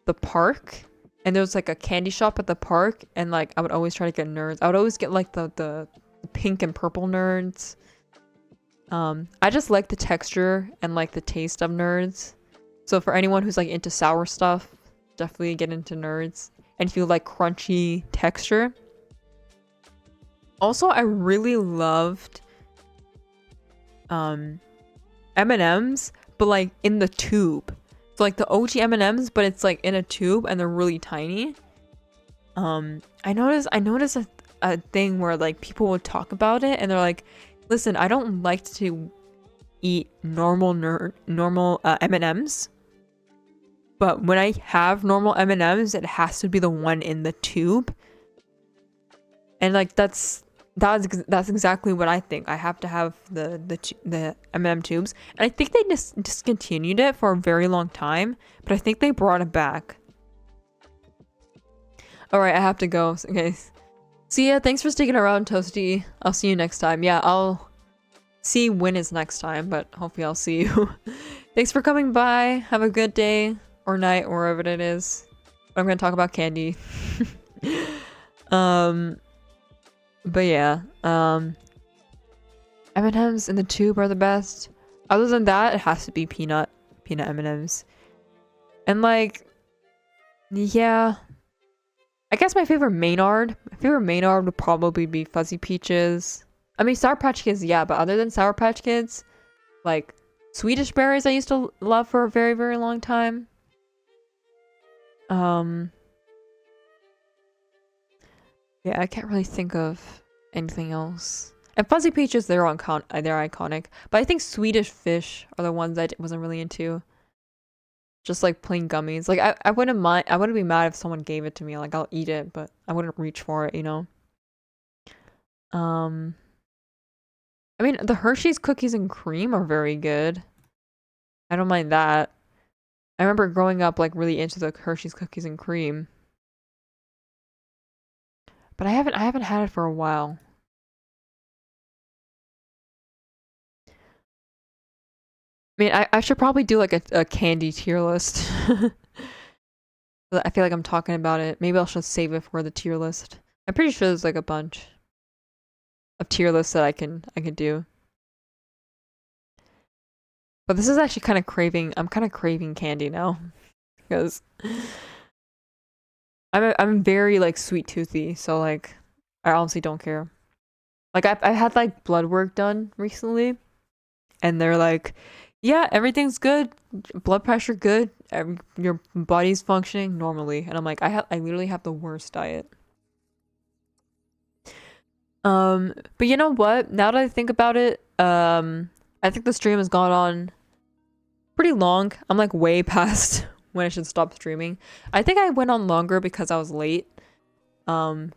the park, and there was like a candy shop at the park, and like I would always try to get Nerds. I would always get like the pink and purple Nerds. I just like the texture and like the taste of Nerds. So for anyone who's like into sour stuff, definitely get into Nerds. And if you like crunchy texture. Also, I really loved M&Ms, but like in the tube. So like the OG M&Ms, but it's like in a tube and they're really tiny. I noticed a thing where like people would talk about it and they're like, listen, I don't like to eat normal M&Ms, but when I have normal M&Ms, it has to be the one in the tube. And like that's exactly what I think. I have to have the M&M tubes, and I think they just discontinued it for a very long time, but I think they brought it back. All right, I have to go. Okay. See ya. Thanks for sticking around, Toasty. I'll see you next time. Yeah, I'll see when is next time, but hopefully I'll see you. Thanks for coming by. Have a good day or night or wherever it is. I'm gonna talk about candy. But yeah, M&Ms in the tube are the best. Other than that, it has to be peanut M&Ms. And like, yeah, I guess my favorite Maynard would probably be Fuzzy Peaches. I mean, Sour Patch Kids, yeah, but other than Sour Patch Kids, like Swedish berries I used to love for a very, very long time. Yeah, I can't really think of anything else. And Fuzzy Peaches, they're iconic. But I think Swedish Fish are the ones I wasn't really into. Just like plain gummies. Like I wouldn't mind. I wouldn't be mad if someone gave it to me. Like I'll eat it, but I wouldn't reach for it. You know. I mean, the Hershey's cookies and cream are very good. I don't mind that. I remember growing up like really into the Hershey's cookies and cream. But I haven't had it for a while. I mean, I should probably do like a candy tier list. I feel like I'm talking about it. Maybe I'll just save it for the tier list. I'm pretty sure there's like a bunch of tier lists that I can do. But this is actually kind of craving. I'm kind of craving candy now because I'm very like sweet toothy. So like I honestly don't care. Like I had like blood work done recently, and they're like, yeah, everything's good, blood pressure good, your body's functioning normally, and I'm like, I literally have the worst diet. But you know what? Now that I think about it, I think the stream has gone on pretty long. I'm like way past when I should stop streaming. I think I went on longer because I was late. Um,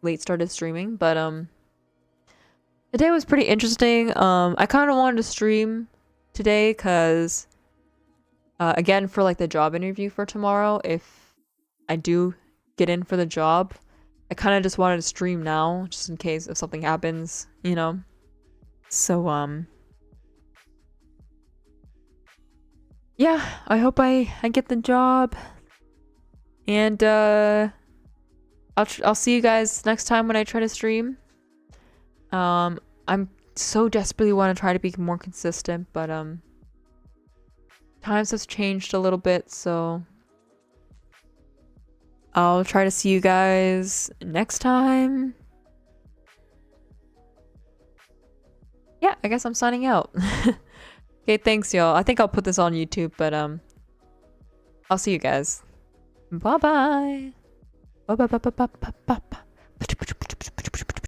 late started streaming, but the day was pretty interesting. I kind of wanted to stream today because again for like the job interview for tomorrow, if I do get in for the job, I kind of just wanted to stream now just in case if something happens, you know. So yeah, I hope I get the job, and I'll see you guys next time when I try to stream. I'm so desperately want to try to be more consistent, but times has changed a little bit, so I'll try to see you guys next time. Yeah, I guess I'm signing out. Okay, thanks y'all. I think I'll put this on YouTube, but I'll see you guys. Bye bye. Bye bye bye bye bye bye bye.